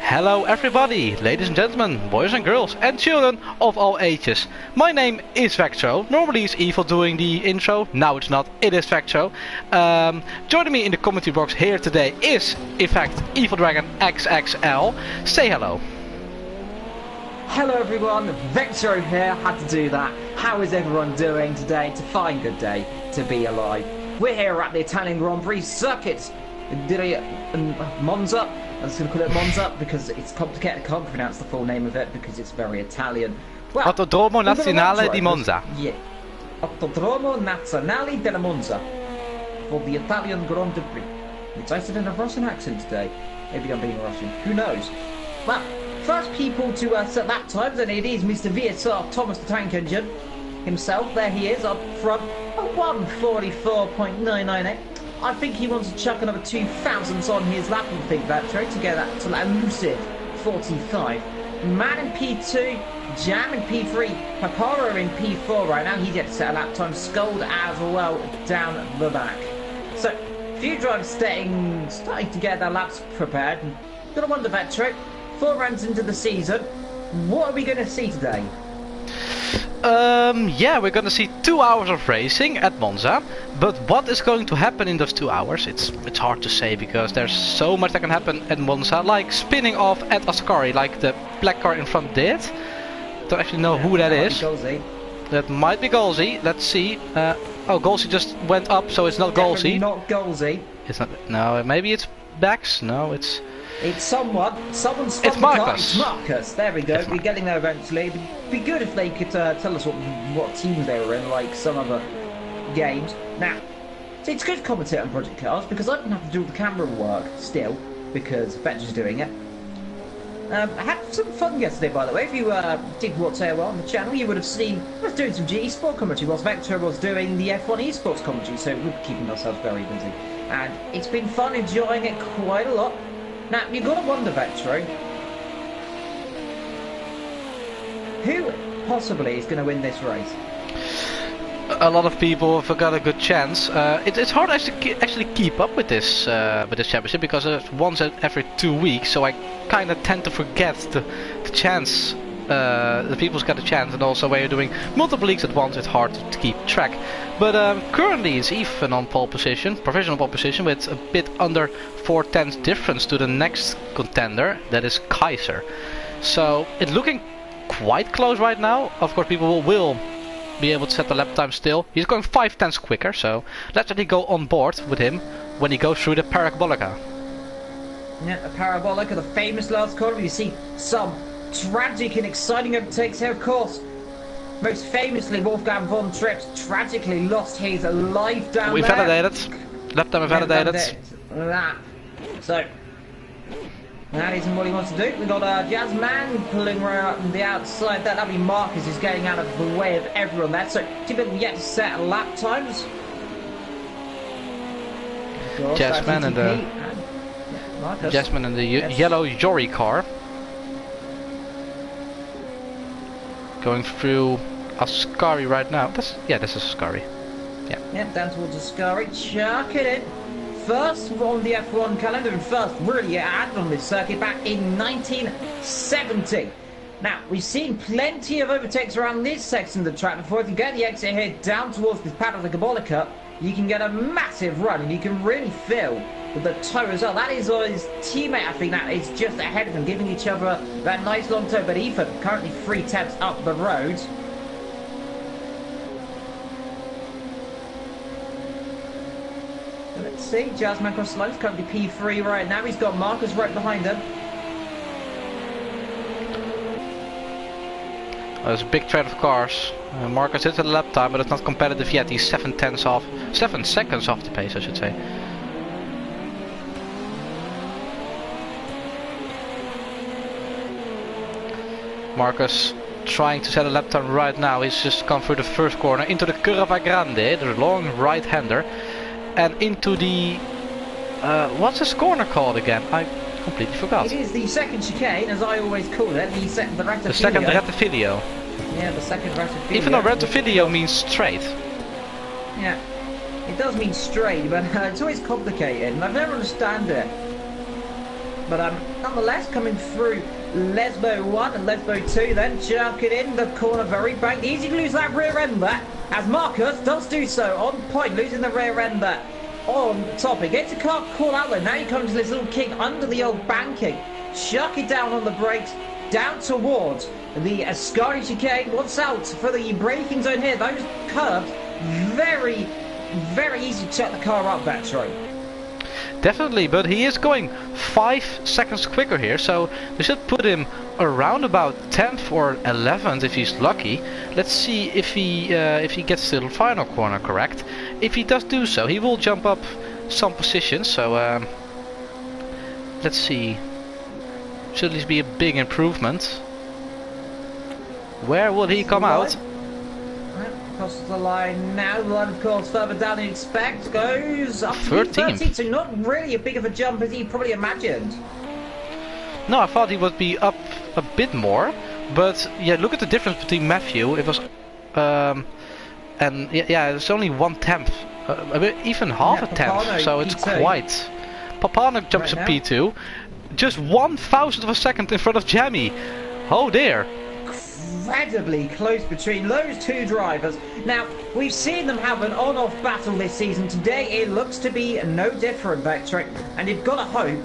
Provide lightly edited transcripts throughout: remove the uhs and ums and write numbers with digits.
Hello everybody, ladies and gentlemen, boys and girls and children of all ages. My name is Vectro. Normally it's Evil doing the intro, now it's not, it is Vectro. Joining me in the commentary box here today is, in fact, Evil Dragon XXL. Say hello. Hello everyone, Vectro here, had to do that. How is everyone doing today? It's a fine good day to be alive. We're here at the Italian Grand Prix circuit. Monza. I'm just going to call it Monza because it's complicated. I can't pronounce the full name of it because it's very Italian. Well, Autodromo Nazionale di Monza. Yeah. Autodromo Nazionale della Monza. For the Italian Grand Prix. Which I said in a Russian accent today. Maybe I'm being Russian. Who knows? Well, first people to set lap times, and it is Mr. VSR Thomas the Tank Engine himself. There he is up front. A 144.998. I think he wants to chuck another 2,000s on his lap, I think, Vectro, to get that to that elusive 45. Man in P2, Jam in P3, Paparo in P4 right now. He gets set a lap time, Scold as well down the back. So, few drivers starting to get their laps prepared. Gonna wonder, Vectro, 4 rounds into the season, what are we gonna see today? Yeah, we're gonna see 2 hours of racing at Monza, but what is going to happen in those 2 hours? It's hard to say because there's so much that can happen at Monza, like spinning off at Ascari, like the black car in front did. Don't actually know who that is. That might be Golsey. Let's see. Oh, Golsey just went up, so it's not Golsey. Not Golsey. It's not. No, maybe it's Bax. No, it's. It's someone. Someone's. It's Marcus. It's Marcus. There we go. We're getting there eventually. It'd be good if they could tell us what teams they were in, like some other games. Now, it's good to commentate on Project Cars because I don't have to do the camera work still because Vector's doing it. I had some fun yesterday, by the way. If you did watch AOR on the channel, you would have seen I was doing some GE Sport commentary whilst Vector was doing the F1 esports commentary, so we're keeping ourselves very busy. And it's been fun, enjoying it quite a lot. Now, you've got to wonder, Vectro, who possibly is going to win this race? A lot of people have got a good chance. It's hard to actually keep up with this championship because it's once every 2 weeks, so I kind of tend to forget the chance. The people's got a chance, and also when you're doing multiple leagues at once, it's hard to keep track. But currently it's even on pole position, provisional pole position, with a bit under 4/10 difference to the next contender, that is Kaiser. So it's looking quite close right now. Of course, people will be able to set the lap time still. He's going 5/10 quicker, so let's actually go on board with him when he goes through the Parabolica. Yeah, the Parabolica, the famous last corner. You see some tragic and exciting overtakes here, of course. Most famously, Wolfgang von Trips tragically lost his life down We've there. validated. Lap time validated. That. So, that isn't what he wants to do. We've got Jazzman pulling around on the outside. That lovely Marcus is getting out of the way of everyone there. So, two people yet to set lap times. Jazzman and the Jazzman and the yellow Yori car. Going through Ascari right now. This is Ascari. Yeah, down towards Ascari. Chuck it in. First on the F1 calendar and first really added on this circuit back in 1970. Now, we've seen plenty of overtakes around this section of the track before. If you get the exit here down towards this pad of the Gabolica, you can get a massive run and you can really feel the toe as well. That is his teammate, I think, that is just ahead of him, giving each other that nice long toe. But Ethan currently 3/10 up the road. Let's see, Jazzman across the line, he's currently P3 right now. He's got Marcus right behind him. There's a big threat of cars. Marcus hits at the lap time, but it's not competitive yet. He's 7 seconds off the pace, I should say. Marcus trying to set a lap time right now. He's just come through the first corner into the Curva Grande, the long right-hander, and into the what's this corner called again? I completely forgot. It is the second chicane, as I always call it. The second Rettifidio. Yeah, the second Rettifidio. Even though Rettifidio means straight. Yeah, it does mean straight, but it's always complicated, and I never understand it. But nonetheless, coming through Lesbo 1 and Lesbo 2, then jerking in the corner, very banked. Easy to lose that rear end there, as Marcus does do so on point, losing the rear end there. On top, it gets a car call out there. Now you come to this little kick under the old banking. Chuck it down on the brakes, down towards the Ascari chicane. What's out for the braking zone here? Those curves, very, very easy to check the car up, that's right. Definitely, but he is going 5 seconds quicker here, so we should put him around about 10th or 11th if he's lucky. Let's see if he gets to the final corner correct. If he does do so, he will jump up some positions, so let's see. Should at least be a big improvement. Where will he come out? Across the line now. The line, of course, further down than you expect. Goes up to 13, so not really a big of a jump as he probably imagined. No, I thought he would be up a bit more, but yeah, look at the difference between Matthew. It was, and yeah, it's only 1/10, a bit, even half a tenth. So it's P2. Quite. Papano jumps right to P2, just 1/1000 of a second in front of Jamie. Oh dear. Incredibly close between those two drivers. Now, we've seen them have an on-off battle this season. Today it looks to be no different, Vector, and you've got to hope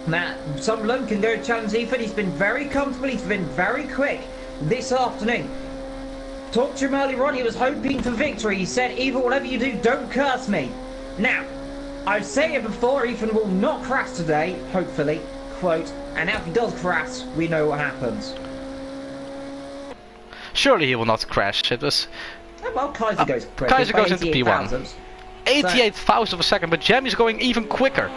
that someone can go challenge Ethan. He's been very comfortable, he's been very quick this afternoon. Talked to him earlier on, he was hoping for victory. He said, Ethan, whatever you do, don't curse me. Now, I've said it before, Ethan will not crash today, hopefully, quote, and now if he does crash, we know what happens. Surely he will not crash. It was. Well, Kaiser goes quick. Kaiser goes into P1. 88,000 of a second, but Jamie's going even quicker.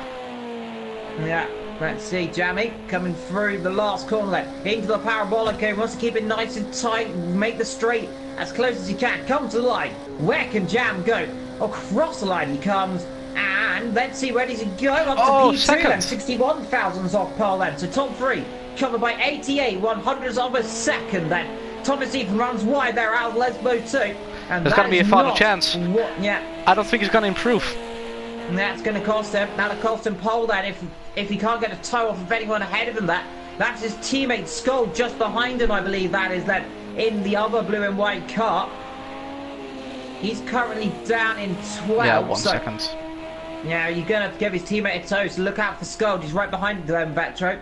Yeah, let's see, Jamie coming through the last corner there. Into the parabolic, he wants to keep it nice and tight, make the straight as close as he can. Come to the line. Where can Jam go? Across the line he comes. And let's see, where does he go? Up to P2 then. 61,000 off pole then. So top three covered by 88 100ths of a second then. Thomas Ethan runs wide there out of Lesbo 2. And there's going to be a final chance. Yeah. I don't think he's going to improve. And that's going to cost him. That'll cost him pole then if he can't get a toe off of anyone ahead of him there. That's his teammate Skull just behind him, I believe that is then in the other blue and white car. He's currently down in 12. Yeah, 1 second. Yeah, you're going to have to give his teammate a toe, so look out for Skull. He's right behind them, Vetro.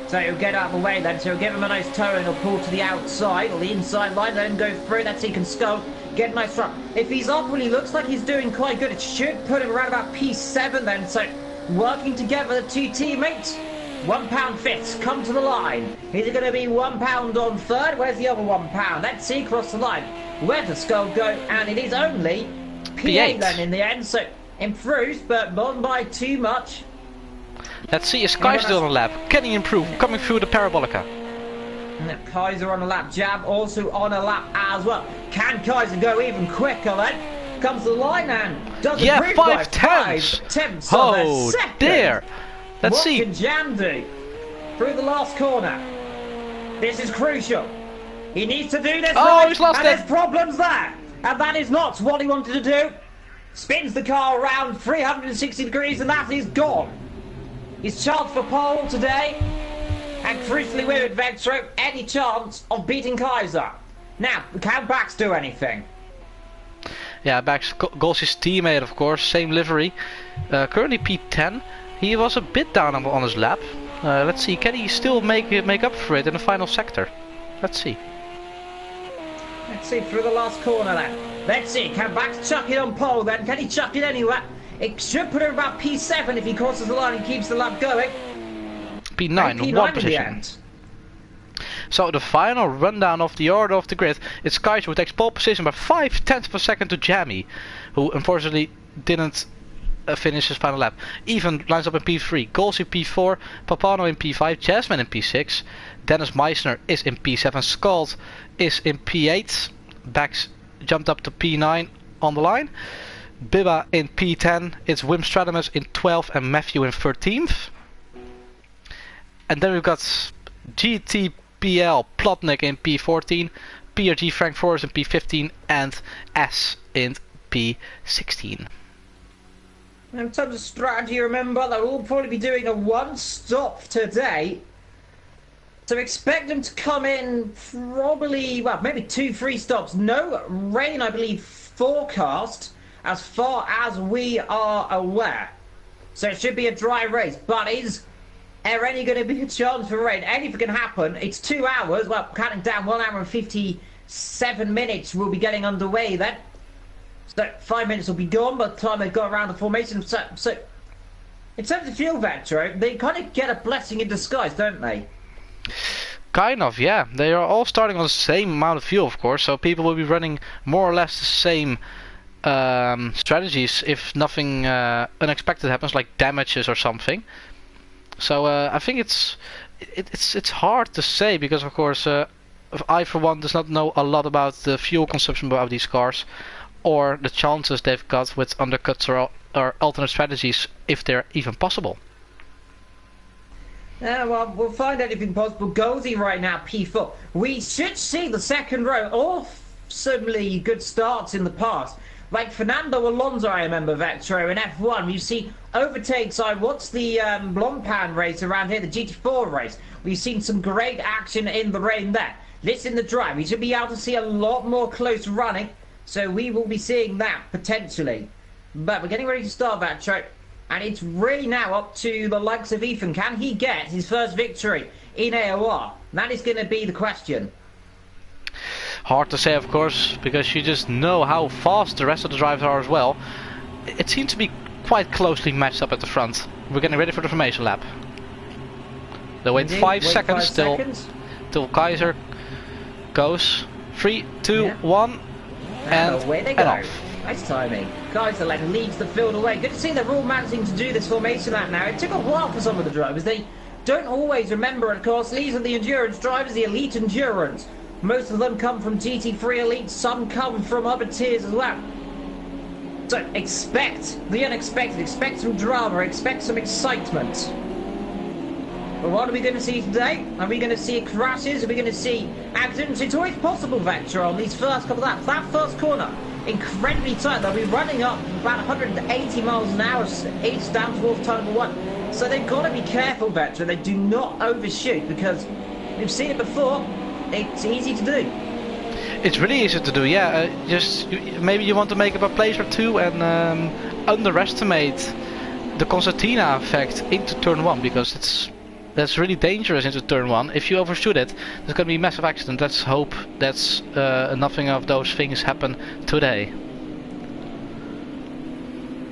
So he'll get out of the way then, so he'll give him a nice toe and he'll pull to the outside or the inside line, then go through. That's so he can Skull, get a nice run. If he's up when he looks like he's doing quite good, it should put him around about P7 then. So working together, the two teammates, £1 fifths come to the line. Is it going to be £1 on third? Where's the other £1? Let's see across the line. Where does Skull go? And it is only P8 then in the end, so improves, but not by too much. Let's see, is Kaiser on a lap? Can he improve? Coming through the parabolica. Kaiser on a lap, Jab also on a lap as well. Can Kaiser go even quicker then? Comes to the line and does improve by 5/10 of a second. Dear. Let's see. What can Jam do? Through the last corner. This is crucial. He needs to do this right, he's lost and it. there's problems there. And that is not what he wanted to do. Spins the car around 360 degrees and that is gone. His chance for pole today, and crucially with Vectro, any chance of beating Kaiser. Now, can Bax do anything? Yeah, Bax goes his teammate, of course, same livery. Currently P10. He was a bit down on his lap. Let's see, can he still make up for it in the final sector? Let's see. Let's see, through the last corner then. Let's see, can Bax chuck it on pole then? Can he chuck it anywhere? It should put him about P7 if he crosses the line and keeps the lap going. P9, P9 one in position. the end. So the final rundown of the order of the grid, it's Kaiser who takes pole position by 0.5 of a second to Jamie, who unfortunately didn't finish his final lap. Even lines up in P3, Goals in P4, Papano in P5, Jasmine in P6, Dennis Meissner is in P7, Scald is in P8, Bax jumped up to P9 on the line. Bibba in P10, it's Wim Stradamus in 12th and Matthew in 13th. And then we've got GTPL Plotnik in P14, PRG Frank Forrest in P15 and S in P16. In terms of strategy, remember, they'll all probably be doing a one-stop today. So expect them to come in probably, well, maybe 2-3 stops. No rain, I believe, forecast as far as we are aware. So it should be a dry race. But is there any going to be a chance for rain? Anything can happen. It's 2 hours. Well, counting down 1 hour and 57 minutes, we'll be getting underway then. So 5 minutes will be gone by the time they go around the formation. So in terms of fuel vector, they kind of get a blessing in disguise, don't they? Kind of, yeah. They are all starting on the same amount of fuel, of course, so people will be running more or less the same strategies if nothing unexpected happens, like damages or something. So I think it's hard to say because, of course, I for one does not know a lot about the fuel consumption of these cars or the chances they've got with undercuts or alternate strategies if they're even possible. Yeah, well, we'll find anything possible. Goldie right now, P4. We should see the second row awesomely good starts in the past. Like Fernando Alonso, I remember, Vectro, in F1. You see overtakes on what's the Blancpain race around here, the GT4 race. We've seen some great action in the rain there. Listen the drive. We should be able to see a lot more close running. So we will be seeing that, potentially. But we're getting ready to start, Vectro. And it's really now up to the likes of Ethan. Can he get his first victory in AOR? That is going to be the question. Hard to say, of course, because you just know how fast the rest of the drivers are as well. It seems to be quite closely matched up at the front. We're getting ready for the formation lap. They'll wait 5 seconds till Kaiser goes. 3, 2, 1, and away they go. Off. Nice timing. Kaiser leads the field away. Good to see they're all managing to do this formation lap now. It took a while for some of the drivers. They don't always remember, of course, these are the endurance drivers, the elite endurance. Most of them come from GT3 Elite, some come from other tiers as well. So expect the unexpected, expect some drama, expect some excitement. But what are we going to see today? Are we going to see crashes? Are we going to see accidents? It's always possible, Vector, on these first couple of laps. That first corner, incredibly tight. They'll be running up about 180 miles an hour each down towards turn number 1. So they've got to be careful, Vector. They do not overshoot because we've seen it before. It's easy to do. It's really easy to do, yeah. Maybe you want to make up a place or two and underestimate the concertina effect into turn 1 because that's really dangerous into turn 1. If you overshoot it, there's going to be a massive accident. Let's hope that's nothing of those things happen today.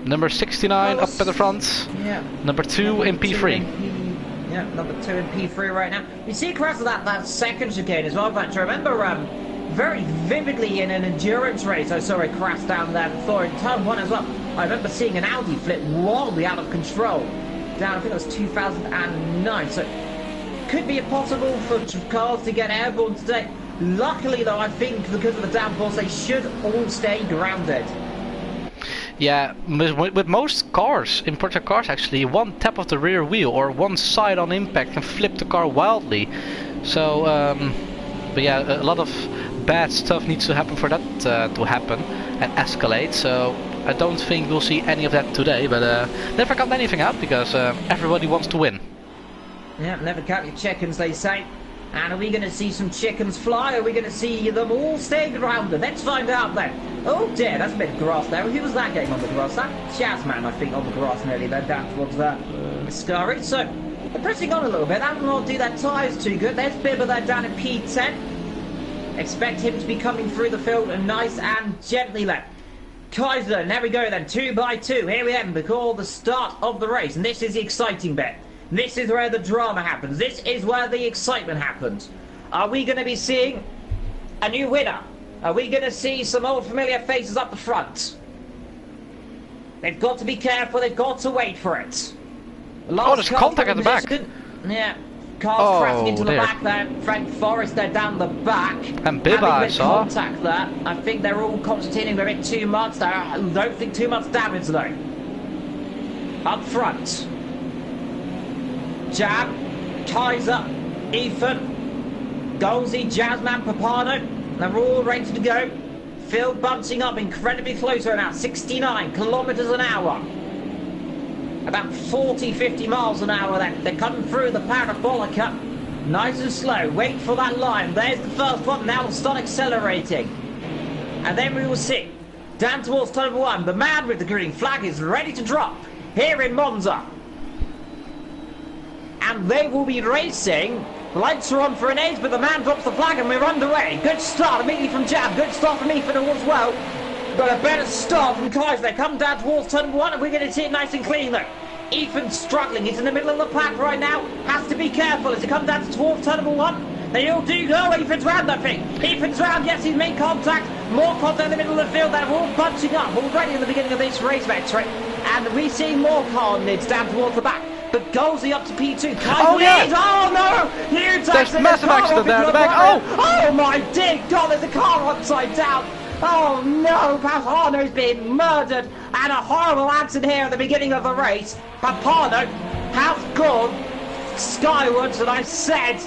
Number 69 up at the front. Yeah. Number 2 in P3. Yeah, number 2 in P3 right now. We see across that second chicane as well, but I remember very vividly in an endurance race I saw a crash down there before in turn 1 as well. I remember seeing an Audi flip wildly out of control down, I think it was 2009, so could be possible for cars to get airborne today. Luckily though, I think because of the downforce they should all stay grounded. Yeah, with most cars, imported cars actually, one tap of the rear wheel or one side on impact can flip the car wildly. So, but yeah, a lot of bad stuff needs to happen for that to happen and escalate. So I don't think we'll see any of that today, but never count anything out because everybody wants to win. Yeah, never count your chickens, they say. And are we going to see some chickens fly? Or are we going to see them all stay grounded? Let's find out then. Oh dear, that's a bit of grass there. Who was that getting on the grass? That Jazzman, I think, on the grass nearly there, down towards that Scurry. So, they're pressing on a little bit. That will not do their tyres too good. There's Bibber there down at P10. Expect him to be coming through the field and nice and gently then. Kaiser, there we go then, 2 by 2. Here we have before the start of the race. And this is the exciting bit. This is where the drama happens. This is where the excitement happens. Are we going to be seeing a new winner? Are we going to see some old familiar faces up the front? They've got to be careful. They've got to wait for it. There's contact at the back. Yeah. Cars crashing into the back there. Frank Forrest there down the back. And Bibba, I saw. Contact there. I think they're all concentrating a bit too much there. I don't think too much damage though. Up front. Jam, Kaiser, Ethan, Golsey, Jazzman, Papano. They're all ready to go. Field bunching up incredibly close right now. 69 kilometers an hour. about 40, 50 miles an hour then. They're coming through the parabolica, nice and slow. Wait for that line. There's the first one. Now we'll start accelerating. And then we will see, down towards turn number 1, the man with the green flag is ready to drop here in Monza. And they will be racing. Lights are on for an age, but the man drops the flag and we're underway. Good start immediately from Jab. Good start from Ethan as well. Got a better start from Kaiser. They come down towards turn 1 and we're going to see it nice and clean though. Ethan's struggling. He's in the middle of the pack right now. Has to be careful as he comes down towards turn number 1. They all do go. Ethan's round, I think. Ethan's round. Yes, he's made contact. More contact in the middle of the field. They're all bunching up already in the beginning of this race, Victory. And we see more carnage down towards the back. But Golsey up to P2. Oh, yeah. Oh no! Huge There's accident. massive accident there at the back. Oh my dear God! There's a car upside down. Oh no! Papano's been murdered, and a horrible accident here at the beginning of the race. Papano has gone skywards, and I said,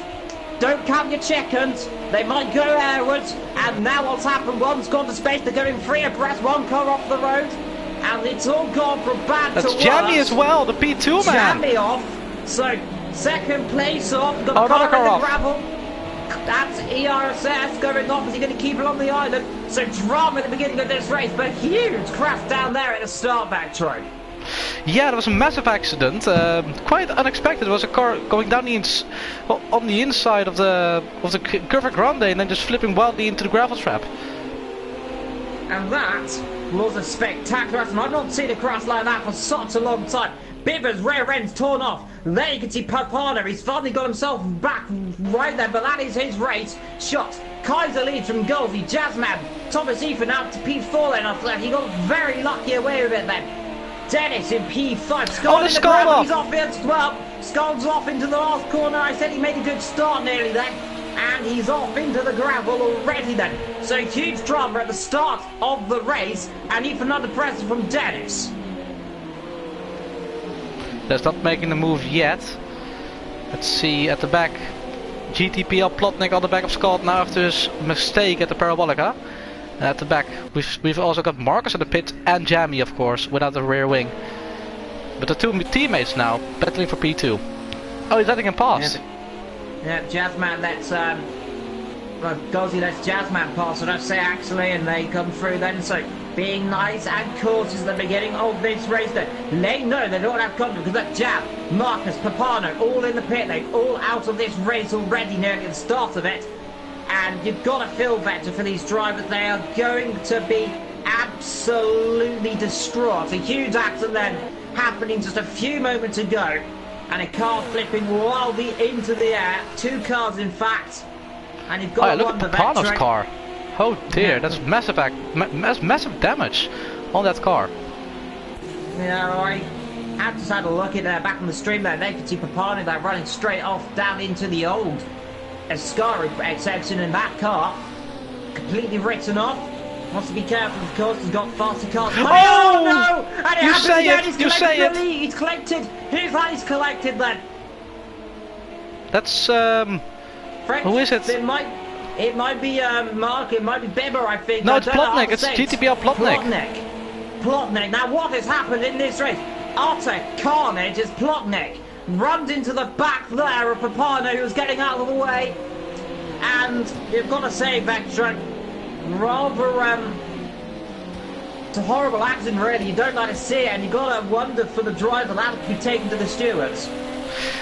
don't count your chickens. They might go airwards, and now what's happened? One's gone to space. They're going 3 abreast. One car off the road. And it's all gone from bad to worse. That's Jamie as well, the P2 man. Jamie off. So, second place off. Got Oh, another car car in the off. gravel. That's ERSS going off. Is he going to keep it on the island? So, drama at the beginning of this race. But huge crash down there at the start back track. Yeah, there was a massive accident. Quite unexpected. There was a car going down on the inside of the Curva Grande and then just flipping wildly into the gravel trap. And that was a spectacular accident. I've not seen a crash like that for such a long time. Bivers' rear end's torn off. There you can see Papano. He's finally got himself back right there, but that is his race. Shot. Kaiser leads from Golsey. Jazzman. Thomas Ethan out to P4 then after that. He got very lucky away with it then. Dennis in P5. Skull in the ground. He's off as well. Skull's off into the last corner. I said he made a good start nearly then. And he's off into the gravel already then. So huge drama at the start of the race. And even under pressure from Dennis. That's not making the move yet. Let's see at the back. GTPL Plotnik on the back of Scott now after his mistake at the Parabolica. And at the back we've also got Marcus in the pit and Jamie of course without the rear wing. But the two teammates now battling for P2. Oh, he's letting him pass. Yeah, Jazzman lets Golsey lets Jazzman pass, and I say actually, and they come through then. So being nice and cautious at the beginning of this race, they know they don't have confidence because that Jab, Marcus, Papano, all in the pit lane, all out of this race already nearly at the start of it. And you've got to feel better for these drivers. They are going to be absolutely distraught. A huge accident then happening just a few moments ago. And a car flipping wildly into the air. 2 cars, in fact. And you've got to look at Papano's car. Oh dear, yeah. That's massive massive damage on that car. Yeah, I just had a look at back on the stream there. They could see Papano there running straight off down into the old Ascari section in that car. Completely written off. Wants to be careful, of course. He's got faster cars. Oh no! And you say it! You say it! He's collected. Who's that? He's collected then. That's French, who is it? It might be Mark. It might be Bieber, I think. No, it's Plotnik. It's GTPL Plotnik. Plotnik. Now what has happened in this race? Utter carnage as Plotnik runs into the back there of Papano, who was getting out of the way. And you've got to say, Vectra, rather it's a horrible accident really. You don't like to see it, and you got to wonder for the driver that would be taken to the stewards.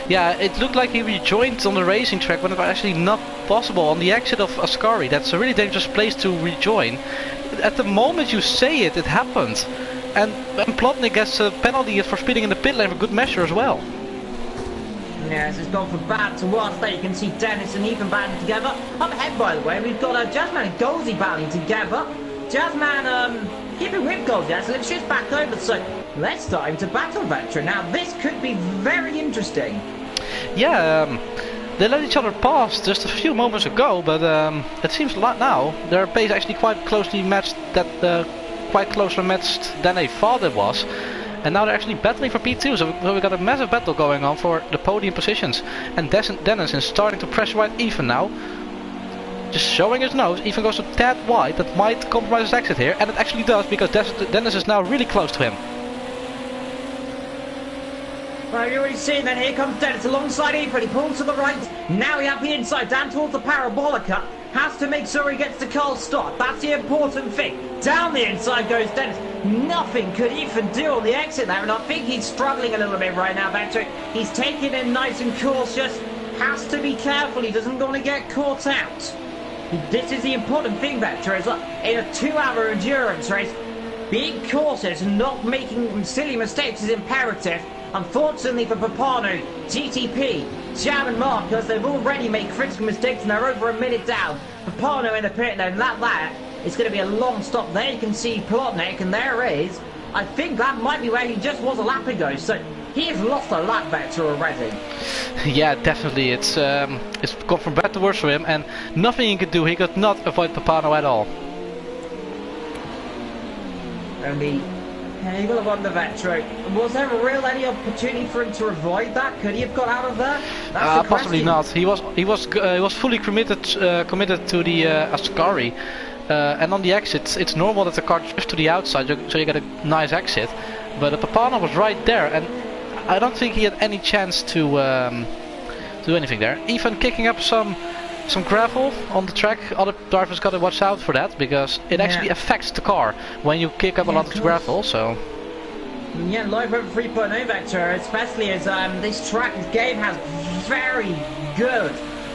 Yeah, it looked like he rejoined on the racing track when it was actually not possible on the exit of Ascari. That's a really dangerous place to rejoin. At the moment you say it, it happened. And Plotnik gets a penalty for speeding in the pit lane for good measure as well. Yes, it's gone from bad to worse. There you can see Dennis and Ethan battling together. Up ahead, by the way, we've got Jazzman and Golsey battling together. Jazzman keeping with Golsey, actually, it's just back over, so let's start him to battle Vectra. Now, this could be very interesting. Yeah, they let each other pass just a few moments ago, but it seems like now their pace actually quite closely matched quite closer matched than they thought it was. And now they're actually battling for P2, so we got a massive battle going on for the podium positions. And Dennis is starting to pressurize Ethan now. Just showing his nose. Ethan goes a tad wide. That might compromise his exit here. And it actually does, because Dennis is now really close to him. Well, you already seen then, here comes Dennis alongside Ethan, he pulls to the right, now we have the inside, down towards the Parabolica, has to make sure he gets the Carl stop, that's the important thing, down the inside goes Dennis, nothing could Ethan do on the exit there, and I think he's struggling a little bit right now, Vector, he's taking it nice and cautious, has to be careful, he doesn't want to get caught out. This is the important thing, Vector, is that in a 2-hour endurance race, being cautious and not making silly mistakes is imperative. Unfortunately for Papano, TTP, Jam and Mark, because they've already made critical mistakes and they're over a minute down. Papano in the pit lane, that is going to be a long stop. There you can see Plotnik, and there is. I think that might be where he just was a lap ago, so he has lost a lap Vector already. Yeah, definitely. It's gone from bad to worse for him, and nothing he could do. He could not avoid Papano at all. Only you gotta wonder, Vector, was there any opportunity for him to avoid that? Could he have got out of there? That's possibly not. He was fully committed to the Ascari, and on the exit, it's normal that the car drifts to the outside, so you get a nice exit. But Papano was right there, and I don't think he had any chance to do anything there. Even kicking up some gravel on the track, other drivers gotta watch out for that, because it actually affects the car when you kick up a lot of gravel, so... Yeah, live over 3.0 Vector, especially as this game has very good,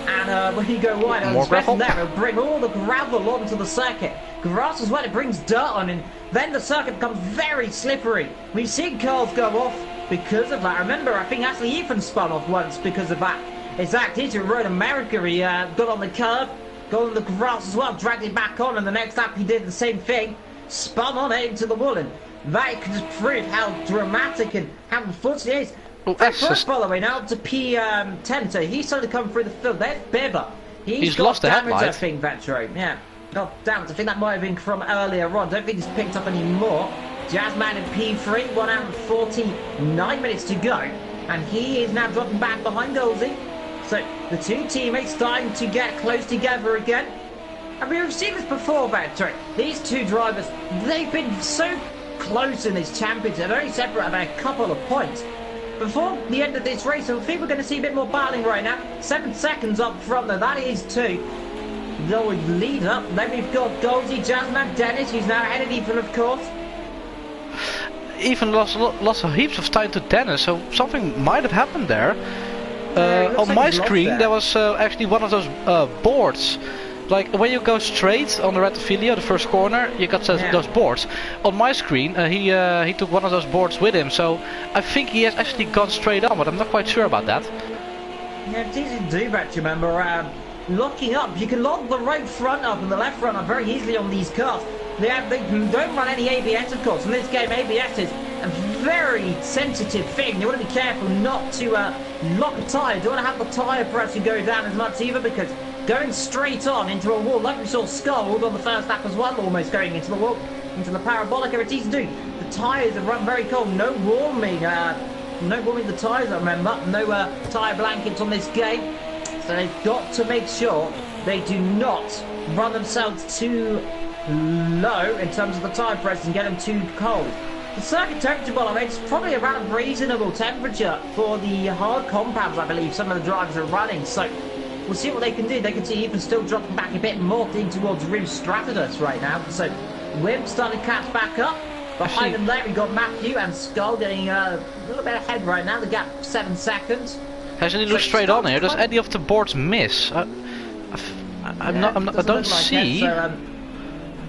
and when you go wide, more gravel there, it'll bring all the gravel onto the circuit. Grass as well, it brings dirt on, and then the circuit becomes very slippery. We've seen cars go off because of that. Remember, I think actually Ethan spun off once because of that. Exact, he's in Road America, he got on the curb, got on the grass as well, dragged it back on, and the next lap he did the same thing, spun on it into the wall, and that could just prove how dramatic and how unfortunate it is. Well, first, by the way, now up to P10, so he's starting to come through the field. There's Bibber. He's got lost the damage, headlight. I think, Vetro. Yeah, got damage. I think that might have been from earlier on. Don't think he's picked up any more. Jazzman in P3, 1 hour and 49 minutes to go. And he is now dropping back behind Golsey. So the two teammates starting to get close together again. And we've seen this before, Vetro. These two drivers, they've been so close in this championship. They're only separate by a couple of points. Before the end of this race, I think we're going to see a bit more battling right now. 7 seconds up front, though. That is 2. Though we lead up. Then we've got Golsey, Jazzman, Dennis, who's now ahead of Ethan, of course. Ethan lost heaps of time to Dennis, so something might have happened there. On like my screen, there was actually one of those boards. Like when you go straight on the Rettifilio, the first corner, you got those boards. On my screen, he took one of those boards with him, so I think he has actually gone straight on, but I'm not quite sure about that. Yeah, it's easy to do, but remember, locking up, you can lock the right front up and the left front up very easily on these cars. They don't run any ABS, of course. In this game, ABS is a very sensitive thing. You want to be careful not to lock a tyre. You don't want to have the tyre pressure go down as much either, because going straight on into a wall, like we saw Skull on the first lap as well, almost going into the wall, into the Parabolica, it's easy to do. The tyres have run very cold, no warming the tyres, I remember, no tyre blankets on this game, so they've got to make sure they do not run themselves too low in terms of the tyre pressure and get them too cold. The circuit temperature, by the way, it's probably around a reasonable temperature for the hard compounds, I believe some of the drivers are running, so we'll see what they can do. They can see even still dropping back a bit more in towards Rim Stratus right now. So Wim starting to catch back up. Behind them there we got Matthew and Skull getting a little bit ahead right now. The gap 7 seconds. Hasn't he looked straight on here? Does any of the boards miss? I don't see.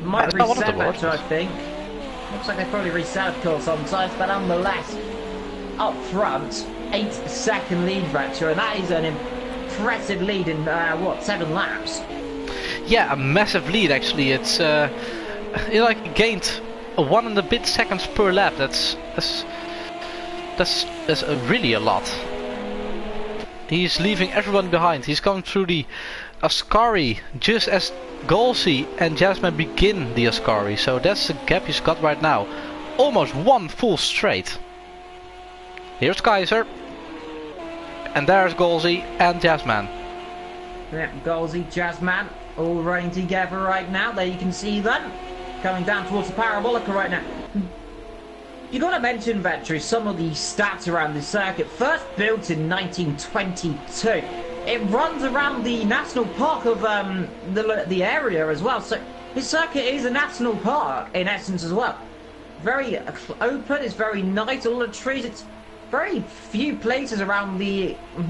Might reset better, I think. Looks like they probably reset, of course, sometimes, but nonetheless, up front, 8-second lead Ratcher, and that is an impressive lead in 7 laps. Yeah, a massive lead actually. It's he like gained 1 and a bit seconds per lap. That's really a lot. He's leaving everyone behind. He's coming through the Ascari just as Golsey and Jasmine begin the Ascari. So that's the gap he's got right now. Almost 1 full straight. Here's Kaiser. And there's Golsey and Jasmine. Yeah, Golsey, Jasmine, all running together right now. There you can see them coming down towards the Parabolica right now. You got to mention, Vetri, some of the stats around this circuit. First built in 1922, it runs around the national park of the area as well. So this circuit is a national park in essence as well. Very open. It's very nice. All the trees. It's very few places around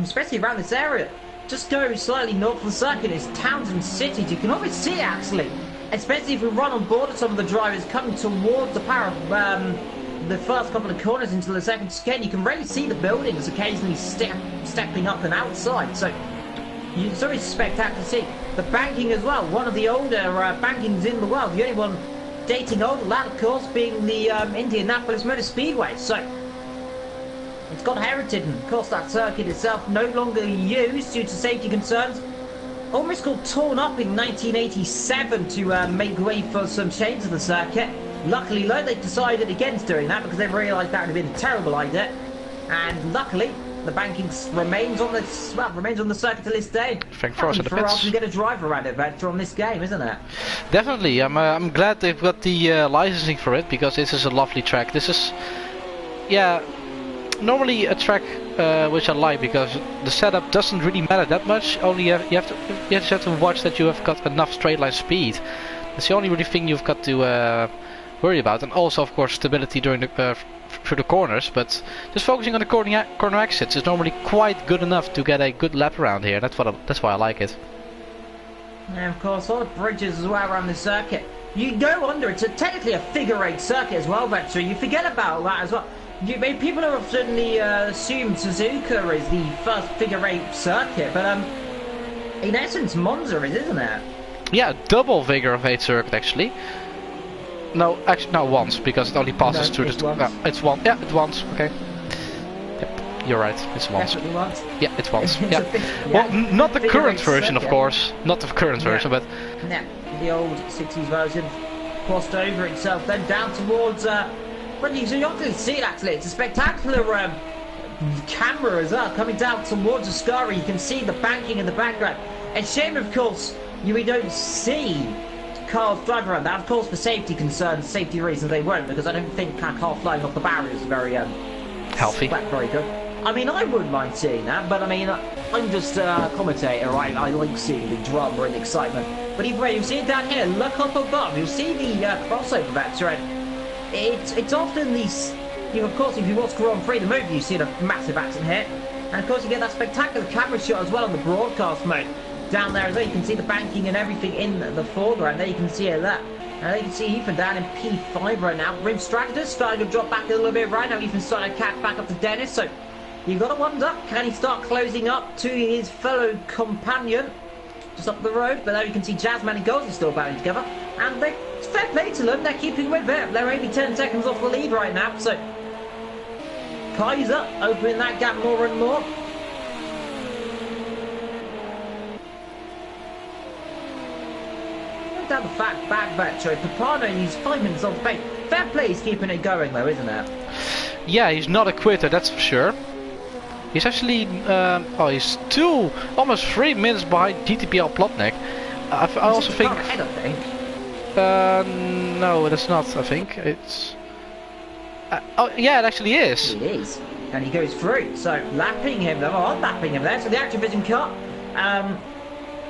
especially around this area. Just go slightly north of the circuit. It's towns and cities. You can always see it actually, especially if we run on board of some of the drivers coming towards the power of the first couple of corners into the second chicane. You can really see the buildings occasionally stepping up and outside. So it's always spectacular to see. The banking as well, one of the older bankings in the world. The only one dating older, that of course being the Indianapolis Motor Speedway. So it's got heritage, and of course that circuit itself no longer used due to safety concerns. Almost got torn up in 1987 to make way for some change of the circuit. Luckily, though, they decided against doing that because they realised that would have been a terrible idea. And luckily, the banking remains on the circuit to this day. Thank for us to get a drive around adventure on this game, isn't it? Definitely. I'm glad they've got the licensing for it, because this is a lovely track. This is, yeah, normally a track which I like, because the setup doesn't really matter that much. Only you just have to watch that you have got enough straight line speed. That's the only really thing you've got to worry about, and also of course stability during the through the corners. But just focusing on the corner exits is normally quite good enough to get a good lap around here. That's why I like it. And of course all the bridges as well around the circuit. You go under, it's technically a figure-8 circuit as well, but so you forget about that as well. People have certainly assumed Suzuka is the first figure-8 circuit, but in essence Monza is, isn't it? Yeah, double figure-8 circuit actually. No, actually, no, once, because it only passes through the... it's one. Yeah, it's once. Okay. Yep, you're right. It's once. Definitely once. Yeah, it's once. Yeah. Well, not the current version, of course. Not the current version, but... Yeah, the old 60s version crossed over itself, then down towards... well, you can actually see it, actually. It's a spectacular camera as well, coming down towards Ascari. You can see the banking in the background. It's a shame, of course, we don't see cars drive around that. Of course, for safety concerns, safety reasons, they won't, because I don't think a car flying off the barriers is very healthy. Very good. I mean, I wouldn't mind seeing that, but I mean, I'm just a commentator, right? I like seeing the drama and excitement. But either way, you'll see it down here. Look up above. You'll see the crossover vector, and it's often these. Of course, if you watch Grand Prix the movie, you see a massive accident here, and of course you get that spectacular camera shot as well on the broadcast mode. Down there as well, you can see the banking and everything in the foreground. There you can see that. And you can see Ethan down in P5 right now. Rim Strategist starting to drop back a little bit right now. Ethan's starting to catch back up to Dennis. So you've got to wonder, can he start closing up to his fellow companion just up the road? But there you can see Jazzman and Goldie still battling together. And it's fair play to them. They're keeping with it. They're only 10 seconds off the lead right now. So Kaiser opening that gap more and more. Down the back vector, Papano, he's 5 minutes off the pace. Fair play, he's keeping it going though, isn't it? Yeah, he's not a quitter, that's for sure. He's actually, he's almost 3 minutes behind GTPL Plotnik. I also think... Ahead, I think. No, that's not, I think. It's... oh, yeah, it actually is. It is. And he goes through, so lapping him, they're on lapping him there, so the Activision car,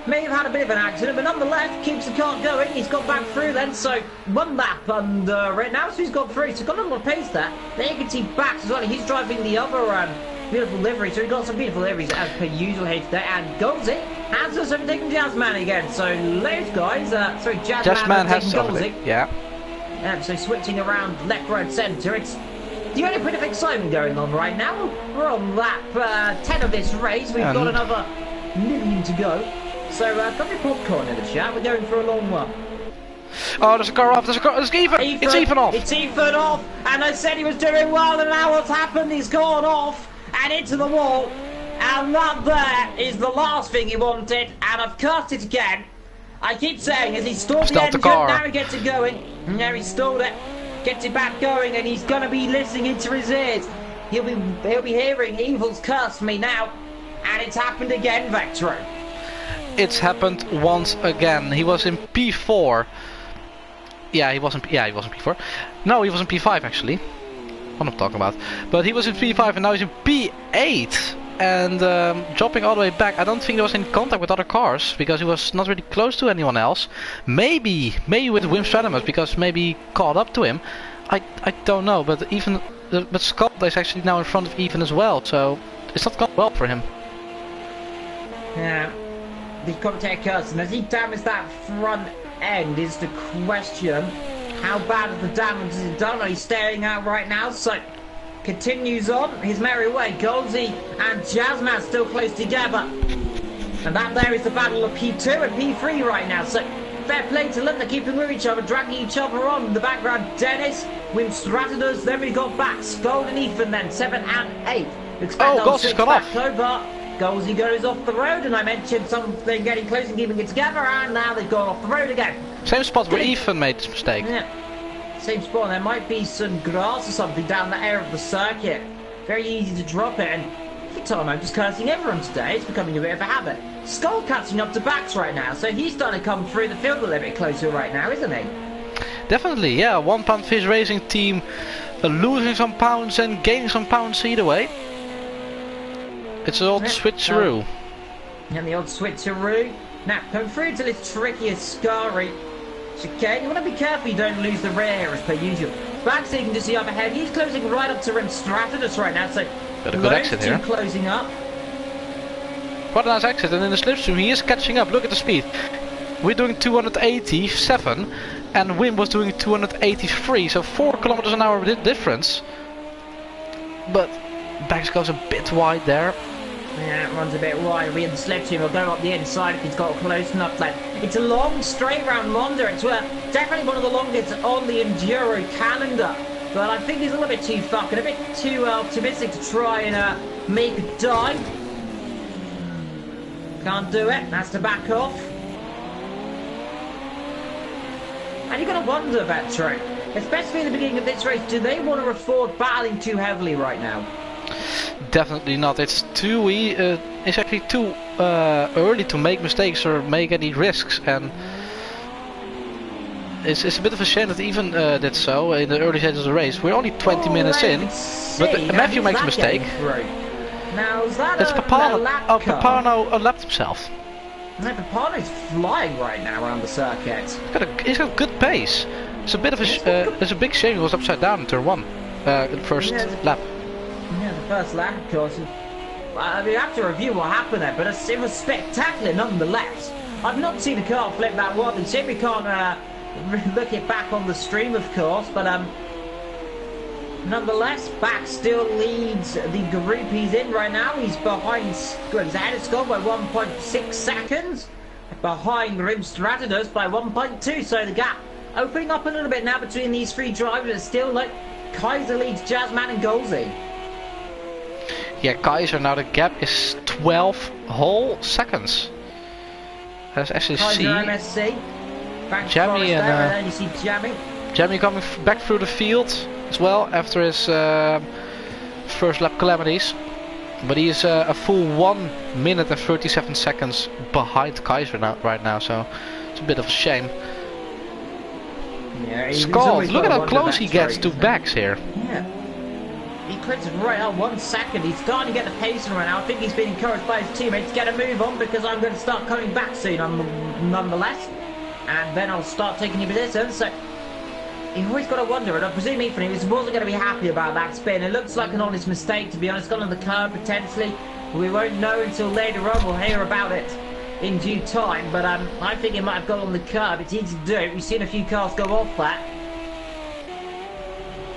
may have had a bit of an accident, but nonetheless keeps the car going. He's got back through then, so 1 lap under right now, so he's got through, so got a little pace there. There you can see Bax as well, he's driving the other beautiful livery, so we've got some beautiful liveries as per usual here today. And Golsey has us overtaken Jazzman again, so those guys, sorry, Jazzman has taken Golsey. Yeah. So switching around left, right, centre, it's the only bit of excitement going on right now. We're on lap 10 of this race, we've got another million to go. So, got your popcorn in the chat, we're going for a long one. Oh, there's a car off, there's Ethan! It's Ethan off! It's Ethan off! And I said he was doing well, and now what's happened, he's gone off and into the wall. And that there is the last thing he wanted, and I've cursed it again. I keep saying, as he stalled the engine, now he gets it going. Now he stalled it, gets it back going, and he's going to be listening into his ears. He'll be hearing Evil's curse me now. And it's happened again, Vectro. It's happened once again. He was in P4. Yeah, he wasn't P4. No, he was in P5 actually. what I'm talking about. But he was in P5 and now he's in P8. And dropping all the way back, I don't think there was any contact with other cars because he was not really close to anyone else. Maybe with Wim Stradimus because maybe he caught up to him. I don't know, but Scott is actually now in front of Ethan as well, so it's not gone well for him. Yeah, the commentator Kirsten, has he damaged that front end is the question. How bad is the damage is it done? Are you staring out right now? So continues on his merry way. Goldsy and Jazzman still close together. And that there is the battle of P2 and P3 right now. So fair play to them, they're keeping with each other, dragging each other on. In the background, Dennis, Wim Stratedos, then we got back. Scold and Ethan then, 7 and 8. Expect Goldsey's got off. Over. Goldsy goes off the road, and I mentioned something getting close and keeping it together, and now they've gone off the road again. Same spot where Ethan made his mistake. Yeah. Same spot, there might be some grass or something down the air of the circuit. Very easy to drop it, and every time I'm just cursing everyone today, it's becoming a bit of a habit. Skull catching up to Bax right now, so he's starting to come through the field a little bit closer right now, isn't he? Definitely, yeah. One Pound Fish Racing team losing some pounds and gaining some pounds either way. It's an old switcheroo. And the old switcheroo. Now, come through to this tricky Ascari. Okay, you want to be careful you don't lose the rear as per usual. Back so you can just see up ahead. He's closing right up to Rim Strategus right now, so got a good exit here. Closing up. Quite a nice exit, and in the slipstream he is catching up. Look at the speed. We're doing 287, and Wim was doing 283, so 4 kilometers an hour difference. But Bax goes a bit wide there. Yeah, it runs a bit wide. We in the slipstream will go up the inside if he's got close enough. Like, it's a long straight round Monza. It's definitely one of the longest on the Enduro calendar. But I think he's a little bit too fucking, a bit too optimistic to try and make a dive. Can't do it. That's to back off. And you're going to wonder, Vetro, especially in the beginning of this race, do they want to afford battling too heavily right now? Definitely not. It's too it's actually too early to make mistakes or make any risks, and it's a bit of a shame that even did so in the early stages of the race. We're only 20 minutes in, but Matthew makes a mistake. Now is that That's Papano. Oh, Papano lapped himself. No, Papano's flying right now around the circuit. He's got good pace. It's a bit of a it's a big shame he was upside down in turn 1, in the first lap. Yeah, the first lap, of course. I mean, we have to review what happened there, but it was spectacular nonetheless. I've not seen a car flip that wildly. See if we can't look it back on the stream, of course, but nonetheless, Bax still leads the group he's in right now. He's behind, he's ahead of Scott by 1.6 seconds, behind Rim Strategus by 1.2, so the gap opening up a little bit now between these three drivers. It's still like Kaiser leads Jazzman and Goldsy. Yeah, Kaiser, now the gap is 12 whole seconds. Let's actually see. MSC. Jamie and then you see Jamie coming back through the field as well after his first lap calamities. But he is a full 1 minute and 37 seconds behind Kaiser right now, so it's a bit of a shame. Yeah, Scott, look at how close he gets to Bax here. Yeah. He clicks right out 1 second. He's starting to get the pace right now. I think he's been encouraged by his teammates to get a move on because I'm going to start coming back soon nonetheless. And then I'll start taking your position. So you've always got to wonder, and I presume Ethan wasn't going to be happy about that spin. It looks like an honest mistake, to be honest. Gone on the curb potentially. We won't know until later on. We'll hear about it in due time. But I think it might have gone on the curb. It's easy to do. We've seen a few cars go off that.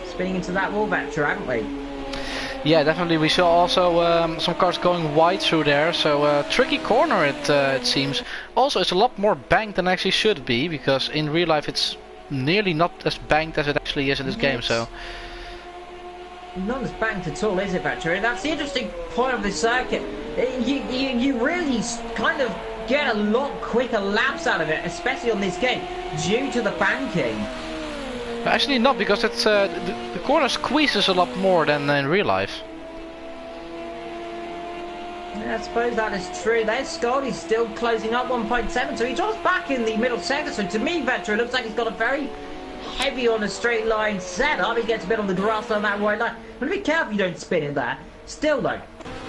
Spinning into that wall vector, haven't we? Yeah, definitely. We saw also some cars going wide through there, so tricky corner it seems. Also, it's a lot more banked than actually should be, because in real life it's nearly not as banked as it actually is in this game. So not as banked at all, is it, Vector? That's the interesting point of this circuit. You really kind of get a lot quicker laps out of it, especially on this game, due to the banking. Actually not, because it's the corner squeezes a lot more than in real life. Yeah, I suppose that is true. There's Scott, he's still closing up 1.7, so he drops back in the middle sector. So to me, Vector, it looks like he's got a very heavy on a straight line setup. He gets a bit on the grass on that right line. But be careful you don't spin it there. Still though,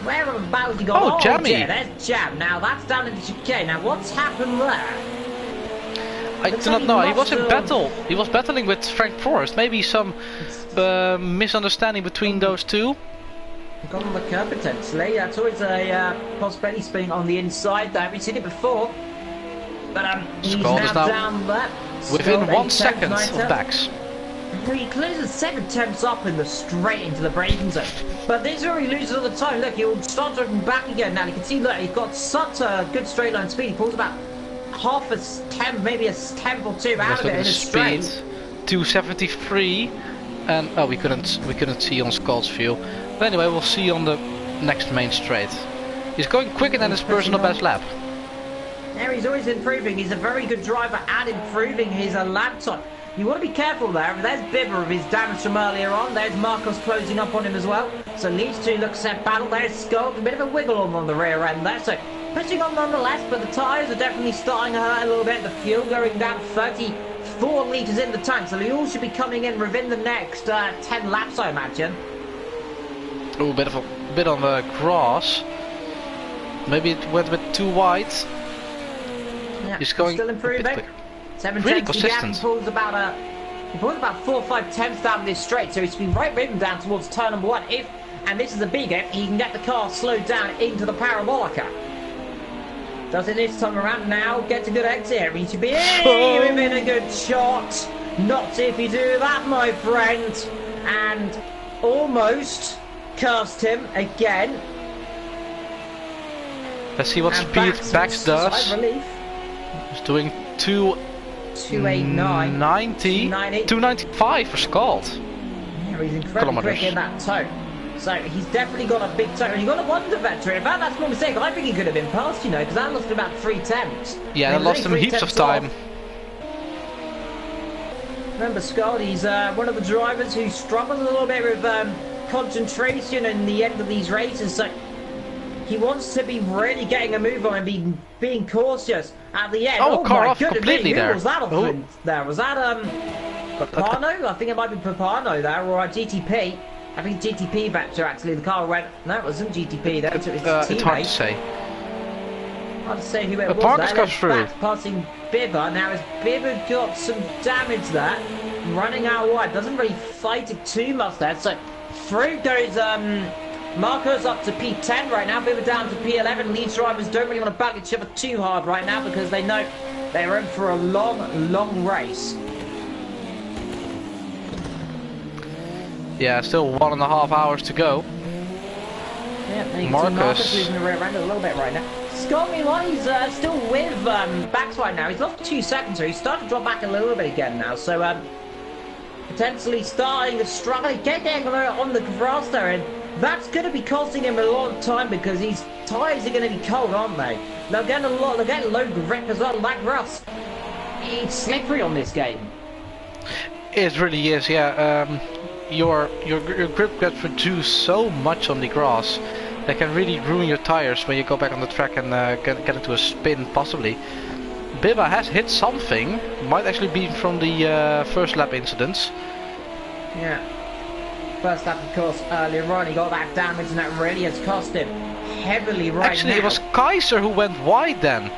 whereabouts you got? Oh, Jammy! Yeah, there's Jam. Now that's down in the chicane. Now what's happened there? I do not know. He was in battle. He was battling with Frank Forrest. Maybe some misunderstanding between those two. Got on the curb potentially. That's always a possibility, spinning on the inside there. We've seen it before. But he's Scald now is now down there. within 1 second of Bax. He closes 7 temps up in the straight into the braking zone. But this is where he loses all the time. Look, he'll start driving back again now. You can see, look, he's got such a good straight line speed. He pulls about half a temp, maybe a temp or two out of it in a straight. 273, and oh, we couldn't see on Scald's view. But anyway, we'll see on the next main straight. He's going quicker than his personal best lap. Yeah, he's always improving. He's a very good driver at improving his lap time. You want to be careful there. There's Bibber of his damage from earlier on. There's Marcos closing up on him as well. So these two look set battle. There's Scald, a bit of a wiggle on the rear end there. So pushing on nonetheless, but the tyres are definitely starting to hurt a little bit. The fuel going down 34 litres in the tank. So they all should be coming in within the next 10 laps, I imagine. Oh, bit on the grass. Maybe it went a bit too wide. Yeah, he's going still improving. 7 really tenths consistent. He pulls about 4 or 5 tenths down this straight, so he's been right moving down towards turn number 1. If, and this is a big if, he can get the car slowed down into the parabolica. Does it this time around now? Gets a good exit here. He should be within a good shot. Not if you do that, my friend. And almost cursed him again. Let's see what speed Bax does. Relief. He's doing 289. 295 for Scald. Yeah, he's incredibly quick in that toe. So he's definitely got a big toe. And he got a wonder vector. In fact, that's no mistake. I think he could have been passed, you know, because that lost him about 3 temps. Yeah, that lost him heaps of time. Remember, Scald, he's one of the drivers who struggles a little bit with concentration in the end of these races. So he wants to be really getting a move on and being cautious at the end. Oh, car my off goodness completely me, there. Who was that there? Was that Papano? I think it might be Papano there, or GTP. I think GTP vector actually. The car went. No, it wasn't GTP. That was it's hard to say. Hard to say who it was. Marcus goes through. Passing Bibber. Now has Bibber got some damage there? Running out wide. Doesn't really fight it too much there. So through goes Marcos up to P10 right now. Bibber down to P11. Lead drivers don't really want to back each other too hard right now because they know they're in for a long race. Yeah, still 1.5 hours to go. Yeah, Marcus losing the rear end a little bit right now. Scott, meanwhile, he's still with Bax right now. He's lost 2 seconds, so he's starting to drop back a little bit again now. So potentially starting to struggle, getting on the grass there, and that's going to be costing him a lot of time because his tyres are going to be cold, aren't they? They're getting low grip as well, like grass. It's slippery on this game. It really is, yeah. Your grip gets reduced so much on the grass that can really ruin your tires when you go back on the track and get into a spin possibly. Bibba has hit something, might actually be from the first lap incidents. Yeah. First lap, of course, earlier on, he got that damage and that really has cost him heavily right actually, now. It was Kaiser who went wide then.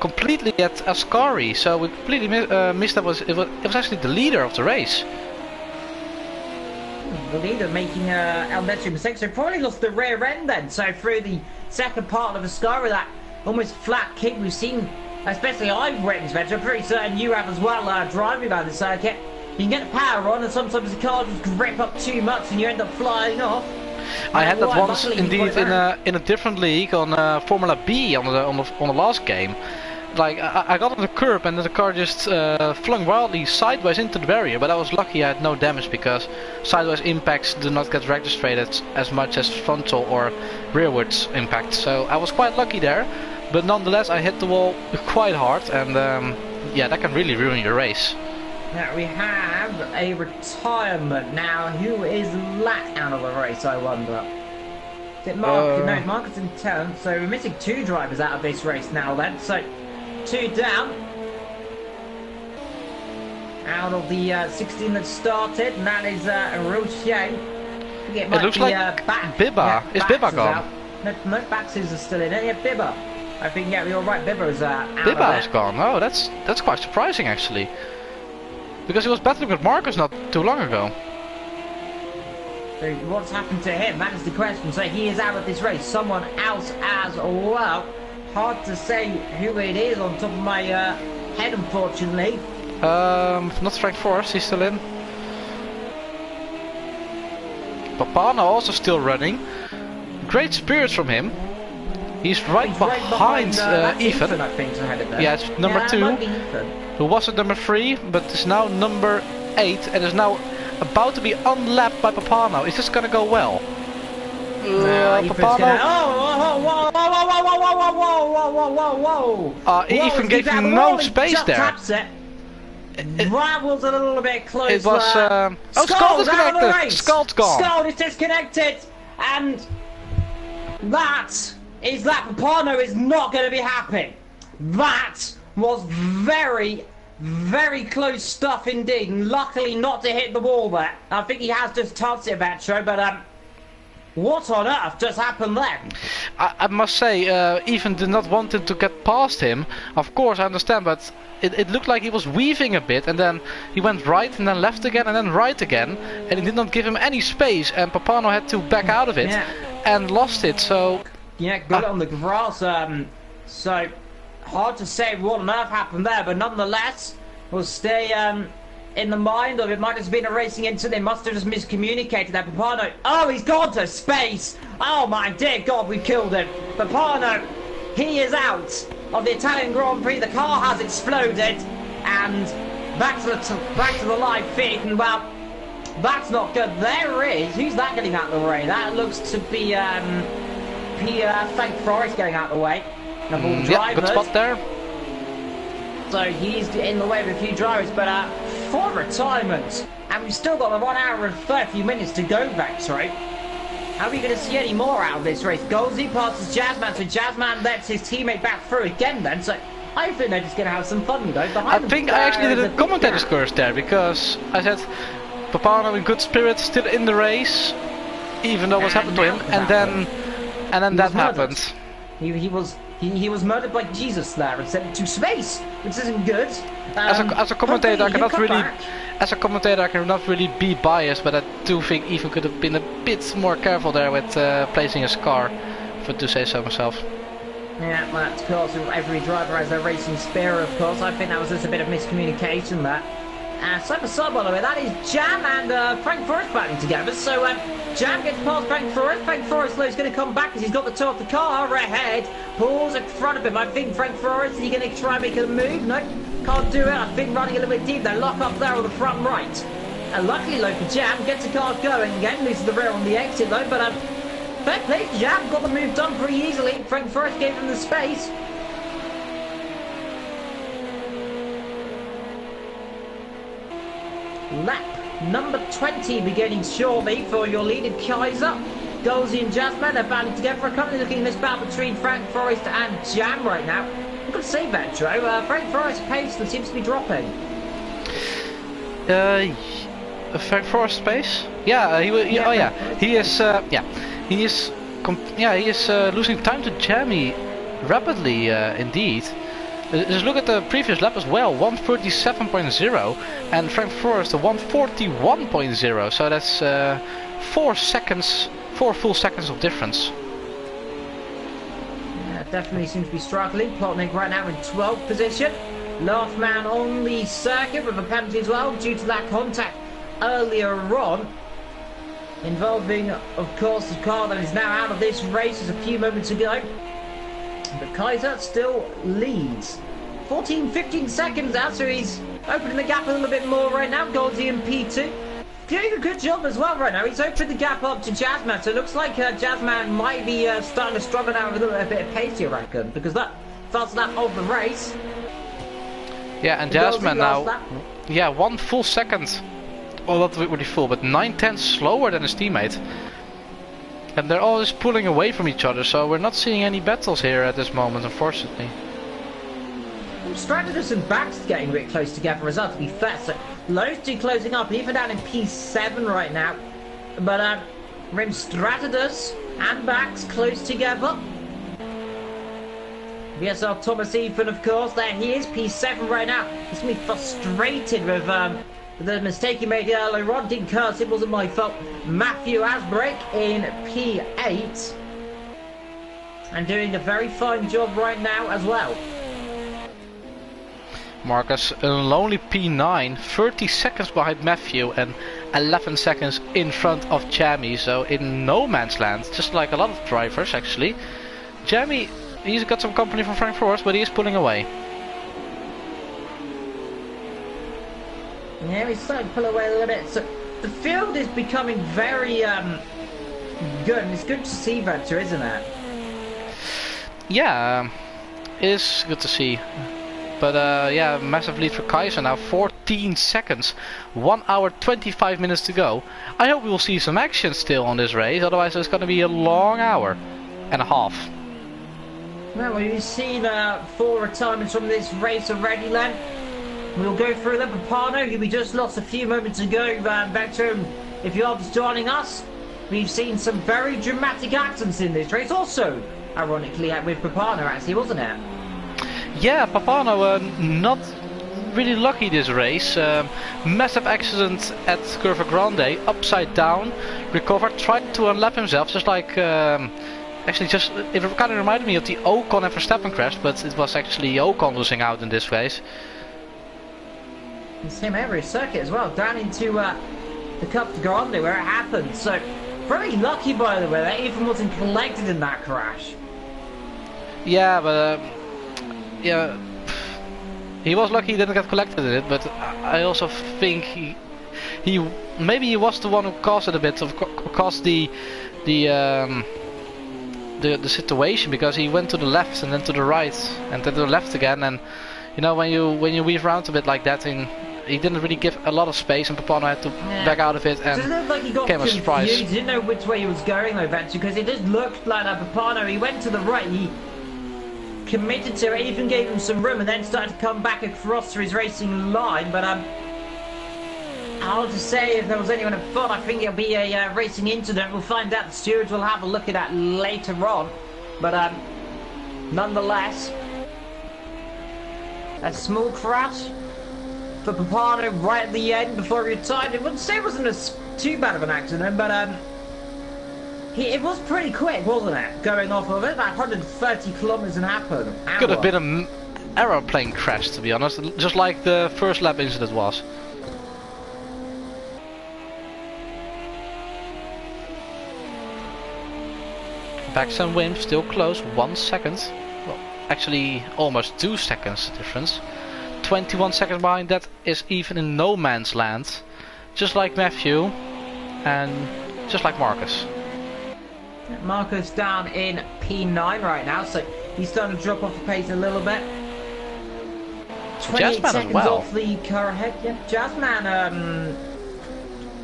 Completely at Ascari, so we completely missed that. It was actually the leader of the race. The leader making elementary mistakes, so probably lost the rear end then. So through the second part of Ascari, that almost flat kick we've seen, especially I've witnessed, I'm pretty certain you have as well, driving by the circuit. You can get the power on and sometimes the car just grip up too much and you end up flying off. I had that once indeed in a different league on Formula B on the last game. Like I got on the curb and the car just flung wildly sideways into the barrier, but I was lucky I had no damage because sideways impacts do not get registered as much as frontal or rearwards impact. So I was quite lucky there, but nonetheless I hit the wall quite hard, and yeah, that can really ruin your race. Now we have a retirement now. Who is last out of the race, I wonder? Is it Marcus? No, Marcus in 10th, so we're missing 2 drivers out of this race now then. So 2 down. out of the 16 that started, and that is a real shame. It looks like Bibba. Yeah, is Bibba gone? No, Baxes are still in it. Yeah, Bibba. I think, yeah, you're right, Bibba's out Bibba of is gone. Oh, that's quite surprising actually. Because he was battling with Marcus not too long ago. So what's happened to him? That is the question. So he is out of this race. Someone else as well. Hard to say who it is on top of my head, unfortunately. Not Frank Forrest, he's still in. Papano also still running. Great spirits from him. He's right behind Ethan. I think, ahead of them. Yeah, it's number 2. Who was at number 3, but is now number 8 and is now about to be unlapped by Papano. Is this gonna go well? Papano. Whoa! Ethan gave him no space there. That was a little bit close. It was. Oh, Skull disconnected. Skull's gone. Skull is disconnected, and that Papano is not going to be happy. That was very, very close stuff indeed, and luckily not to hit the wall there. I think he has just touched it, Vetro, but what on earth just happened then? I must say, Ethan did not want him to get past him. Of course, I understand, but it looked like he was weaving a bit, and then he went right, and then left again, and then right again, and it did not give him any space, and Papano had to back out of it, and lost it, so... Yeah, got it on the grass, so hard to say what on earth happened there, but nonetheless, we'll stay in the mind of it. Might have been a racing incident. They must have just miscommunicated that. Papano, oh, he's gone to space. Oh my dear God, we killed him. Papano, he is out of the Italian Grand Prix. The car has exploded, and back to the live feed. And well, that's not good. There is. Who's that getting out of the way? That looks to be Frank Forrest getting out of the way. Of all the drivers. Good spot there. So he's in the way of a few drivers, but for retirement, and we've still got 1 hour and 30 minutes to go, Vectro. How are we going to see any more out of this race? Goldsy passes Jazzman, so Jazzman lets his teammate back through again then, so I think they're just going to have some fun, though. I think I actually did a commentator's curse there, because I said Papano in good spirits, still in the race, even though what's happened to him, and then that happened. He was murdered by Jesus there and sent to space, which isn't good. As a commentator, I cannot really be biased, but I do think Ethan could have been a bit more careful there with placing his car, to say so myself. Yeah, well, of course, every driver has their racing spirit, of course. I think that was just a bit of miscommunication there. Side by side, by the way, that is Jam and Frank Forrest battling together. So Jam gets past Frank Forrest. Frank Forrest is going to come back because he's got the toe of the car ahead. Pulls in front of him. I think Frank Forrest, is he going to try and make a move? No, can't do it. I think running a little bit deep. They lock up there on the front right. And luckily, though, for Jam, gets the car going again. Loses the rear on the exit, though. But fair play, Jam got the move done pretty easily. Frank Forrest gave him the space. Lap number 20 beginning shortly for your leading Kaiser. Golsey and Jasmine are banding together. I'm currently looking at this battle between Frank Forrest and Jam right now. I'm going to say that, Joe. Frank Forrest's pace seems to be dropping. Frank Forrest's pace? Yeah, he is losing time to Jamie rapidly, indeed. Just look at the previous lap as well, 137.0, and Frank Forrest 141.0, so that's 4 full seconds of difference. Yeah, definitely seems to be struggling. Plotnik right now in 12th position. Last man on the circuit with a penalty as well, due to that contact earlier on. Involving, of course, the car that is now out of this race just a few moments ago. But Kaiser still leads. 14-15 seconds out, so he's opening the gap a little bit more right now. Goldsy in P2. Doing a good job as well right now. He's opened the gap up to Jazzman, so it looks like Jazzman might be starting to struggle now with a little bit of pace here, I reckon, because that first lap of the race. Yeah, and Jazzman now, yeah, 1 full second. Well, not really full, but 9/10 slower than his teammate. And they're all just pulling away from each other, so we're not seeing any battles here at this moment, unfortunately. Stratus and Bax getting a bit close together as well, to be fair. So those two closing up, even down in P7 right now. But Rim Stratus and Bax close together. VSL Thomas Ethan, of course, there he is, P7 right now. He's going to be frustrated with the mistake he made earlier. Rod didn't curse, it wasn't my fault. Matthew Asbrick in P8. And doing a very fine job right now as well. Marcus, a lonely P9, 30 seconds behind Matthew and 11 seconds in front of Jamie. So in no man's land, just like a lot of drivers actually. Jamie, he's got some company from Frankfurt, but he is pulling away. Yeah, he's starting to pull away a little bit. So the field is becoming very good. And it's good to see that, too, isn't it? Yeah, it is good to see. But yeah, massive lead for Kaiser now, 14 seconds, 1 hour 25 minutes to go. I hope we will see some action still on this race, otherwise it's going to be a long hour and a half. Well, we've seen 4 retirements from this race already, Len. We'll go through them. Papano, who we just lost a few moments ago, back to him. If you're just joining us, we've seen some very dramatic accidents in this race. Also, ironically, with Papano, actually, wasn't it? Yeah, Papano not really lucky this race. Massive accident at Curva Grande, upside down, recovered, tried to unlap himself, just like... actually, it kind of reminded me of the Ocon and Verstappen crash, but it was actually Ocon losing out in this race. The same every circuit as well, down into the Cup Grande where it happened. So, very lucky by the way, that even wasn't collected in that crash. Yeah, but yeah, he was lucky he didn't get collected in it. But I also think he maybe he was the one who caused it a bit, of caused the situation, because he went to the left and then to the right and then to the left again, and you know when you weave around a bit like that, he didn't really give a lot of space, and Papano had to back out of it, and it looked like he got came as a surprise. He didn't know which way he was going though, eventually, because it just looked like Papano. He went to the right, he committed to it, even gave him some room, and then started to come back across to his racing line. But I'll just say, if there was anyone at fault, I think it'll be a racing incident. We'll find out. The stewards will have a look at that later on. But nonetheless, a small crash for Papano right at the end before he retired. It wouldn't say it wasn't too bad of an accident, but it was pretty quick, wasn't it? Going off of it, about 130 kilometers an hour. Could have been an aeroplane crash, to be honest, just like the first lap incident was. Bax and Wim still close, 1 second. Well, actually almost 2 seconds difference. 21 seconds behind that is even in no man's land. Just like Matthew and just like Marcus. Marcus down in P9 right now, so he's starting to drop off the pace a little bit. 28 seconds well off the car ahead. Yeah, Jazzman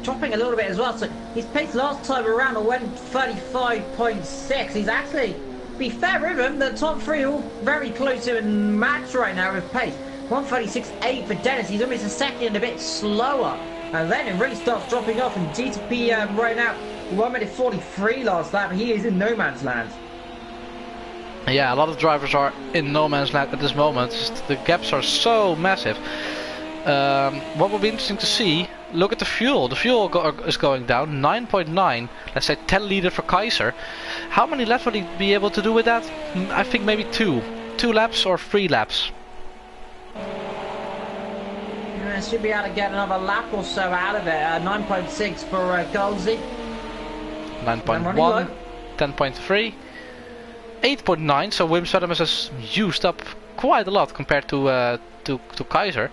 dropping a little bit as well. So his pace last time around went 35.6. He's actually, to be fair with him, the top three are all very close to a match right now with pace. 136.8 for Dennis. He's almost a second, a bit slower. And then it really starts dropping off. And GTP right now, 1 minute 43 last lap. He is in no man's land. Yeah, a lot of drivers are in no man's land at this moment. The gaps are so massive. What will be interesting to see, look at the fuel. The fuel is going down, 9.9. Let's say 10 liter for Kaiser. How many laps will he be able to do with that? I think maybe 2 laps or 3 laps. Should be able to get another lap or so out of it. 9.6 for Golsey. 9.1, 10.3, 8.9. So Wim Swedemus has used up quite a lot compared to Kaiser.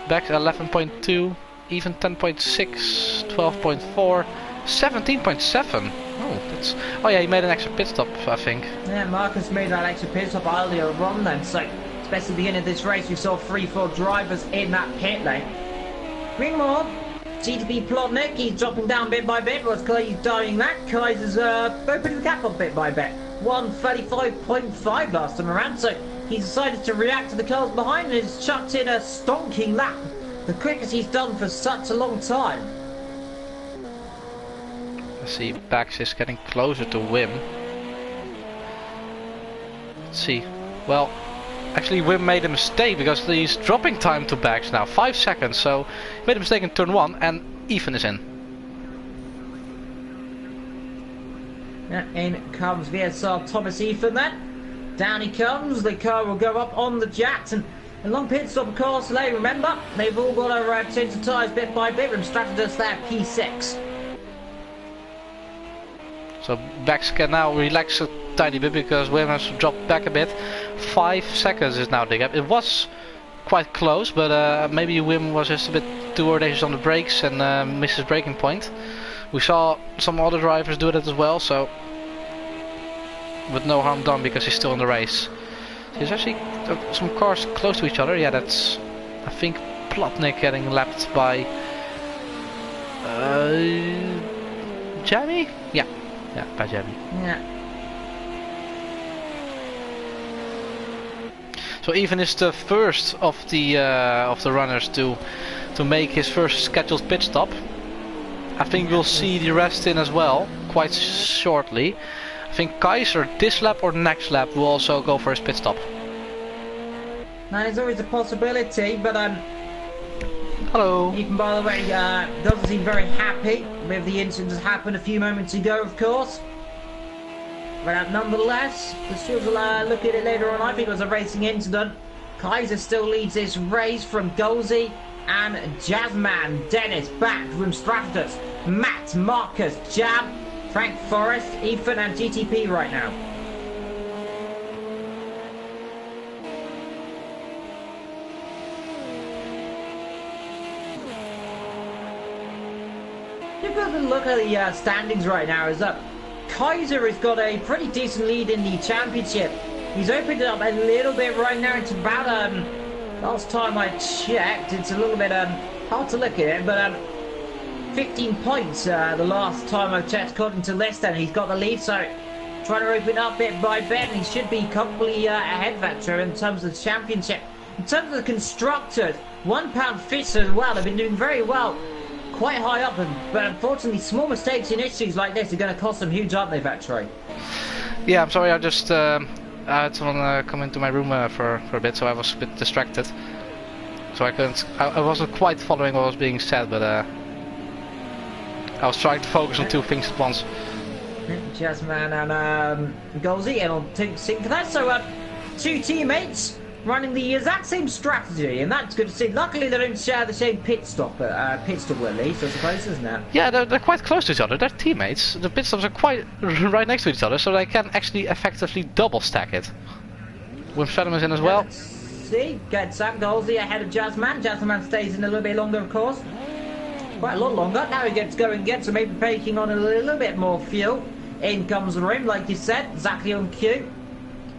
Back 11.2, even 10.6, 12.4, 17.7. Oh, that's. Oh yeah, he made an extra pit stop, I think. Yeah, Marcus made that extra pit stop earlier on then. So, especially at the beginning of this race, we saw 3-4 drivers in that pit lane. Meanwhile, GTP Plotnik, he's dropping down bit by bit. What's Clay's dying that? Kaiser's opening the gap on bit by bit. 135.5 last time around. So he's decided to react to the cars behind and has chucked in a stonking lap. The quickest he's done for such a long time. Let's see, Bax is getting closer to Wim. Let's see. Well, actually Wim made a mistake because he's dropping time to Bax now. 5 seconds, so he made a mistake in turn 1 and Ethan is in. In comes VSR Thomas Ethan then. Down he comes, the car will go up on the jacks and a long pit stop of course. Remember, they've all got to change the tyres bit by bit. From Strategist there, P6. So Bax can now relax a tiny bit because Wim has dropped back a bit. 5 seconds is now the gap. It was quite close, but maybe Wim was just a bit too audacious on the brakes and missed his braking point. We saw some other drivers do that as well, so with no harm done because he's still in the race. There's actually some cars close to each other. Yeah, that's I think Plotnik getting lapped by Jamie? Yeah, by Jamie. Yeah. So Ethan is the first of the runners to make his first scheduled pit stop. I think we'll see the rest in as well quite shortly. I think Kaiser this lap or next lap will also go for his pit stop. Now there's always a possibility, but hello. Ethan, by the way, doesn't seem very happy with the incident that happened a few moments ago, of course. But nonetheless, the stewards will look at it later on. I think it was a racing incident. Kaiser still leads this race from Golsey and Jazzman, Dennis, back from Stratus, Matt, Marcus, Jab, Frank Forrest, Ethan and GTP right now. If you look at the standings right now, is that Kaiser has got a pretty decent lead in the championship. He's opened it up a little bit right now. It's about last time I checked, it's a little bit hard to look at it, but 15 points the last time I checked according to list, and he's got the lead, so trying to open up bit by bit, and he should be comfortably ahead Vector in terms of the championship. In terms of the constructors, £1 Fish as well, they've been doing very well, quite high up, but unfortunately small mistakes in issues like this are going to cost them huge, aren't they, Vector? Yeah, I'm sorry, I just I had someone come into my room for a bit, so I was a bit distracted. So I wasn't quite following what was being said, but I was trying to focus on two things at once. Jazzman and Golsey and on sync for that. So two teammates running the exact same strategy, and that's good to see. Luckily they don't share the same pit stop at least, I suppose, isn't it? Yeah, they're quite close to each other. They're teammates. The pit stops are quite right next to each other, so they can actually effectively double stack it. Wim Shadham is in as well. Let's see, get Sam Golsey ahead of Jazzman. Jazzman stays in a little bit longer, of course. Quite a lot longer. Now he gets going again, so maybe taking on a little bit more fuel. In comes the rim, like you said, exactly on cue.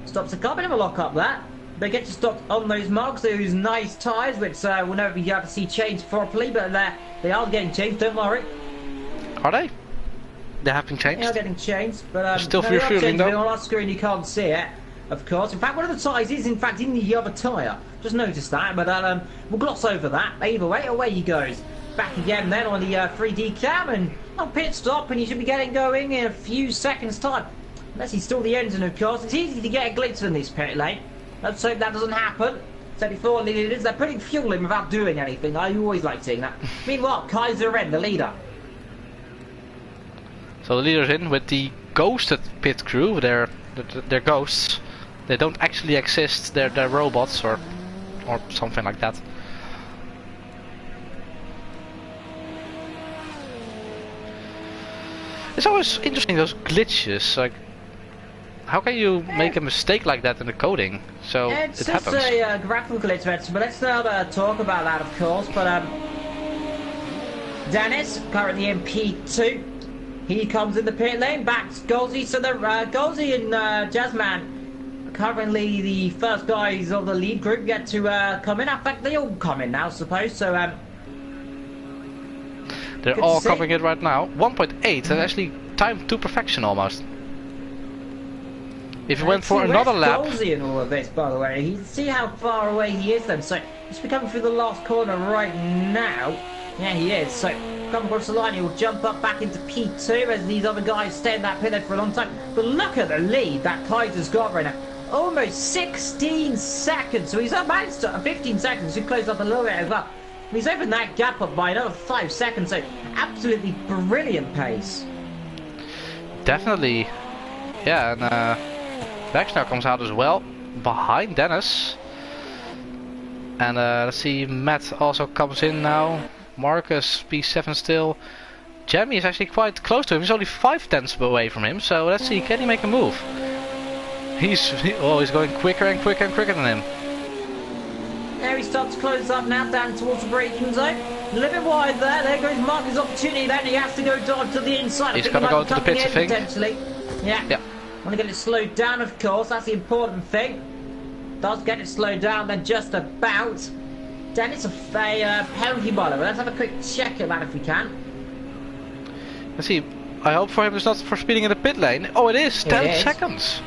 Stops the car, bit of a lock up there. They get to stop on those marks, those nice tyres, which we'll never be able to see changed properly, but they are getting changed, don't worry. Are they? They have been changed? They are getting changed, but still refueling though. On our screen you can't see it, of course. In fact, one of the tyres is in fact in the other tyre. Just noticed that, but we'll gloss over that. Either way, away he goes. Back again then on the 3D cam, and on pit stop, and he should be getting going in a few seconds time. Unless he's still the engine, of course. It's easy to get a glitch in this pit lane. Let's hope that doesn't happen. Said before, they're putting fuel in without doing anything. I always like seeing that. Meanwhile, Kaiser in, the leader. So the leader's in with the ghosted pit crew. They're ghosts. They don't actually exist. They're robots or something like that. It's always interesting, those glitches. Like, how can you make a mistake like that in the coding? So it's it happens. It's just a graphical glitch, but let's not talk about that, of course. But Dennis, currently in P2, he comes in the pit lane, backs Golsey. So the Golsey and Jazzman, currently the first guys of the lead group, get to come in. In fact, they all come in now, I suppose. So they're all covering it right now. 1.8, and actually timed to perfection almost. If he went for another lap... Golsey in all of this, by the way. You see how far away he is then. So he's coming through the last corner right now. Yeah, he is. So come across the line, he'll jump up back into P2 as these other guys stay in that pit there for a long time. But look at the lead that Kaiser's got right now. Almost 16 seconds. So he's about to 15 seconds. He closed up a little bit as well. He's opened that gap up by another 5 seconds. So absolutely brilliant pace. Definitely. Yeah, and Vex now comes out as well, behind Dennis. And let's see, Matt also comes in now. Marcus, P7 still. Jamie is actually quite close to him. He's only 5/10 away from him. So let's see, can he make a move? He's going quicker and quicker and quicker than him. There he starts to close up now, down towards the braking zone. A little bit wide there. There goes Marcus' opportunity. Then he has to go dive to the inside. He's going to go to the pits, I think. Potentially. Yeah. Want to get it slowed down, of course. That's the important thing. Does get it slowed down, then just about. Then it's a penalty by the way. Let's have a quick check of that if we can. Let's see. I hope for him it's not for speeding in the pit lane. Oh, it is. 10 seconds.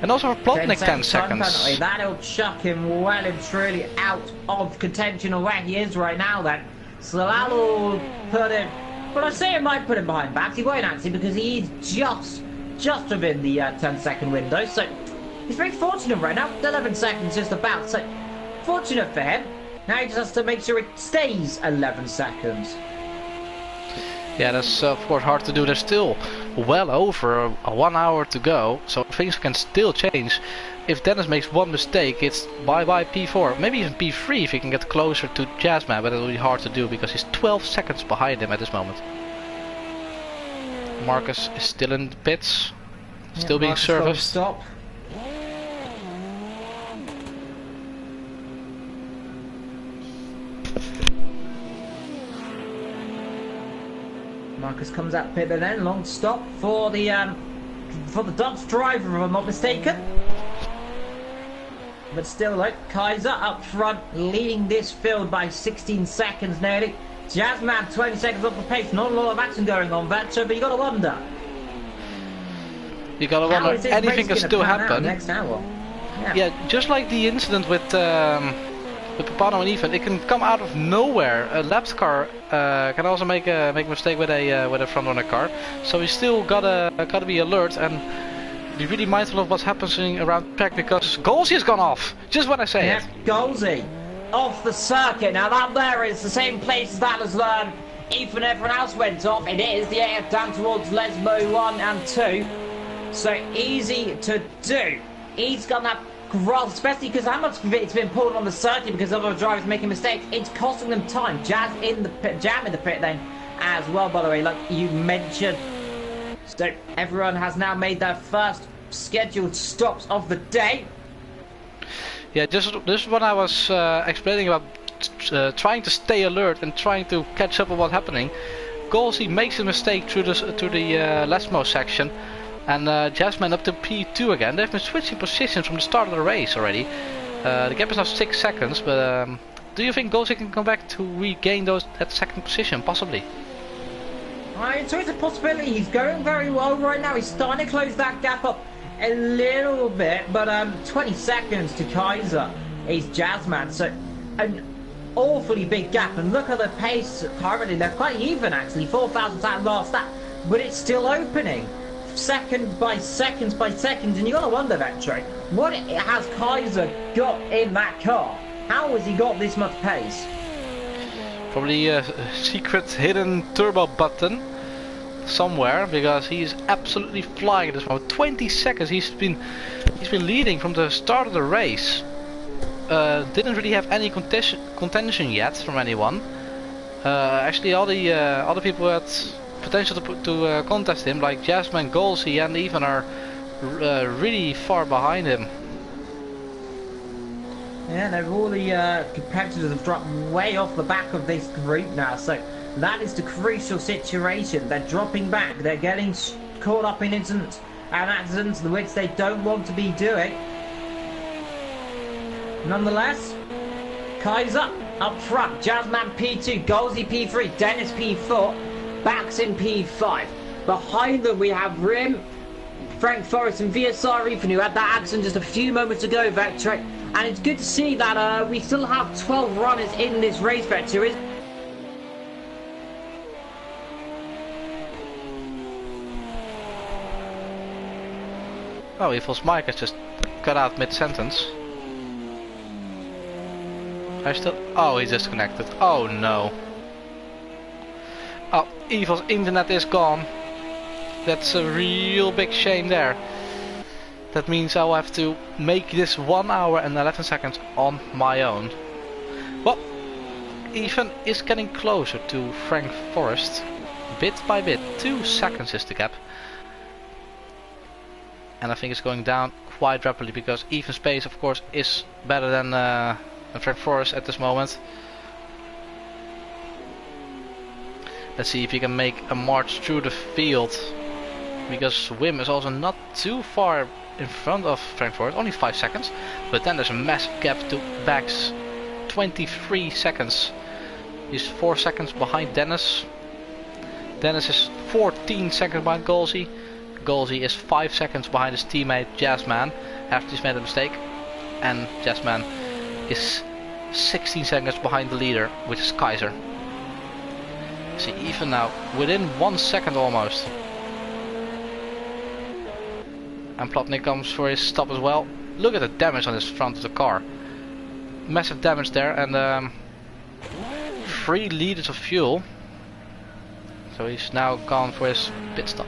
And also for Plotnik 10 seconds. That'll chuck him well and truly out of contention of where he is right now then. So that'll put him... Well, I say it might put him behind Babs. He won't actually because he's just within the 10-second window. So he's very fortunate right now. 11 seconds just about. So fortunate for him. Now he just has to make sure it stays 11 seconds. Yeah, that's of course hard to do. There's still well over 1 hour to go, so things can still change. If Dennis makes one mistake, it's bye-bye P4. Maybe even P3 if he can get closer to Jazzman, but it'll be hard to do because he's 12 seconds behind him at this moment. Marcus is still in the pits, still being serviced. Stop. Marcus comes out pit then, long stop for the Dutch driver, if I'm not mistaken. But still, like Kaiser up front, leading this field by 16 seconds nearly. Jazzman 20 seconds off the pace. Not a lot of action going on, Vetcher, but you gotta wonder. You gotta wonder. Anything can still happen. Next hour. Yeah, just like the incident with Papano and Ethan, it can come out of nowhere. A lapped car can also make a mistake with a front runner car. So we still gotta be alert and be really mindful of what's happening around the track because Golsey has gone off. Just when I say it. Golsey off the circuit. Now that there is the same place as that as Ethan and everyone else went off. It is the AF down towards Lesmo 1 and 2. So easy to do. He's got that grasp, especially because how much of it's been pulled on the circuit because other drivers making mistakes. It's costing them time. Jam in the pit then as well, by the way, like you mentioned. So everyone has now made their first scheduled stops of the day. Yeah, this is what I was explaining about trying to stay alert and trying to catch up on what's happening. Golsey makes a mistake through the Lesmo section. And Jasmine up to P2 again. They've been switching positions from the start of the race already. The gap is now 6 seconds, but do you think Golsey can come back to regain that second position? Possibly. It's always a possibility. He's going very well right now. He's starting to close that gap up a little bit, but 20 seconds to Kaiser is Jazzman. So an awfully big gap. And look at the pace currently. They're quite even actually. 4,000 at last lap, but it's still opening. Second by seconds by seconds, and you gotta wonder, Vetro, what has Kaiser got in that car? How has he got this much pace? Probably a secret hidden turbo button somewhere, because he's absolutely flying at this moment. 20 seconds. He's been leading from the start of the race. Didn't really have any contention yet from anyone. Actually, all the other people had potential to contest him, like Jasmine, Golsey and even are really far behind him. Yeah, all the competitors have dropped way off the back of this group now, so that is the crucial situation. They're dropping back, they're getting caught up in incidents and accidents which they don't want to be doing. Nonetheless, Kaiser up front, Jasmine P2, Golsey P3, Dennis P4, Bax in P5. Behind them we have Rim, Frank Forrest and VSR Ethan, who had that accident just a few moments ago, Vector. And it's good to see that we still have 12 runners in this race, Vector. Oh, Evil's mic has just cut out mid-sentence. Oh, he's disconnected. Oh no. Oh, Evil's internet is gone. That's a real big shame there. That means I'll have to make this 1 hour and 11 seconds on my own. Well, Ethan is getting closer to Frank Forrest. Bit by bit. 2 seconds is the gap. And I think it's going down quite rapidly because Ethan's pace, of course, is better than Frank Forrest at this moment. Let's see if he can make a march through the field, because Wim is also not too far in front of Frank Forrest, only 5 seconds. But then there's a massive gap to Bax, 23 seconds. He's 4 seconds behind Dennis. Dennis is 14 seconds behind Golsey. Golsey is 5 seconds behind his teammate Jazzman after he's made a mistake, and Jazzman is 16 seconds behind the leader, which is Kaiser. See, even now within 1 second almost. And Plotnik comes for his stop as well. Look at the damage on his front of the car. Massive damage there, and 3 liters of fuel. So he's now gone for his pit stop.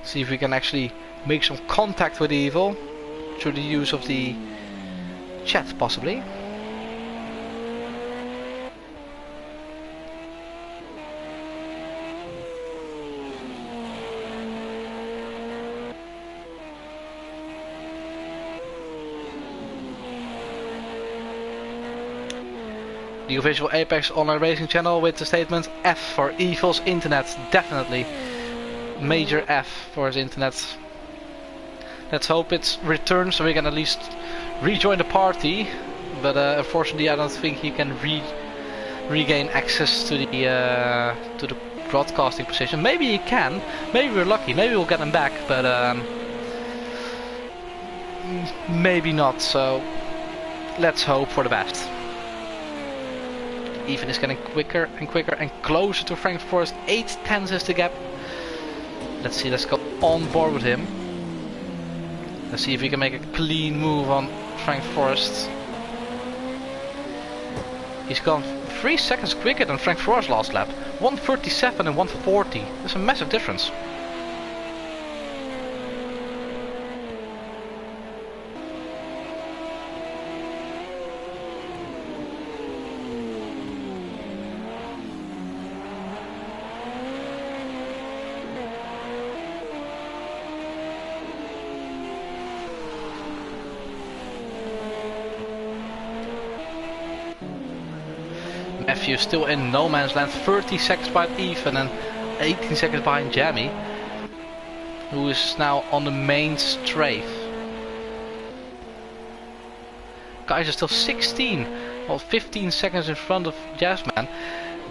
See if we can actually make some contact with Evil through the use of the chat, possibly. The official Apex Online Racing channel with the statement F for Evil's internet, definitely. Major F for his internet. Let's hope it returns so we can at least rejoin the party. But unfortunately, I don't think he can regain access to the broadcasting position. Maybe he can. Maybe we're lucky. Maybe we'll get him back. But maybe not. So let's hope for the best. Ethan is getting quicker and quicker and closer to Frank Forrest. 8/10 is the gap. Let's see, let's go on board with him. Let's see if we can make a clean move on Frank Forrest. He's gone 3 seconds quicker than Frank Forrest last lap. 1:37 and 1:40. There's a massive difference. Matthew still in no man's land, 30 seconds behind Ethan and 18 seconds behind Jamie, who is now on the main strafe. Guys are still 16, well 15 seconds in front of Jazzman.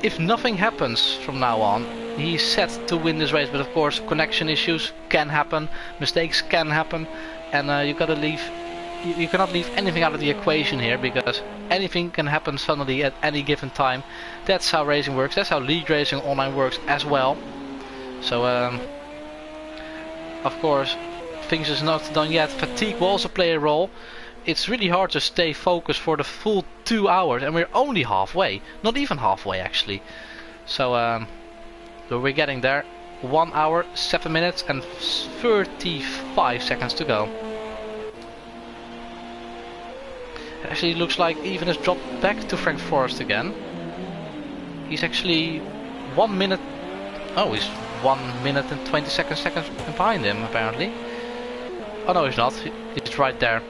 If nothing happens from now on, he's set to win this race, but of course connection issues can happen, mistakes can happen, and you cannot leave anything out of the equation here, because anything can happen suddenly at any given time. That's how racing works. That's how League Racing Online works as well. So of course things is not done yet. Fatigue will also play a role. It's really hard to stay focused for the full 2 hours, and we're only halfway. Not even halfway actually. So we're getting there. 1 hour, 7 minutes and 35 seconds to go. Actually, looks like Ethan has dropped back to Frank Forrest again. He's actually 1 minute. Oh, he's 1 minute and 20 seconds behind him apparently. Oh no, he's not. He's right there.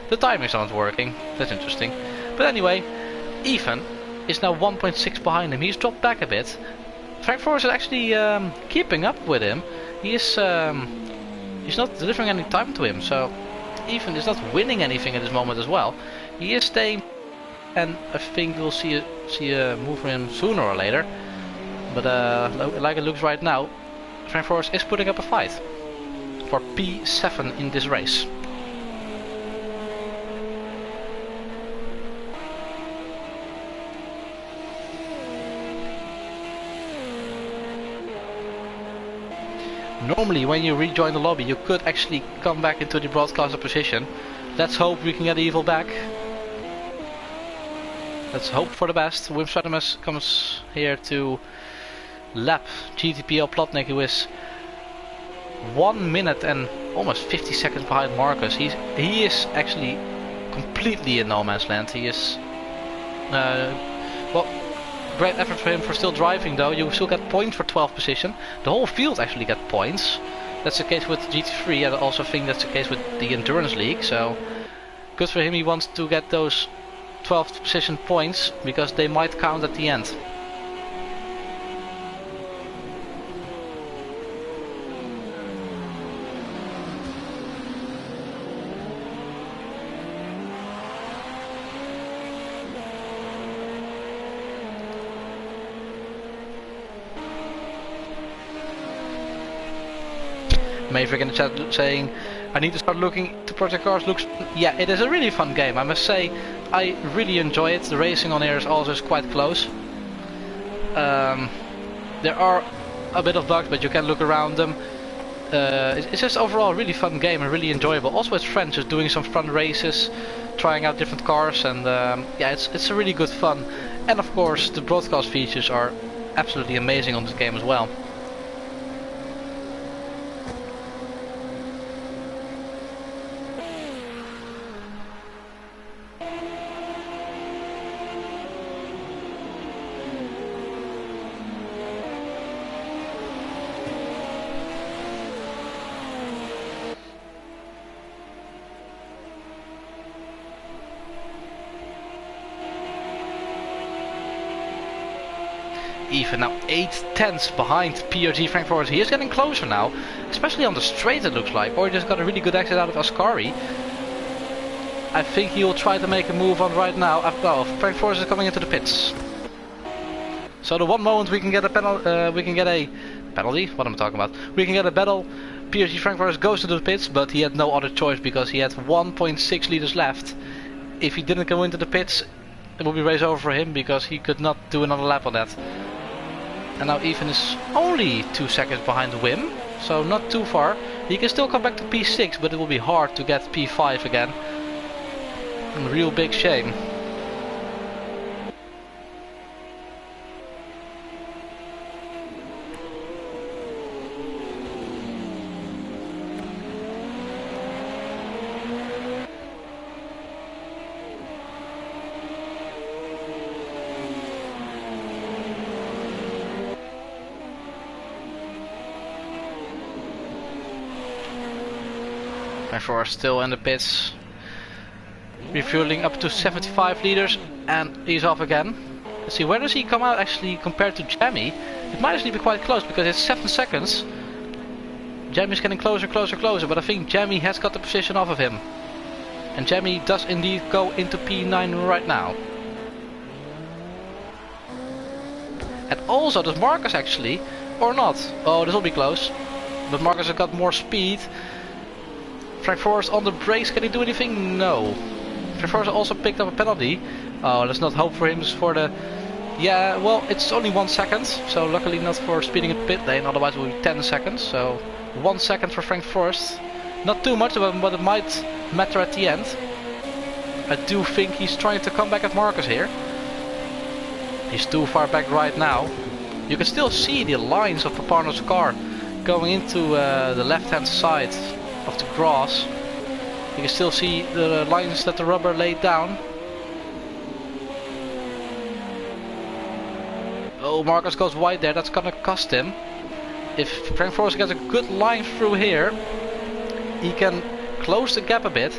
The timing's not working. That's interesting. But anyway, Ethan is now 1.6 behind him. He's dropped back a bit. Frank Forrest is actually keeping up with him. He's not delivering any time to him. So even is not winning anything at this moment as well. He is staying, and I think we'll see a move from him sooner or later. But like it looks right now, Frank Forrest is putting up a fight for P7 in this race. Normally when you rejoin the lobby you could actually come back into the broadcaster position. Let's hope we can get Evil back. Let's hope for the best. Wim Stratimus comes here to lap GTPL Plotnik, who is 1 minute and almost 50 seconds behind Marcus. He is actually completely in no man's land. He is well, great effort for him for still driving though. You still get points for 12th position. The whole field actually get points. That's the case with GT3, and I also think that's the case with the Endurance League. So good for him. He wants to get those 12th position points because they might count at the end. Maverick in the chat saying, I need to start looking to Project Cars. Looks, yeah, it is a really fun game. I must say, I really enjoy it. The racing on here is also quite close. There are a bit of bugs, but you can look around them. It's just overall a really fun game and really enjoyable. Also with friends, just doing some fun races, trying out different cars, and yeah, it's a really good fun. And of course, the broadcast features are absolutely amazing on this game as well. Even now 8/10 behind PRG Frank Forrest. He is getting closer now, especially on the straight it looks like, or he just got a really good exit out of Ascari. I think he will try to make a move on right now. Well, Frank Forrest is coming into the pits. So the one moment we can get a penalty, what am I talking about? We can get a battle. PRG Frank Forrest goes into the pits, but he had no other choice because he had 1.6 liters left. If he didn't go into the pits, it would be race over for him because he could not do another lap on that. And now Ethan is only 2 seconds behind Wim, so not too far. He can still come back to P6, but it will be hard to get P5 again. A real big shame. For still in the pits, refueling up to 75 liters, and he's off again. Let's see, where does he come out actually compared to Jamie? It might actually be quite close because it's 7 seconds. Jamie's getting closer, but I think Jamie has got the position off of him. And Jamie does indeed go into P9 right now. And also does Marcus actually, or not? Oh, this will be close. But Marcus has got more speed. Frank Forrest on the brakes, can he do anything? No. Frank Forrest also picked up a penalty. Oh, let's not hope for him for the... Yeah, well, it's only 1 second, so luckily not for speeding in pit lane, otherwise it will be 10 seconds. So 1 second for Frank Forrest. Not too much, but it might matter at the end. I do think he's trying to come back at Marcus here. He's too far back right now. You can still see the lines of Paparno's car going into the left-hand side of the grass. You can still see the lines that the rubber laid down. Oh, Marcus goes wide there, that's gonna cost him. If Frank Forrest gets a good line through here, he can close the gap a bit.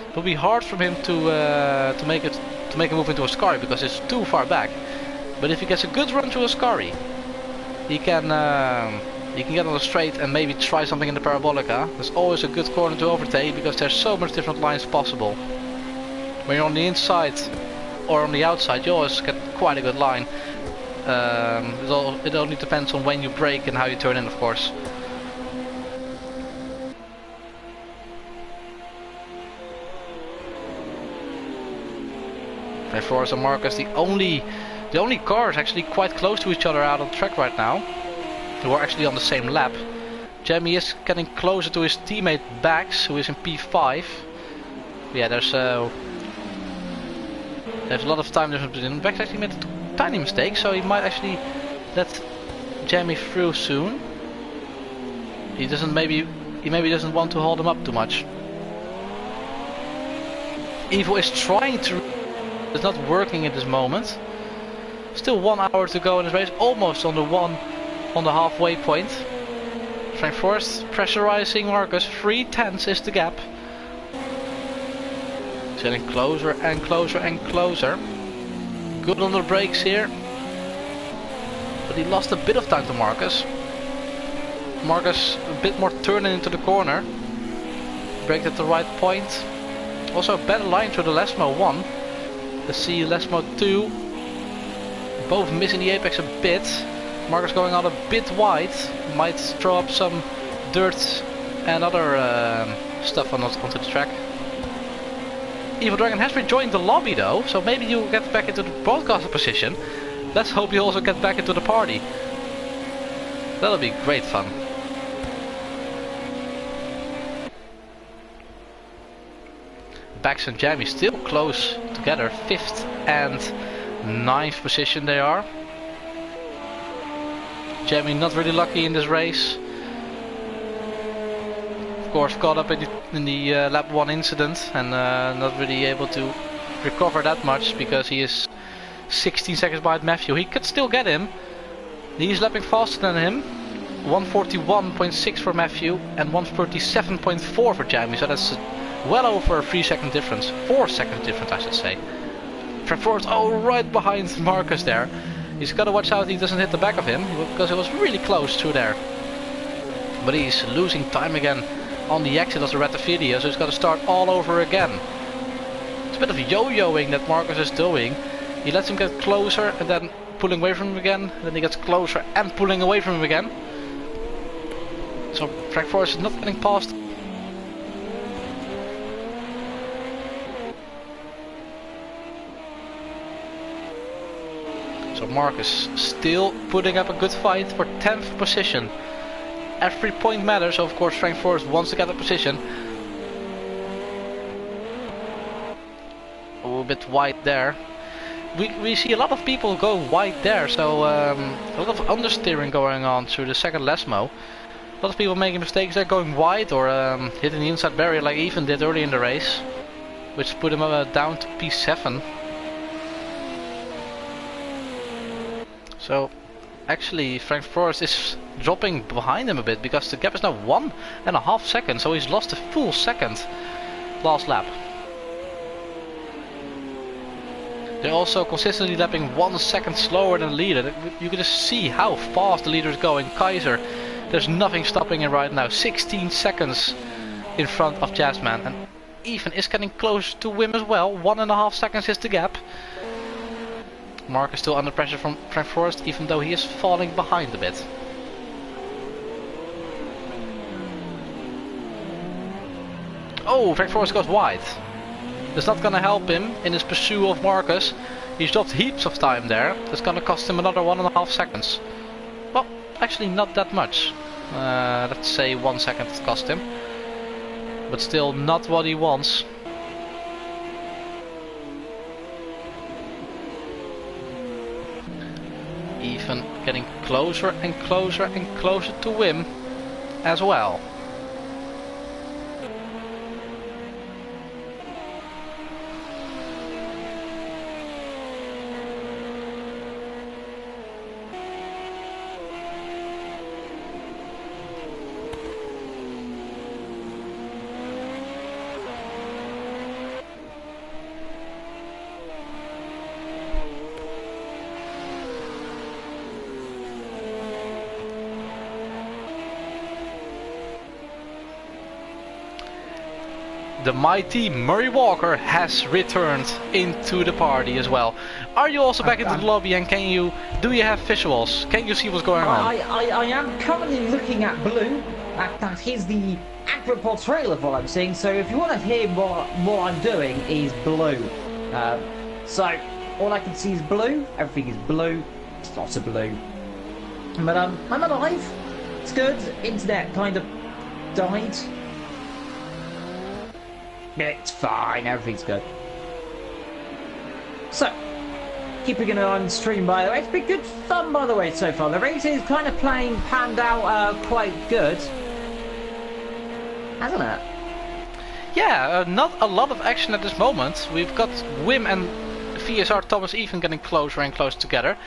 It will be hard for him to make a move into Ascari because it's too far back. But if he gets a good run through Ascari, he can You can get on the straight and maybe try something in the parabolica. There's always a good corner to overtake because there's so much different lines possible. When you're on the inside or on the outside, you always get quite a good line. It only depends on when you brake and how you turn in, of course. Flores and Marcus, the only cars actually quite close to each other out on track right now, who are actually on the same lap. Jamie is getting closer to his teammate Bax, who is in P5. Yeah, there's a lot of time difference between them. Bax actually made a tiny mistake, so he might actually let Jamie through soon. He maybe doesn't want to hold him up too much. Evo is trying to. It's not working at this moment. Still 1 hour to go in this race, almost on the halfway point. Frank Forrest pressurizing Marcus, 3/10 is the gap. It's getting closer and closer and closer. Good on the brakes here. But he lost a bit of time to Marcus. Marcus a bit more turning into the corner. Braked at the right point. Also a better line through the Lesmo 1. Let's see Lesmo 2. Both missing the apex a bit. Marcus going out a bit wide. Might throw up some dirt and other stuff onto the track. Evil Dragon has rejoined the lobby though, so maybe you'll get back into the broadcaster position. Let's hope you also get back into the party. That'll be great fun. Bax and Jamie still close together, 5th and 9th position they are. Jamie not really lucky in this race. Of course caught up in the lap 1 incident and not really able to recover that much because he is 16 seconds behind Matthew. He could still get him. He's lapping faster than him. 141.6 for Matthew and 137.4 for Jamie, so that's well over a 3-second difference. 4-second difference I should say. Frank Forrest, right behind Marcus there. He's got to watch out he doesn't hit the back of him because it was really close through there. But he's losing time again on the exit of the Ratafilia, so he's got to start all over again. It's a bit of yo-yoing that Marcus is doing. He lets him get closer and then pulling away from him again. Then he gets closer and pulling away from him again. So Frank Forrest is not getting past. So Marcus still putting up a good fight for 10th position. Every point matters, so of course Frank Forrest wants to get a position. A bit wide there. We see a lot of people go wide there, so a lot of understeering going on through the second Lesmo. A lot of people making mistakes there, going wide or hitting the inside barrier like Ethan did early in the race, which put him down to P7. So actually Frank Forrest is dropping behind him a bit because the gap is now 1.5 seconds, so he's lost a full second last lap. They're also consistently lapping 1 second slower than the leader. You can just see how fast the leader is going. Kaiser, there's nothing stopping him right now. 16 seconds in front of Jazzman, and Ethan is getting close to Wim as well. 1.5 seconds is the gap. Mark is still under pressure from Frank Forrest, even though he is falling behind a bit. Oh, Frank Forrest goes wide. That's not gonna help him in his pursuit of Marcus. He's dropped heaps of time there. That's gonna cost him another 1.5 seconds. Well, actually not that much. Let's say 1 second it cost him. But still not what he wants. Even getting closer and closer and closer to Wim as well. the mighty Murray Walker has returned into the party as well. Are you also back into the lobby, and do you have visuals? Can you see what's going on? I am currently looking at Blue. That is the accurate portrayal of what I'm seeing. So if you want to hear what I'm doing is Blue. So all I can see is Blue. Everything is blue. It's lots of blue. But I'm alive. It's good. Internet kind of died. It's fine. Everything's good. So, keeping an eye on the stream, by the way. It's been good fun, by the way, so far. The race is kind of panned out quite good, hasn't it? Yeah, not a lot of action at this moment. We've got Wim and VSR Thomas even getting closer and closer together.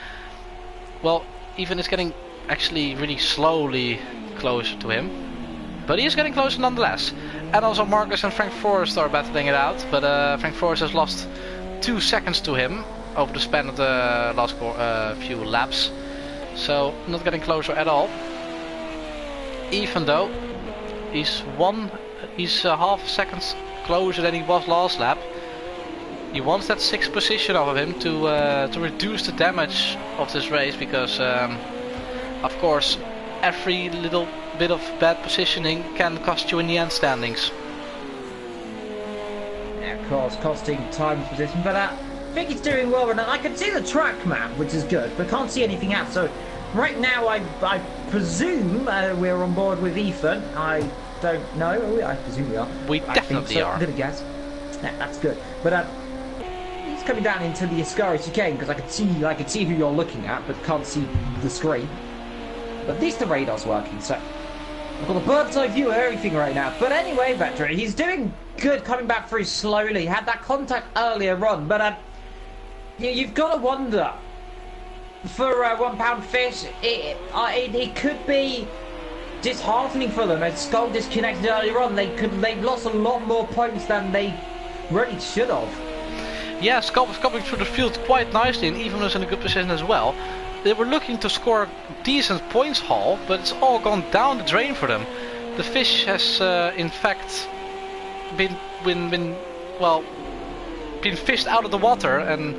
Well, even is getting actually really slowly closer to him. But he is getting closer nonetheless. And also Marcus and Frank Forrest are battling it out. But Frank Forrest has lost 2 seconds to him over the span of the last few laps. So not getting closer at all. Even though he's half a second closer than he was last lap. He wants that 6th position off of him to reduce the damage of this race, because of course every little bit of bad positioning can cost you in the end standings. Yeah, of course, costing time position, but I think he's doing well. And I can see the track map, which is good, but can't see anything else. So right now I presume we're on board with Ethan. I don't know. I presume we are. We definitely are. I'm gonna guess. Yeah, that's good. But he's coming down into the Ascari chicane, because I can see who you're looking at, but can't see the screen. But at least the radar's working, so I've got a bird's eye view of everything right now. But anyway, Vector, he's doing good coming back through slowly. He had that contact earlier on, but you've got to wonder, for £1 fish, it could be disheartening for them. As Skull disconnected earlier on, they've lost a lot more points than they really should have. Yeah, Skull was coming through the field quite nicely, and even was in a good position as well. They were looking to score decent points haul, but it's all gone down the drain for them. The fish has in fact been fished out of the water, and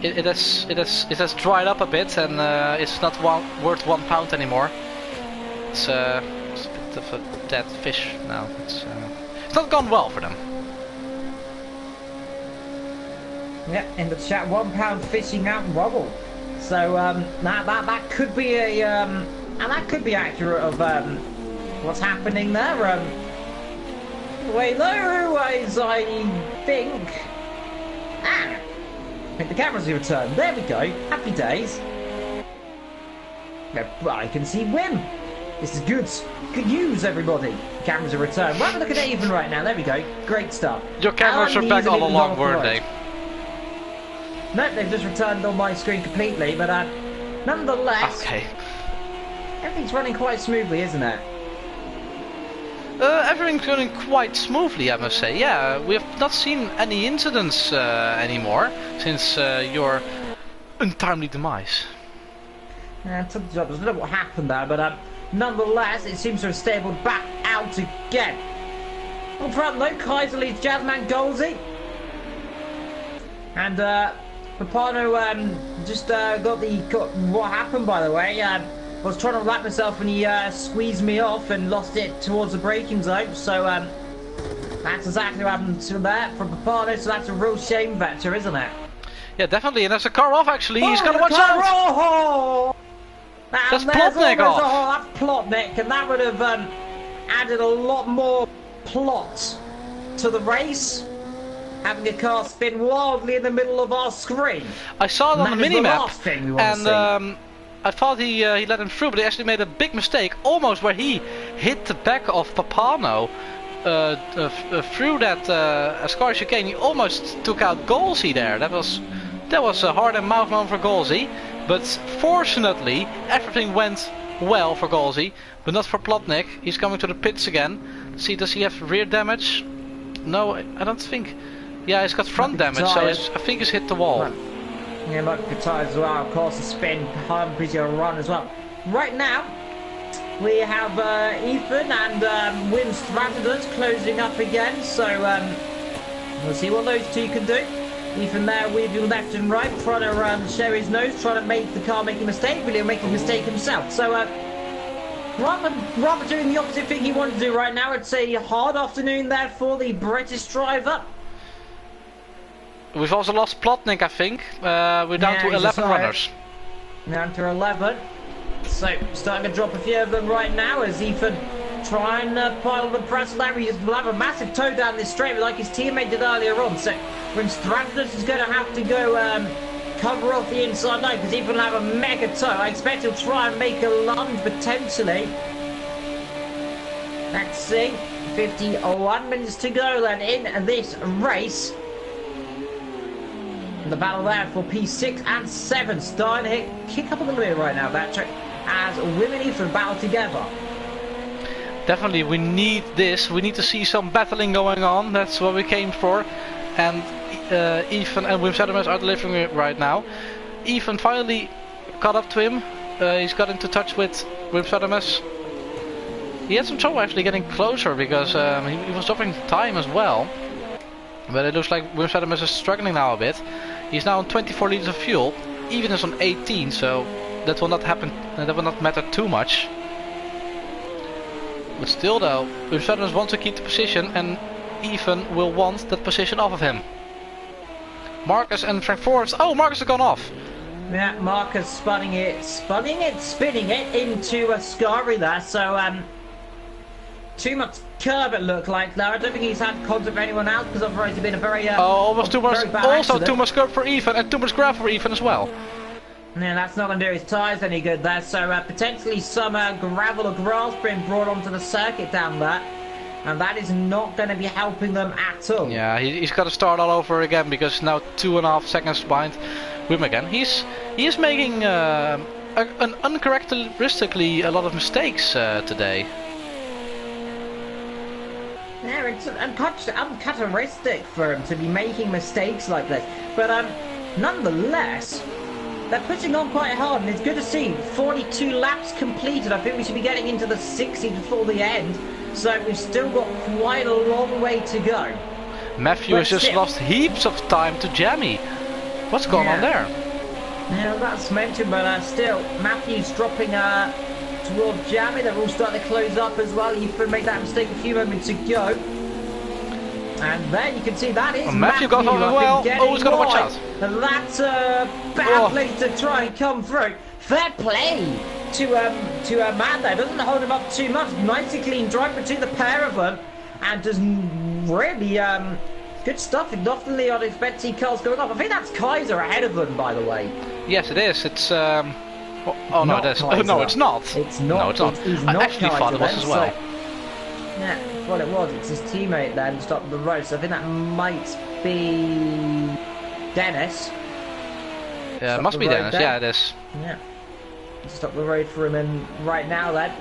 it has dried up a bit, and it's not worth £1 anymore. It's a bit of a dead fish now. It's not gone well for them. Yeah, in the chat, £1 fishing out and wobble. So that could be and that could be accurate of what's happening there. Wait, no, as I think. I think the cameras have returned. There we go. Happy days. Yeah, I can see Wim. This is good. Good news, everybody. The cameras have returned. Well, have a look at Avon right now. There we go. Great stuff. Your cameras are back all along, weren't they? No, they've just returned on my screen completely, but nonetheless, okay. Everything's running quite smoothly, isn't it? Everything's running quite smoothly, I must say. Yeah, we have not seen any incidents anymore since your untimely demise. Yeah, I don't know what happened there, but nonetheless, it seems to have stabled back out again. Up front though, Kaiser leads Jazzman Golsey. And Papano just got what happened, by the way. I was trying to lap myself and he squeezed me off and lost it towards the braking zone. So that's exactly what happened to that from Papano. So that's a real shame, Vector, isn't it? Yeah, definitely. And there's a car off, actually. He's got to watch out. Oh! That's Plotnik off. That's Plotnik, and that would have added a lot more plot to the race. Having a car spin wildly in the middle of our screen. I saw it on the minimap, and I thought he let him through, but he actually made a big mistake, almost where he hit the back of Papano through that Ascari chicane. He almost took out Golsey there. That was a hard and mouth moment for Golsey, but fortunately everything went well for Golsey, but not for Plotnik. He's coming to the pits again. Let's see, does he have rear damage? No, I don't think. Yeah, he's got front damage, so I think he's hit the wall. Yeah, might be tired as well. Of course, the spin, I'm pretty on run as well. Right now, we have Ethan and Wim Stratton closing up again, so we'll see what those two can do. Ethan there weaving left and right, trying to show his nose, trying to make the car make a mistake, but he'll make a mistake himself. So rather doing the opposite thing he wanted to do right now. It's a hard afternoon there for the British driver. We've also lost Plotnik, I think. We're down to 11 runners. Down to 11. So, starting to drop a few of them right now as Ethan trying to pile the press. Larry will have a massive toe down this straight like his teammate did earlier on. So, when Stratton is going to have to go cover off the inside line because Ethan will have a mega toe. I expect he'll try and make a lunge potentially. Let's see. 51 minutes to go then in this race. The battle there for P6 and 7 starting to kick up a little bit right now, Patrick, as Wim and Ethan battle together. Definitely, we need this. We need to see some battling going on. That's what we came for. And Ethan and Wim Sedemers are delivering it right now. Ethan finally caught up to him. He's got into touch with Wim Sedemers. He had some trouble actually getting closer because he was dropping time as well. But it looks like Wim Sedemers is struggling now a bit. He's now on 24 liters of fuel. Ethan is on 18, so that will not happen. That will not matter too much. But still, though, Wim Sedemers wants to keep the position, and Ethan will want that position off of him. Marcus and Frank Forrest. Oh, Marcus has gone off. Yeah, Marcus spinning it into a Scary there. So too much curb it looked like. Now I don't think he's had contact with anyone else because otherwise it's been a very almost too much. Also accident. too much curb for Ethan and too much grab for Ethan as well. Yeah, that's not going to do his tyres any good there. So potentially some gravel or grass being brought onto the circuit down there, and that is not going to be helping them at all. Yeah, he's got to start all over again because now 2.5 seconds behind Wim again. He is making uncharacteristically a lot of mistakes today. Yeah, it's uncharacteristic for him to be making mistakes like this. But nonetheless, they're pushing on quite hard, and it's good to see 42 laps completed. I think we should be getting into the 60 before the end, so we've still got quite a long way to go. Matthew has just lost heaps of time to Jamie. What's going on there? Yeah, that's mentioned, but still, Matthew's dropping towards Jamie. They're all starting to close up as well. You made that mistake a few moments ago. And there you can see that is Matthew got on as well. Oh, he's got to watch out. And that's a bad place to try and come through. Fair play to a man there. Doesn't hold him up too much. Nicely clean drive between the pair of them. And does really good stuff. And definitely I'd expect to see cars going up. I think that's Kaiser ahead of them, by the way. Yes, it is. It's oh no, it is. Oh, no, it's not. It's not. No, it's not. I actually thought it was as well. So, yeah, well it was. It's his teammate then stopped the road. So I think that might be Dennis. Yeah, it must be Dennis. Then. Yeah, it is. Yeah. Stop the road for him and right now then.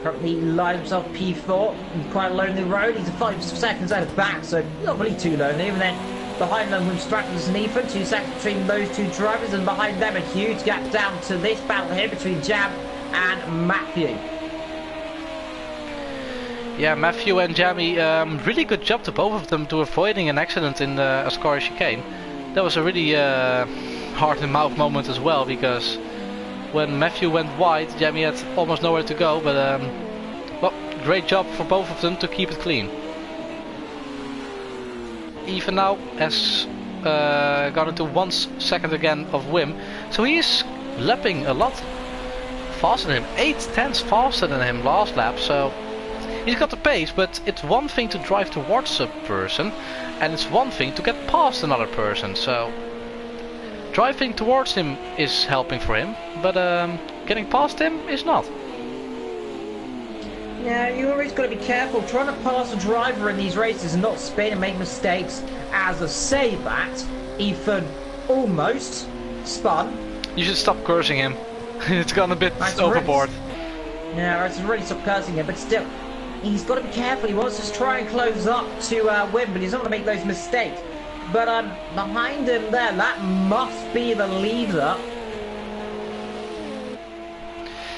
Currently lined himself P4. He's quite alone in the road. He's 5 seconds out of back, so not really too lonely. And then behind them with Stratton and Ethan, 2 seconds between those two drivers, and behind them a huge gap down to this battle here between Jam and Matthew. Yeah, Matthew and Jamie, really good job to both of them to avoiding an accident in the Ascari chicane. That was a really heart-in-mouth moment as well, because when Matthew went wide, Jamie had almost nowhere to go, but well, great job for both of them to keep it clean. Ethan now has gone into 1 second again of Wim, so he is lapping a lot faster than him, 8/10 faster than him last lap, so he's got the pace, but it's one thing to drive towards a person and it's one thing to get past another person, so driving towards him is helping for him, but getting past him is not. Yeah, you always got to be careful trying to pass a driver in these races and not spin and make mistakes. As I say that, Ethan almost spun. You should stop cursing him. It's gone a bit overboard. Yeah, I should really stop cursing him, but still, he's got to be careful. He wants to try and close up to Wim, but he's not going to make those mistakes. But behind him there, that must be the leader.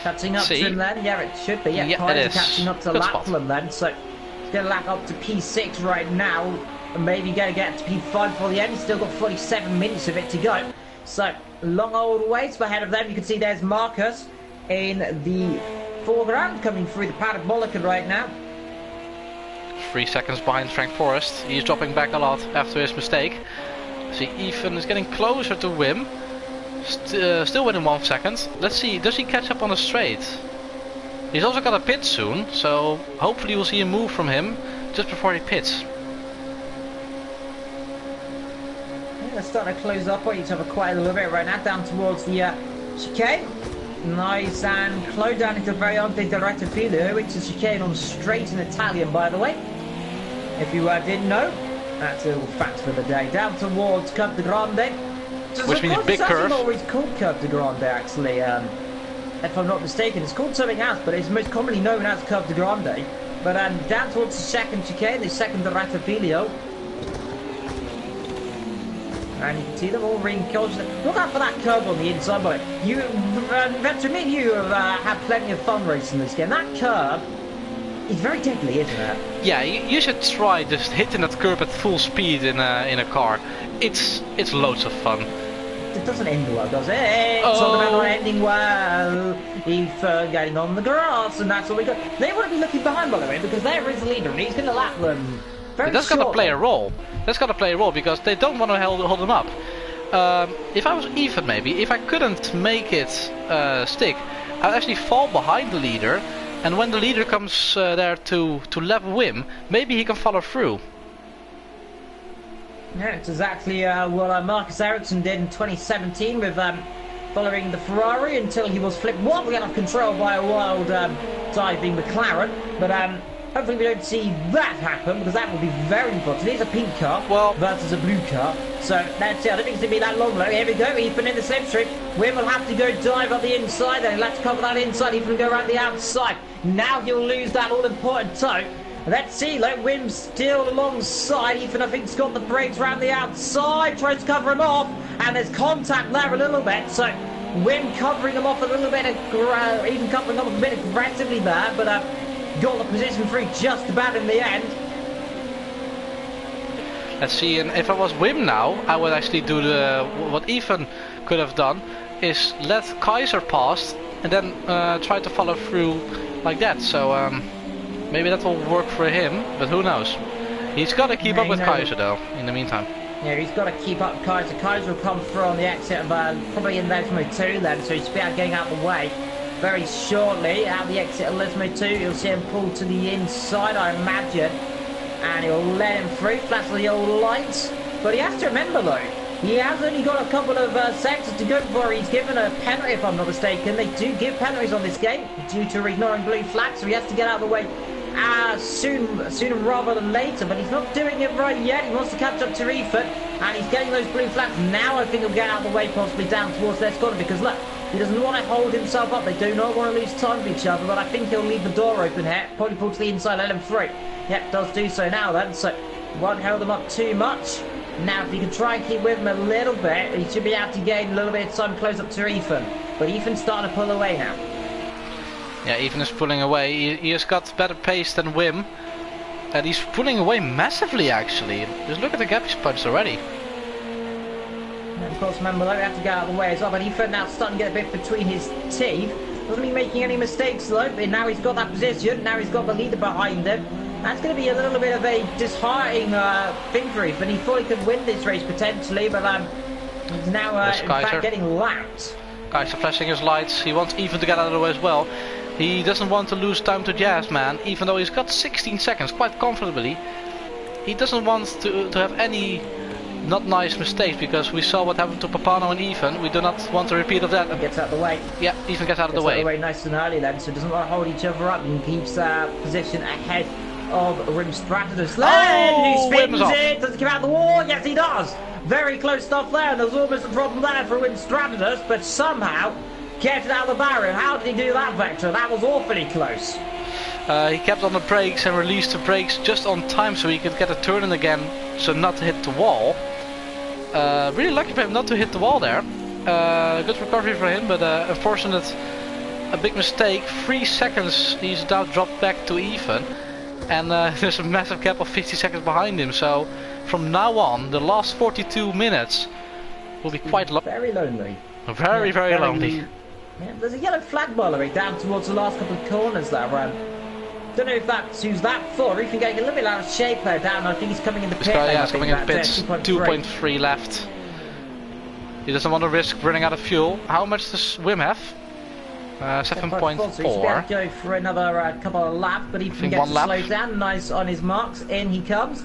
Catching up to him then? Yeah, it should be. Yeah, Kaiser catching up to Lapland then. So he's going to lack up to P6 right now. And maybe going to get to P5 for the end. He's still got 47 minutes of it to go. So long old ways ahead of them. You can see there's Marcus in the foreground coming through the paddock Mullican right now. 3 seconds behind Frank Forrest. He's dropping back a lot after his mistake. See, Ethan is getting closer to Wim. Still within 1 second. Let's see, does he catch up on the straight? He's also got a pit soon, so hopefully we'll see a move from him just before he pits. They're starting to close up on each other quite a little bit right now, down towards the chicane. Nice and close down into Variante Diretto Filio, which is chicane on straight in Italian, by the way. If you didn't know, that's a little fact for the day. Down towards Curve de Grande. Which means big curve. It's always called Curve de Grande, actually. If I'm not mistaken, it's called something else, but it's most commonly known as Curve de Grande. But down towards the second chicane, the second Diretto Filio. And you can see them all reinforced. Look out for that curve on the inside, but you, to me, you have had plenty of fun racing this game. That curve is very deadly, isn't it? Yeah, you should try just hitting that curve at full speed in a car. It's loads of fun. It doesn't end well, does it? It's all about not ending well. Ethan getting on the grass, and that's all we got. They want to be looking behind, by the way, because there is the leader, and he's going to lap them. That's got to play a role. That's got to play a role because they don't want to hold him up. If I was Ethan, maybe if I couldn't make it stick, I'd actually fall behind the leader, and when the leader comes there to level Wim, maybe he can follow through. Yeah, it's exactly what Marcus Ericsson did in 2017 with following the Ferrari until he was flipped wobbly out of control by a wild diving McLaren. But hopefully we don't see that happen, because that would be very important. It is a pink car versus a blue car. So that's it. I don't think it's going to be that long though. Here we go. Ethan in the slipstream. Wim will have to go dive on the inside. Then he'll have to cover that inside. Ethan will go around the outside. Now he'll lose that all-important toe. Let's see. Like Wim's still alongside. Ethan, I think, has got the brakes around the outside. Tries to cover him off. And there's contact there a little bit. So Wim covering him off a little bit. Even covering him off a bit aggressively there. But got the position free just about in the end. Let's see, and if I was Wim now, I would actually do what Ethan could have done, is let Kaiser pass and then try to follow through like that. So maybe that will work for him, but who knows. He's got to keep up with Kaiser though, in the meantime. Yeah, he's got to keep up Kaiser. Kaiser will come through on the exit of probably in Lesmo 2 then, so he's getting out the way. Very shortly, out the exit of Lesmo 2, you'll see him pull to the inside, I imagine. And he'll let him through, flash the old lights. But he has to remember though, he has only got a couple of sectors to go before he's given a penalty, if I'm not mistaken. They do give penalties on this game due to ignoring blue flags, so he has to get out of the way sooner rather than later. But he's not doing it right yet. He wants to catch up to Ethan, and he's getting those blue flags. Now I think he'll get out of the way, possibly down towards their squadron, because look, he doesn't want to hold himself up. They do not want to lose time with each other, but I think he'll leave the door open here. Probably pull to the inside, let him through. Yep, does do so now then, so won't hold him up too much. Now if he can try and keep with him a little bit, he should be able to gain a little bit of time close up to Ethan. But Ethan's starting to pull away now. Yeah, Ethan is pulling away. He has got better pace than Wim. And he's pulling away massively actually. Just look at the gap he's punched already. And of course, remember, though, we have to get out of the way as well. But Ethan now starting to get a bit between his teeth. Doesn't be making any mistakes, though. But now he's got that position. Now he's got the leader behind him. That's going to be a little bit of a disheartening thing for Ethan. He thought he could win this race potentially, but he's now in fact getting lapped. Kaiser flashing his lights. He wants Ethan to get out of the way as well. He doesn't want to lose time to Jazz, man. Even though he's got 16 seconds, quite comfortably. He doesn't want to have any not nice mistakes, because we saw what happened to Papano and Ethan. We do not want a repeat of that. Gets out of the way. Yeah, Ethan gets out of the way. Nice and early then, so doesn't want to hold each other up and keeps position ahead of Rim Stratus. Who spins it? Does he come out the wall? Yes, he does. Very close stuff there, and there's almost a problem there for Rim Stratus, but somehow kept it out of the barrier. How did he do that, Vector? That was awfully close. He kept on the brakes and released the brakes just on time so he could get a turn in again, so not to hit the wall. Really lucky for him not to hit the wall there. Good recovery for him, but unfortunate a big mistake. 3 seconds he's now dropped back to even. And there's a massive gap of 50 seconds behind him. So from now on, the last 42 minutes will be quite very lonely. Very lonely. Yeah, there's a yellow flag, by the way, down towards the last couple of corners there. Don't know if that's who's that for. Ethan getting a little bit out of shape there down. I think he's coming in the pit. This guy, yeah, is coming in the pits. 2.3 left. He doesn't want to risk running out of fuel. How much does Wim have? 7.4. So he should be able to go for another couple of laps, but Ethan gets to slow down. Nice on his marks. In he comes.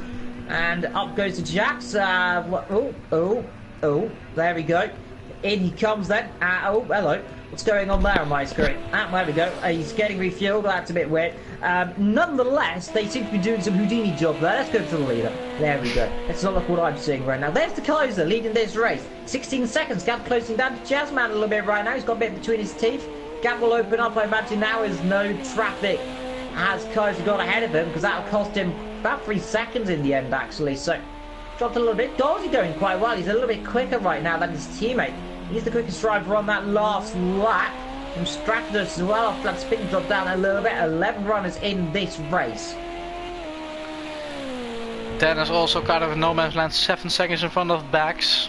And up goes to Jax. Oh, there we go. In he comes then. Oh, hello. What's going on there on my screen? There we go. He's getting refueled. That's a bit weird. Nonetheless, they seem to be doing some Houdini job there. Let's go to the leader. There we go. Let's not look what I'm seeing right now. There's the closer leading this race. 16 seconds. Gap closing down to Jazzman a little bit right now. He's got a bit between his teeth. Gap will open up, I imagine, now as no traffic has Kaiser got ahead of him, because that'll cost him about 3 seconds in the end, actually. So, dropped a little bit. Dolzy going quite well. He's a little bit quicker right now than his teammate. He's the quickest driver on that last lap. From Stratus as well, off that spin drop down a little bit. 11 runners in this race. Dennis also kind of in no man's land, 7 seconds in front of Bax.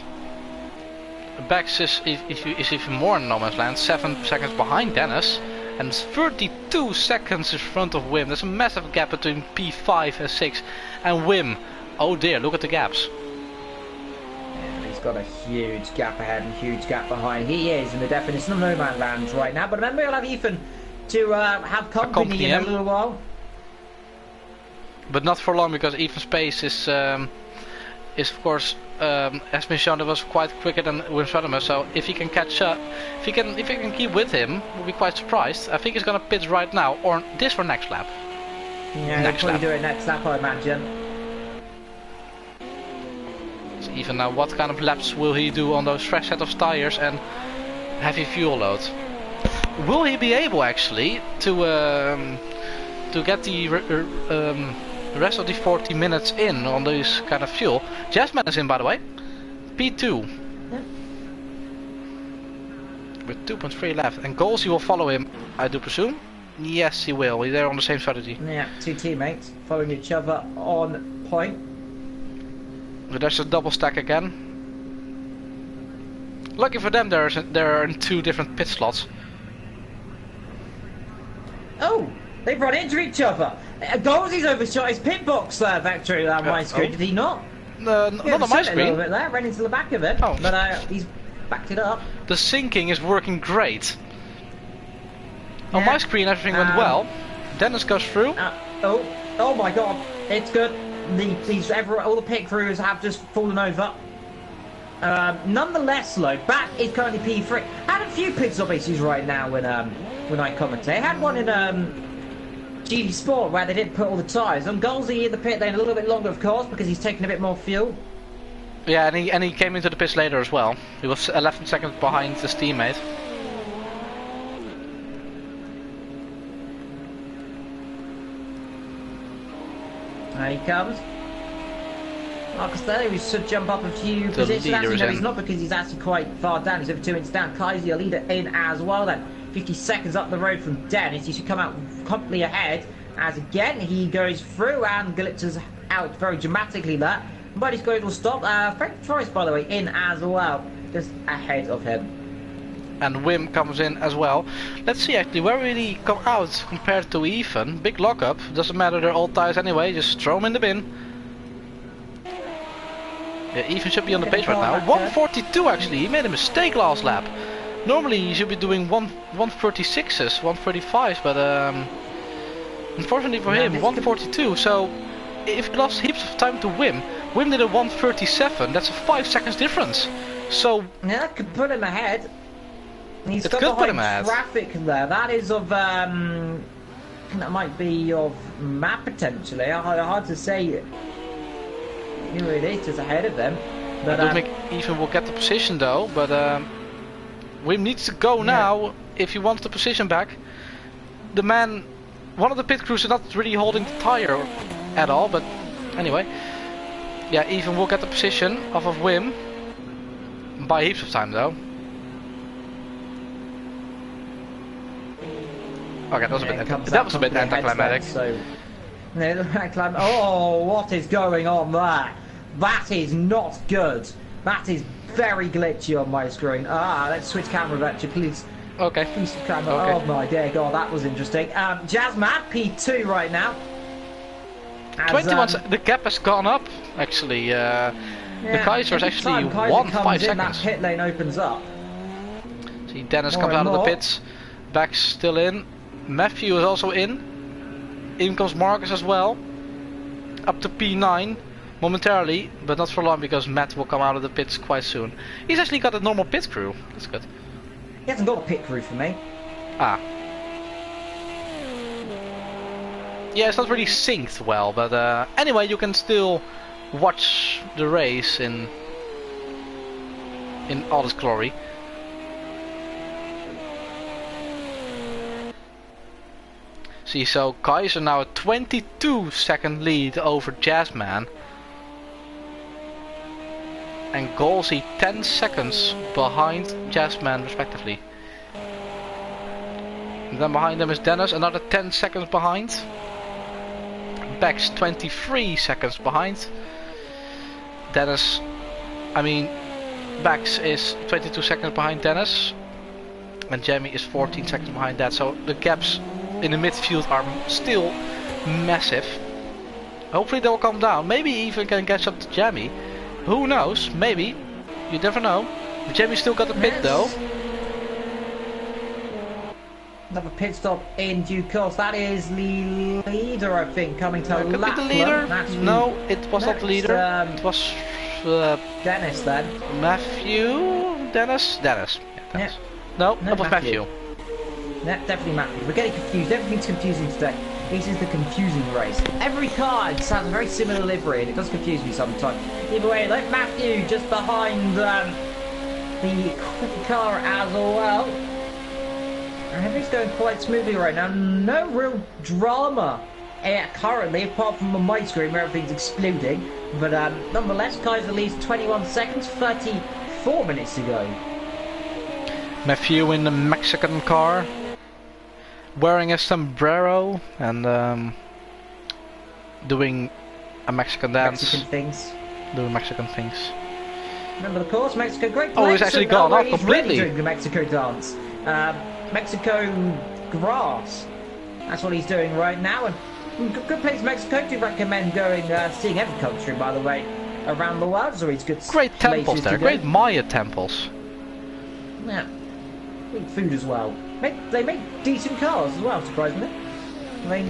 Bax is even more in no man's land, 7 seconds behind Dennis. And 32 seconds in front of Wim. There's a massive gap between P5 and 6 and Wim. Oh dear, look at the gaps. He's got a huge gap ahead and huge gap behind. He is in the definition of no man land right now. But remember, you'll have Ethan to have company in a little while. But not for long, because Ethan's pace is of course, has been shown, it was quite quicker than Wim Sudderman. So if he can catch up, if he can keep with him, we'll be quite surprised. I think he's gonna pit right now, or this for next lap. Yeah, he'll probably do it next lap, I imagine. Even now, what kind of laps will he do on those fresh set of tires and heavy fuel load? Will he be able actually to get the rest of the 40 minutes in on this kind of fuel? Jasmine is in, by the way. P2. Yeah. With 2.3 left, and Golsey will follow him, I do presume. Yes, he will. They're on the same strategy. Yeah, two teammates following each other on point. So there's a double stack again. Lucky for them, they're in 2 different pit slots. Oh, they've run into each other. Golsey's overshot his pit box there, Vector, on my screen. Did he not? Not on my screen. A little bit there, ran into the back of it. Oh. But he's backed it up. The syncing is working great. Yeah. On my screen, everything went well. Dennis goes through. Oh my god, it's good. All the pit crews have just fallen over. Nonetheless, though, back is currently P3. Had a few pit stop issues right now when I commentate. Had one in GD Sport where they didn't put all the tyres. On Golsey in the pit lane a little bit longer, of course, because he's taking a bit more fuel. Yeah, and he came into the pits later as well. He was 11 seconds behind his teammate. There he comes. Marcus there, he should jump up a few positions. Actually, no, he's not, because he's actually quite far down. He's over 2 inches down. Kaiser, a leader, in as well then. 50 seconds up the road from Dennis. He should come out comfortably ahead. As again, he goes through and glitzers out very dramatically there. But his going will stop. Frank Forrest, by the way, in as well. Just ahead of him. And Wim comes in as well. Let's see actually where will he come out compared to Ethan. Big lockup, doesn't matter, they're old tires anyway, just throw them in the bin. Yeah, Ethan should be on the pace right now. 142 actually, he made a mistake last lap. Normally he should be doing 136s, 135s, but unfortunately for him, 142. So if he lost heaps of time to Wim did a 137, that's a 5 seconds difference. So yeah, that could put him ahead. He's it got could put him behind traffic there. That is of that might be of map potentially. Hard to say who it is just ahead of them. But I don't think Ethan will get the position though. But Wim needs to go now if he wants the position back. The man, one of the pit crews is not really holding the tire at all. But anyway, yeah, Ethan will get the position off of Wim by heaps of time though. Okay, that was a bit anticlimactic. So, oh, what is going on there? That is not good. That is very glitchy on my screen. Let's switch camera, Vetcher, please. Okay. Please switch camera. Okay. Oh my dear God, that was interesting. Jazzman, P2 right now. 21. The gap has gone up. Actually, the Kaiser's actually 5 seconds. That pit lane opens up. See, Dennis comes out of the pits. Back's still in. Matthew is also in. In comes Marcus as well. Up to P9 momentarily, but not for long because Matt will come out of the pits quite soon. He's actually got a normal pit crew. That's good. He hasn't got a pit crew for me. Yeah, it's not really synced well, but anyway, you can still watch the race in all its glory. See, so Kaiser now a 22-second lead over Jazzman. And Golsey 10 seconds behind Jazzman respectively. And then behind them is Dennis, another 10 seconds behind. Bex 23 seconds behind. Bex is 22 seconds behind Dennis. And Jamie is 14 seconds behind that. So the gaps in the midfield are still massive. Hopefully they'll come down. Maybe even can catch up to Jamie. Who knows? Maybe. You never know. Jamie still got the pit though. Another pit stop in due course. That is the leader, I think, coming to Could lap. be the leader? No, it was not the leader. It was Dennis then. Matthew? Dennis? Dennis. Yeah, Dennis. No, that was Matthew. Yeah, definitely Matthew. We're getting confused. Everything's confusing today. This is the confusing race. Every car has a very similar livery and it does confuse me sometimes. Either way, like Matthew just behind the car as well. Everything's going quite smoothly right now. No real drama currently, apart from on my screen where everything's exploding. But nonetheless, Kaiser leads 21 seconds, 34 minutes to go. Matthew in the Mexican car, wearing a sombrero and doing a Mexican dance. Mexican things. Doing Mexican things. Remember the course, Mexico, great place. Oh, he's actually gone up completely. He's doing the Mexico dance. Mexico grass. That's what he's doing right now. And good place, Mexico. Do recommend going, seeing every country, by the way, around the world. So it's good. Great temples there. Great Maya temples. Yeah. Great food as well. They make decent cars as well, surprisingly.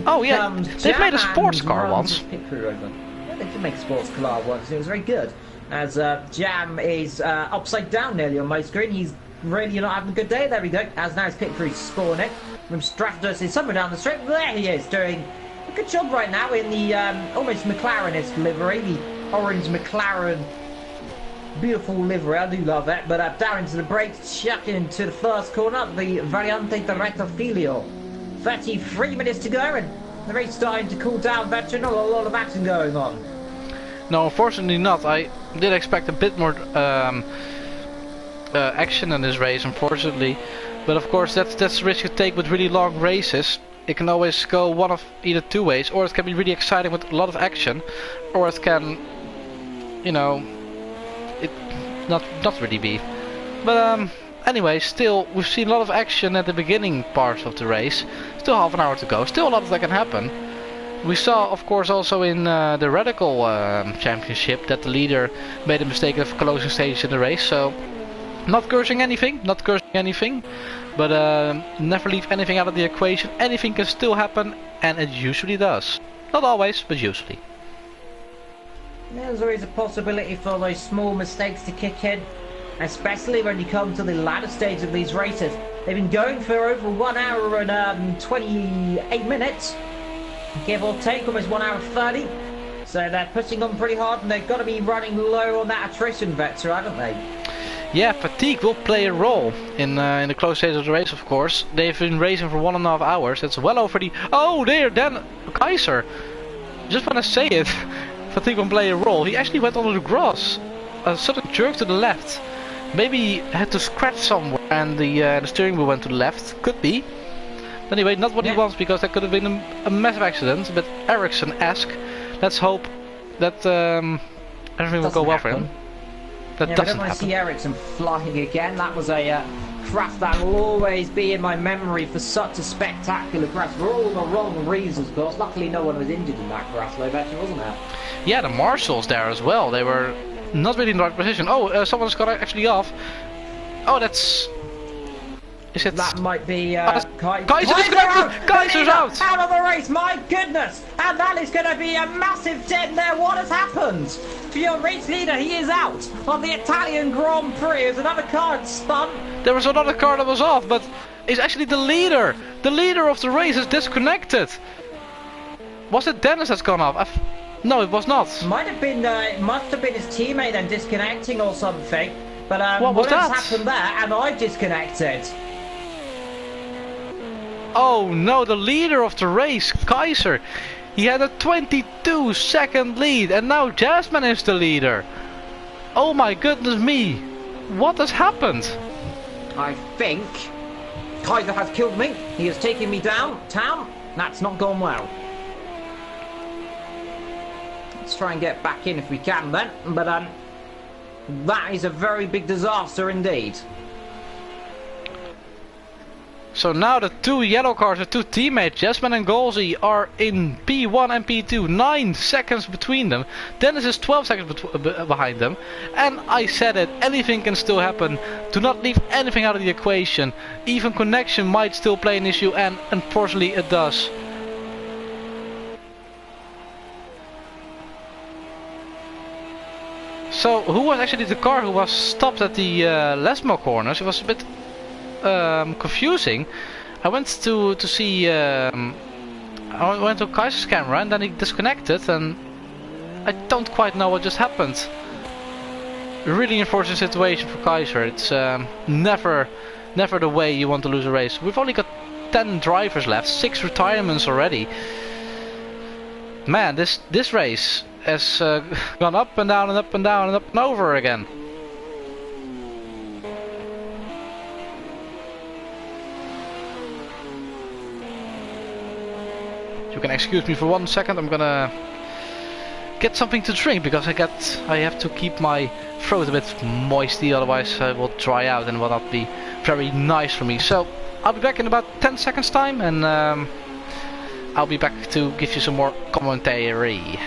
Oh yeah, they've made a sports car once. Yeah, they did make a sports car once. It was very good. As Jam is upside down nearly on my screen. He's really not having a good day. There we go. As now his pit crew spawning. From Stratos is somewhere down the strip. There he is, doing a good job right now in the almost McLaren-esque livery. The orange McLaren. Beautiful livery, I do love it. But down into the brakes, chucking into the first corner. The Variante Diretto Filio. 33 minutes to go, and the race starting to cool down. Veteran, not a lot of action going on. No, unfortunately not. I did expect a bit more action in this race, unfortunately. But of course, that's the risk you take with really long races. It can always go one of either two ways, or it can be really exciting with a lot of action, or it can, you know, it not really be. But anyway, still we've seen a lot of action at the beginning part of the race. Still half an hour to go. Still a lot that can happen. We saw, of course, also in the Radical Championship that the leader made a mistake of closing stage in the race. So, not cursing anything, but never leave anything out of the equation. Anything can still happen, and it usually does. Not always, but usually. There's always a possibility for those small mistakes to kick in, especially when you come to the latter stage of these races. They've been going for over 1 hour and 28 minutes. Give or take, almost 1 hour 30. So they're pushing on pretty hard, and they've got to be running low on that attrition vector, haven't they? Yeah, fatigue will play a role in the close stage of the race, of course. They've been racing for 1.5 hours. That's well over the... Oh, there, then Kaiser. Just want to say it. Fatigue will play a role. He actually went under the grass. A sudden jerk to the left. Maybe he had to scratch somewhere and the steering wheel went to the left. Could be. Anyway, not what he Yeah. wants, because that could have been a massive accident, but Ericsson-esque. Let's hope that everything will go well for him. That Yeah, we doesn't don't want to happen. see Ericsson flying again. That was a crash that will always be in my memory for such a spectacular crash for all the wrong reasons, of course. Luckily, no one was injured in that crash, though, eventually, wasn't there? Yeah, the marshals there as well. They were not really in the right position. Oh, someone's got actually off. Oh, that's... Is it... That might be Kaiser's disconnected! Kaiser's out! Out of the race, my goodness! And that is going to be a massive dent there. What has happened? For your race leader, he is out on the Italian Grand Prix. There's another car spun. There was another car that was off, but it's actually the leader. The leader of the race is disconnected. Was it Dennis that's gone off? No, it was not. Might have been, must have been his teammate then disconnecting or something. But What was has that? happened there? And I've disconnected. Oh no, the leader of the race, Kaiser. He had a 22-second lead, and now Jasmine is the leader. Oh my goodness me. What has happened? I think Kaiser has killed me. He has taken me downtown. That's not gone well. Let's try and get back in if we can then. But that is a very big disaster indeed. So now the two yellow cars, the two teammates, Jasmine and Golsey, are in P1 and P2, 9 seconds between them. Dennis is 12 seconds behind them. And I said it, anything can still happen. Do not leave anything out of the equation. Even connection might still play an issue, and unfortunately it does. So who was actually the car who was stopped at the Lesmo corners? It was a bit confusing. I went to see I went to Kaiser's camera, and then he disconnected, and I don't quite know what just happened. Really unfortunate situation for Kaiser. It's never the way you want to lose a race. We've only got 10 drivers left, 6 retirements already. Man, this race has gone up and down and up and down and up and over again. You can excuse me for 1 second. I'm gonna get something to drink, because I have to keep my throat a bit moisty, otherwise I will dry out and will not be very nice for me. So I'll be back in about 10 seconds time, and I'll be back to give you some more commentary.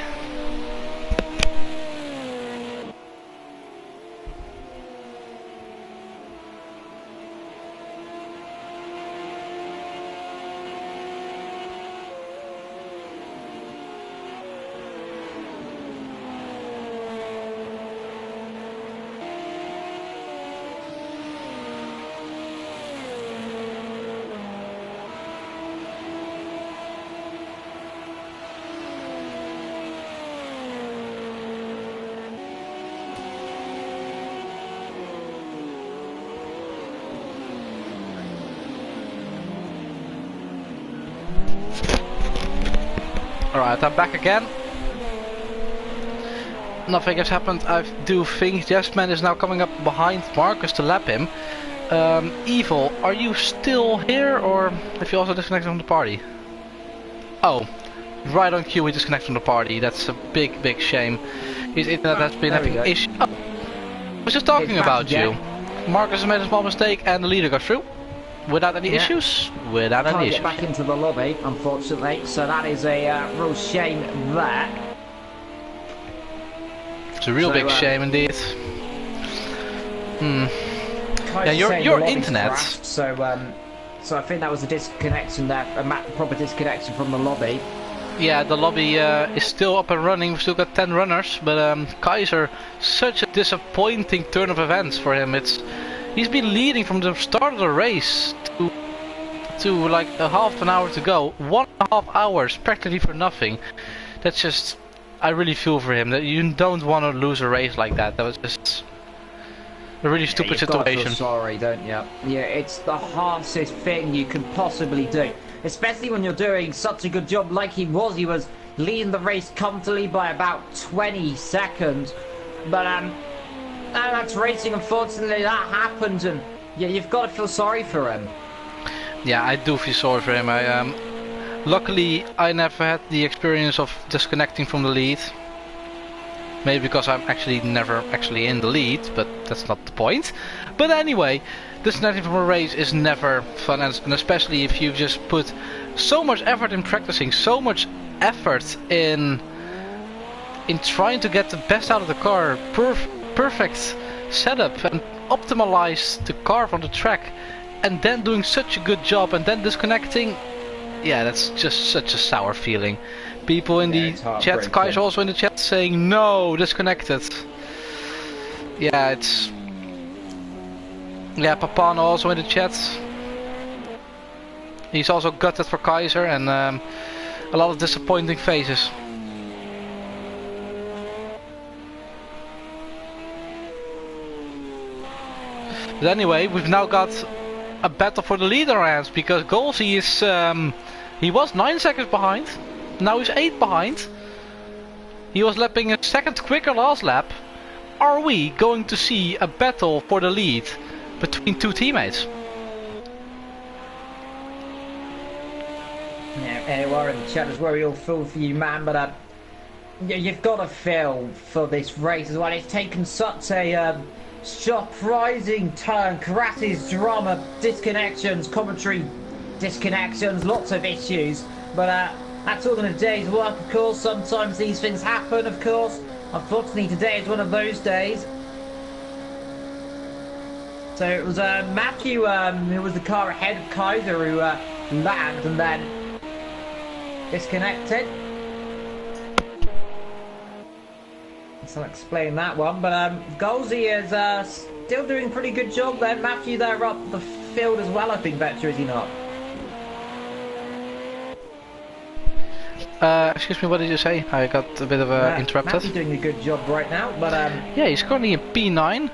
Alright, I'm back again. Nothing has happened. I do think Jasmine is now coming up behind Marcus to lap him. Evil, are you still here, or have you also disconnected from the party? Oh, right on cue, we disconnected from the party. That's a big shame. His internet has been having issues. Oh, I was just talking about you. Marcus has made a small mistake, and the leader got through. Without any issues? Without any issues. Can't get back into the lobby, unfortunately, so that is a real shame there. It's a real big shame indeed. Yeah, your internet. Crashed, so I think that was a disconnection there, a proper disconnection from the lobby. Yeah, the lobby is still up and running. We've still got 10 runners, but Kaiser, such a disappointing turn of events for him. He's been leading from the start of the race to like a half an hour to go. 1.5 hours practically for nothing. That's just, I really feel for him. That you don't want to lose a race like that. That was just a really stupid situation. You've got to feel sorry, don't you? Yeah, it's the hardest thing you can possibly do. Especially when you're doing such a good job like he was. He was leading the race comfortably by about 20 seconds. But that's racing, unfortunately that happened, and yeah, you've got to feel sorry for him. Yeah, I do feel sorry for him. Luckily, I never had the experience of disconnecting from the lead. Maybe because I'm actually never actually in the lead, but that's not the point. But anyway, disconnecting from a race is never fun, and especially if you just put so much effort in practicing, so much effort in trying to get the best out of the car, perfect setup, and optimize the car from the track, and then doing such a good job, and then disconnecting. Yeah, that's just such a sour feeling. People in the chat, Kai's also in the chat saying no, disconnected. Yeah, it's... Yeah, Papano also in the chat. He's also gutted for Kaiser, and a lot of disappointing faces. But anyway, we've now got a battle for the lead on our hands, because Golsey is... he was 9 seconds behind. Now he's 8 behind. He was lapping a second quicker last lap. Are we going to see a battle for the lead between two teammates? Yeah, AOR in the chat is where we all feel for you, man, but you've got to feel for this race as well. It's taken such a surprising turn. Crashes, drama, disconnections, commentary disconnections, lots of issues, but that's all in a day's work, of course. Sometimes these things happen, of course. Unfortunately, today is one of those days. So it was Matthew who was the car ahead of Kaiser who lagged and then disconnected. So I'll explain that one, but Golsey is still doing a pretty good job there. Matthew there up the field as well, I think, Vetcher, is he not? Excuse me, what did you say? I got a bit of interrupted. Matthew's doing a good job right now, but yeah, he's currently in P9,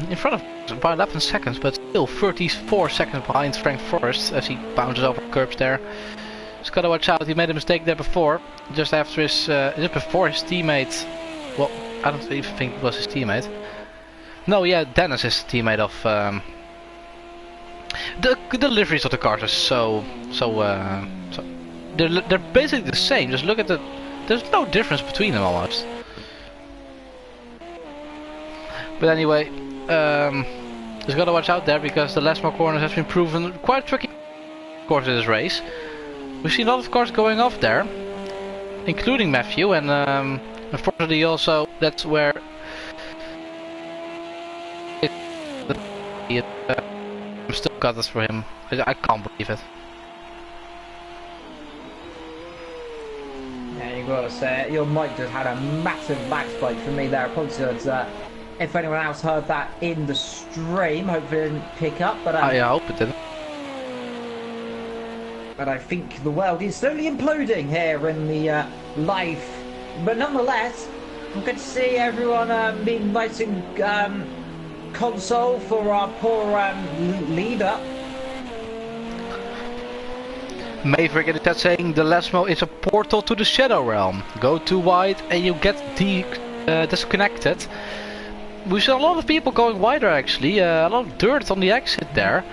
in front of by 11 seconds, but still 34 seconds behind Frank Forrest as he bounces over curbs there. Just gotta watch out. He made a mistake there before, just after his, just before his teammate. Well, I don't even think it was his teammate. No, yeah, Dennis is the teammate of. The deliveries of the cars are so. They're basically the same. Just look at the. There's no difference between them almost. But anyway, just gotta watch out there because the last more corners has been proven quite tricky course in this race. We've seen a lot of cars going off there, including Matthew, and unfortunately also that's where I'm still gutted for him. I can't believe it. Yeah, you gotta say it. Your mic just had a massive backspike for me there. Apologies if anyone else heard that in the stream. Hopefully it didn't pick up, but I hope it didn't. But I think the world is slowly imploding here in the live. But nonetheless, I'm good to see everyone being nice and console for our poor leader. Maverick in the chat saying the Lesmo is a portal to the Shadow Realm. Go too wide and you get disconnected. We've seen a lot of people going wider actually, a lot of dirt on the exit there.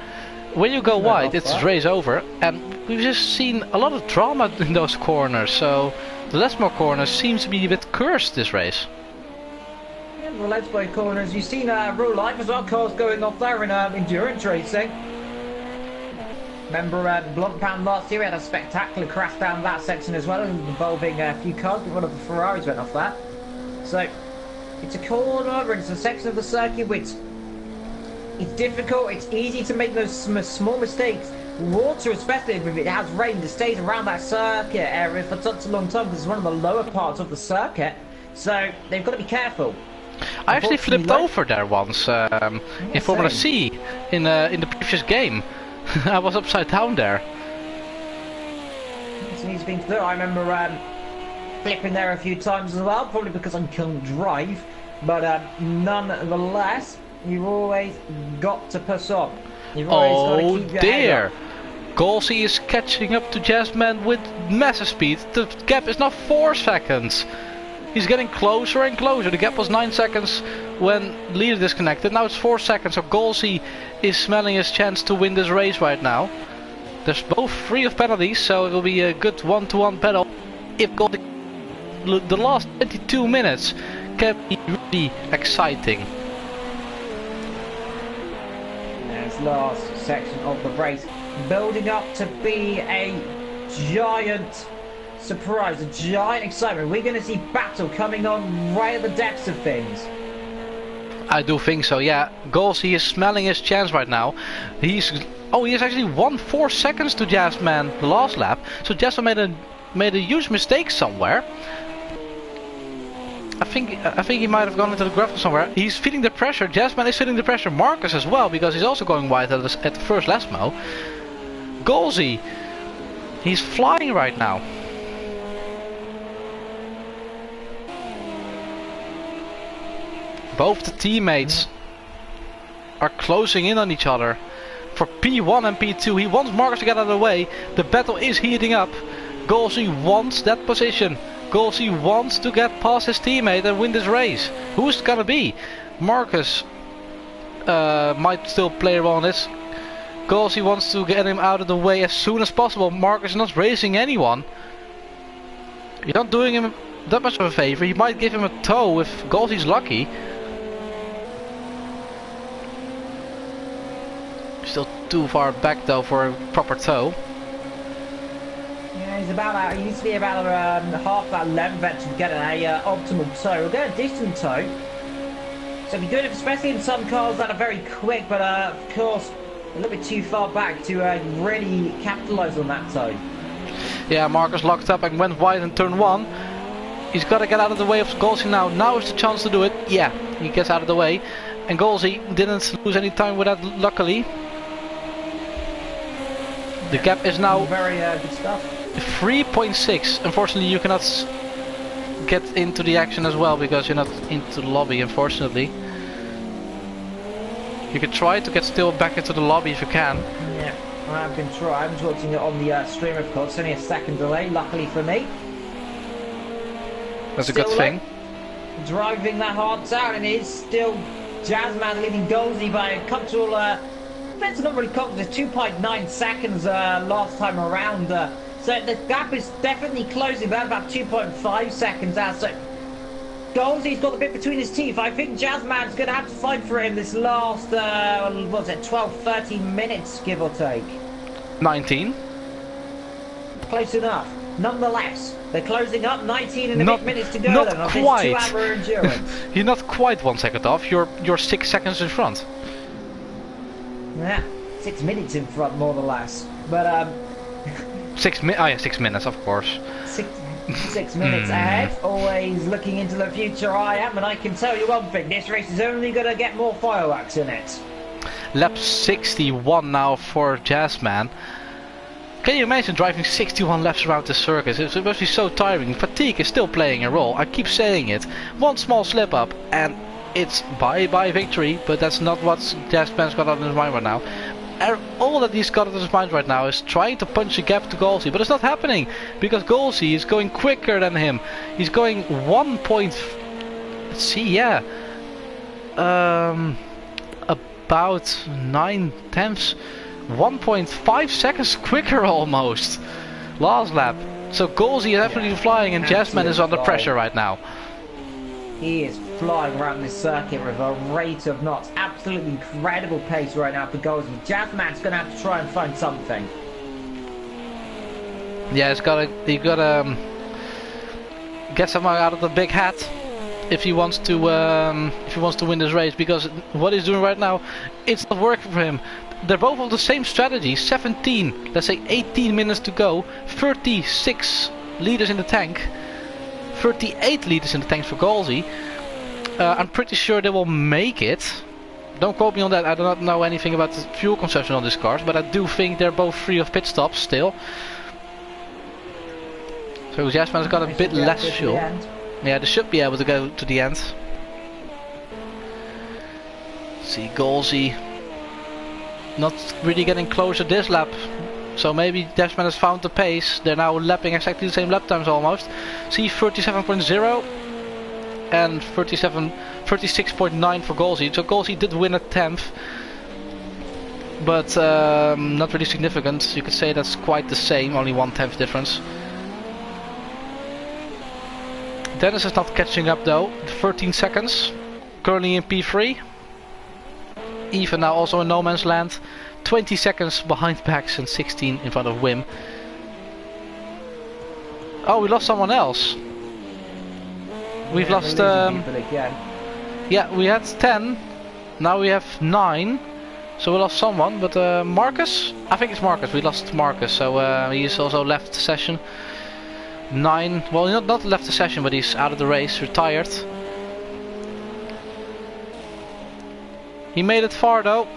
When you go wide, it's race over, and we've just seen a lot of drama in those corners, so the Lesmo corners seems to be a bit cursed this race. Yeah, the Lesmo corners, you've seen real life as well, cars going off there in endurance racing. Remember Blancpain last year, we had a spectacular crash down that section as well, involving a few cars, but one of the Ferraris went off that. So, it's a corner, and it's a section of the circuit which it's difficult, it's easy to make those small mistakes. Water, especially if it has rained, it stays around that circuit area for such a long time because it's one of the lower parts of the circuit. So they've got to be careful. I actually flipped over there once in Formula C in the previous game. I was upside down there. It's an easy thing to do. I remember flipping there a few times as well, probably because I couldn't drive. But nonetheless, you've always got to push on. You've always got to keep your head up. Golsey is catching up to Jasmine with massive speed. The gap is now 4 seconds. He's getting closer and closer. The gap was 9 seconds when leader disconnected. Now it's 4 seconds. So Golsey is smelling his chance to win this race right now. They're both free of penalties, so it will be a good 1-to-1 battle. If Golsey, the last 22 minutes can be really exciting. This last section of the race building up to be a giant surprise, a giant excitement. We're going to see battle coming on right at the depths of things. I do think so, yeah. Golsey is smelling his chance right now. He has actually won 4 seconds to Jazzman the last lap. So Jazzman made a huge mistake somewhere. I think he might have gone into the gravel somewhere. He's feeling the pressure. Jazzman is feeling the pressure. Marcus as well, because he's also going wide at the first Lesmo. Golsey, he's flying right now. Both the teammates are closing in on each other for P1 and P2. He wants Marcus to get out of the way. The battle is heating up. Golsey wants that position. Golsey wants to get past his teammate and win this race. Who's it gonna be? Marcus might still play a role in this. Golsey wants to get him out of the way as soon as possible. Marcus is not racing anyone. You're not doing him that much of a favor. You might give him a tow if Golsey's lucky. Still too far back though for a proper tow. Yeah, he's about out. He needs to be about half that length to get an optimal tow. We'll get a decent tow. So it'd be good, especially in some cars that are very quick, but of course a little bit too far back to really capitalise on that tow. Yeah, Marcus locked up and went wide in turn 1. He's got to get out of the way of Golsey now. Now is the chance to do it. Yeah, he gets out of the way. And Golsey didn't lose any time with that, luckily. The gap is now very good stuff. 3.6. Unfortunately, you cannot get into the action as well because you're not into the lobby, unfortunately. You can try to get still back into the lobby if you can. Yeah, I can try. I'm watching it on the stream, of course. It's only a second delay, luckily for me. That's a good thing. Driving that hard down, and it is still Jazzman leading Golsey by a comfortable. That's not really comfortable. It's 2.9 seconds last time around. So the gap is definitely closing, but about 2.5 seconds out. So Golsey's got a bit between his teeth. I think Jazzman's going to have to fight for him this last, what's it, 12, 13 minutes, give or take. 19. Close enough. Nonetheless, they're closing up. 19 and a bit minutes to go. Not then, quite. This 2 hour endurance. You're not quite 1 second off. You're 6 seconds in front. Yeah, 6 minutes in front, more or less. But 6 minutes. Oh yeah, 6 minutes, of course. 6 minutes ahead. Always looking into the future. I am, and I can tell you one thing: this race is only going to get more fireworks in it. Lap 61 now for Jazzman. Can you imagine driving 61 laps around the circuit? It must be so tiring. Fatigue is still playing a role. I keep saying it. One small slip up and it's bye-bye victory, but that's not what Jazzman's got on his mind right now. All that he's got on his mind right now is trying to punch a gap to Golsey, but it's not happening because Golsey is going quicker than him. He's going 1 point. Let's see, yeah, about 9/10, 1.5 seconds quicker almost. Last lap. So Golsey is definitely flying, and Jazzman is under pressure right now. He is flying around this circuit with a rate of knots. Absolutely incredible pace right now for Golsey. Jazzman's going to have to try and find something. Yeah, he's gotta get something out of the big hat if he wants to win this race, because what he's doing right now, it's not working for him. They're both on the same strategy. 17, let's say 18 minutes to go. 36 liters in the tank. 38 liters in the tank for Golsey. I'm pretty sure they will make it. Don't quote me on that. I do not know anything about the fuel consumption on these cars, but I do think they're both free of pit stops still. So Jazzman's got a bit less fuel. Yeah, they should be able to go to the end. See Golsey not really getting closer this lap. So maybe Jazzman has found the pace. They're now lapping exactly the same lap times almost. See 37.0. and 36.9 for Golsey. So Golsey did win a 10th, but not really significant. You could say that's quite the same, only 1/10 difference. Dennis is not catching up though, 13 seconds, currently in P3. Even now also in no man's land, 20 seconds behind Pax and 16 in front of Wim. Oh, we lost someone else. We've lost, yeah, we had 10, now we have 9, so we lost someone, but Marcus? I think it's Marcus, we lost Marcus, so he's also left the session. 9, well, not left the session, but he's out of the race, retired. He made it far though.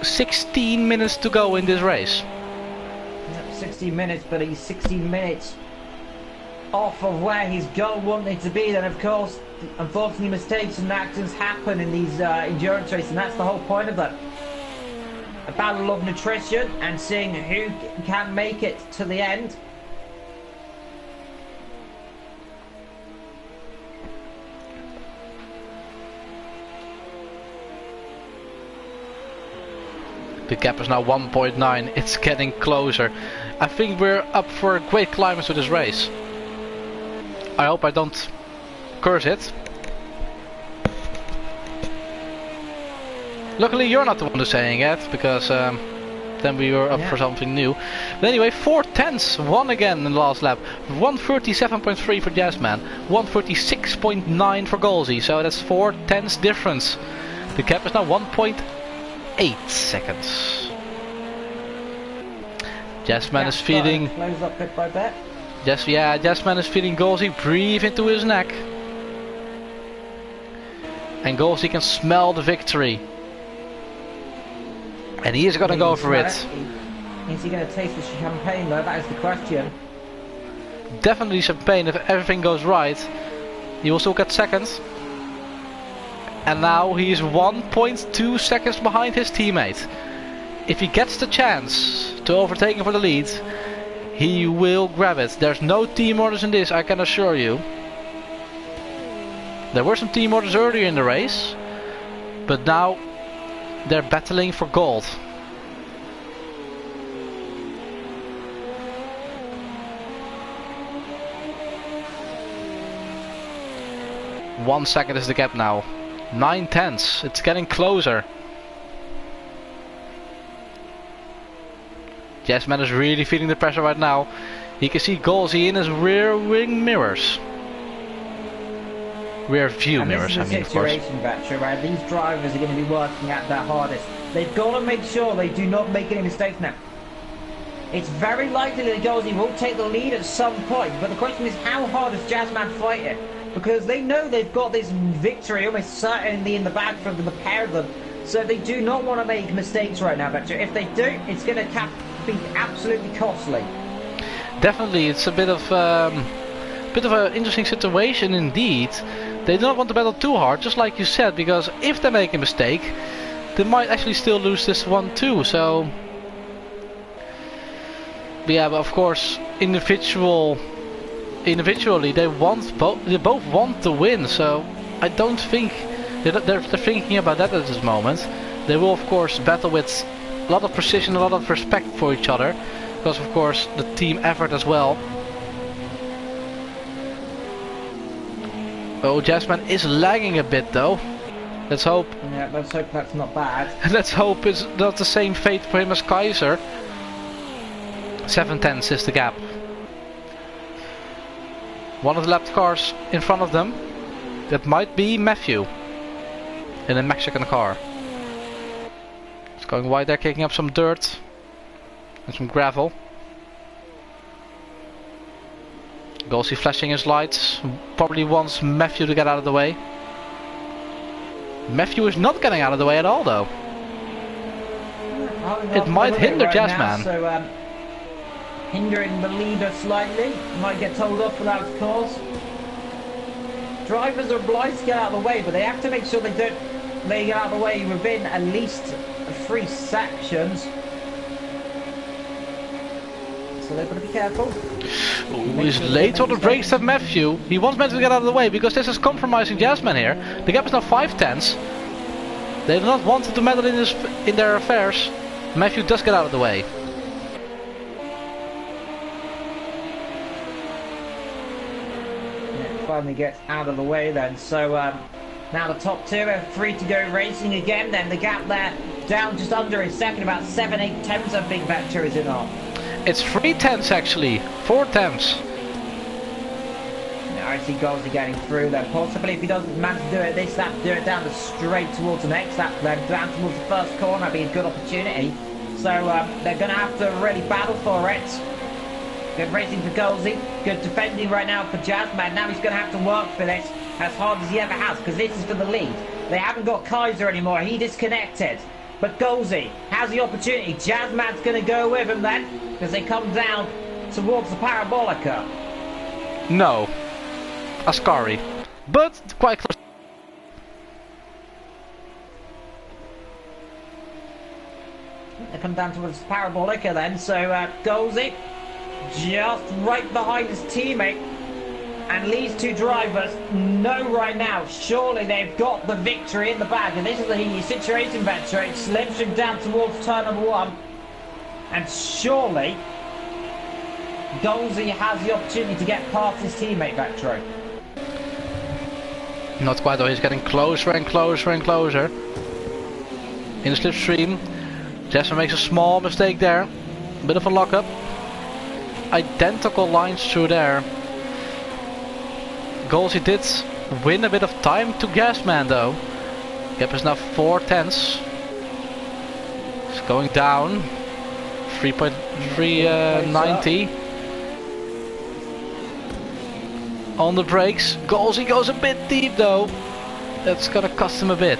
16 minutes to go in this race. Yep, 16 minutes, but he's 16 minutes off of where he's wanting to be. Then of course, unfortunately, mistakes and accidents happen in these endurance races, and that's the whole point of it. A battle of nutrition and seeing who can make it to the end. The gap is now 1.9. It's getting closer. I think we're up for a great climax with this race. I hope I don't curse it. Luckily you're not the one who's saying it, because then we were up for something new. But anyway, 4/10, won again in the last lap. 137.3 for Jazzman, 136.9 for Golsey. So that's 4/10 difference. The gap is now 1.8 seconds. Jazzman is feeding. Close up bit by bit. Jazzman is feeding Golsey. Breathe into his neck. And Golsey can smell the victory. And he is gonna go for it. Is he gonna taste the champagne though? That is the question. Definitely champagne if everything goes right. He will still get second. And now he is 1.2 seconds behind his teammate. If he gets the chance to overtake him for the lead, he will grab it. There's no team orders in this, I can assure you. There were some team orders earlier in the race, but now they're battling for gold. One second is the gap now. 9/10. It's getting closer. Jazzman is really feeling the pressure right now. He can see Golsey in his rear wing mirrors. Rear view mirrors, I mean, of course. Batcher, right? These drivers are going to be working at their hardest. They've got to make sure they do not make any mistakes now. It's very likely that Golsey will take the lead at some point, but the question is, how hard does Jazzman fight it? Because they know they've got this victory almost certainly in the bag for the pair of them. So they do not want to make mistakes right now, Batcher. If they do, it's going to be absolutely costly. Definitely, it's a bit of an interesting situation indeed. They do not want to battle too hard, just like you said, because if they make a mistake, they might actually still lose this one too. So, yeah, but of course, individually they both want to win. So I don't think they're thinking about that at this moment. They will of course battle with a lot of precision, a lot of respect for each other, because of course the team effort as well. Oh, Jazzman is lagging a bit though. Let's hope. Yeah, let's hope that's not bad. Let's hope it's not the same fate for him as Kaiser. 7/10 is the gap. One of the lap cars in front of them. That might be Matthew in a Mexican car. It's going wide there, kicking up some dirt and some gravel. Golsey flashing his lights, probably wants Matthew to get out of the way. Matthew is not getting out of the way at all though. It might hinder Jazzman. So hindering the leader slightly, might get told off for that of course. Drivers are obliged to get out of the way, but they have to make sure they get out of the way within at least 3 sections. so they've got to be careful. Ooh, he's late on the brakes at Matthew. He was meant to get out of the way because this is compromising Jasmine here. The gap is now 5/10. They do not want to meddle in their affairs. Matthew does get out of the way. Yeah, finally gets out of the way then. So now the top two are free to go racing again. Then the gap there down just under a second, about 7-8 tenths of Big Vector is in on. It's 3 tenths actually, 4 tenths. I see Golsey getting through then. Possibly if he doesn't manage to do it this lap, do it down the straight towards the next lap, then down towards the first corner, that'd be a good opportunity. So they're going to have to really battle for it. Good racing for Golsey, good defending right now for Jazzman. Now he's going to have to work for this as hard as he ever has, because this is for the lead. They haven't got Kaiser anymore, he disconnected. But Golsey has the opportunity. Jazzman's going to go with him then, because they come down towards the Parabolica. No. Ascari. But quite close. They come down towards Parabolica then, so Golsey just right behind his teammate, and these two drivers know right now, surely they've got the victory in the bag, and this is the situation Vector. It slips him down towards turn number 1, and surely Golsey has the opportunity to get past his teammate Vector. Not quite though, he's getting closer and closer and closer. In the slipstream, Jasmine makes a small mistake there. Bit of a lockup. Identical lines through there. Golsey did win a bit of time to Gasman though. Gap is now 4 tenths. It's going down. 3.390. On the brakes. Golsey goes a bit deep though. That's gonna cost him a bit.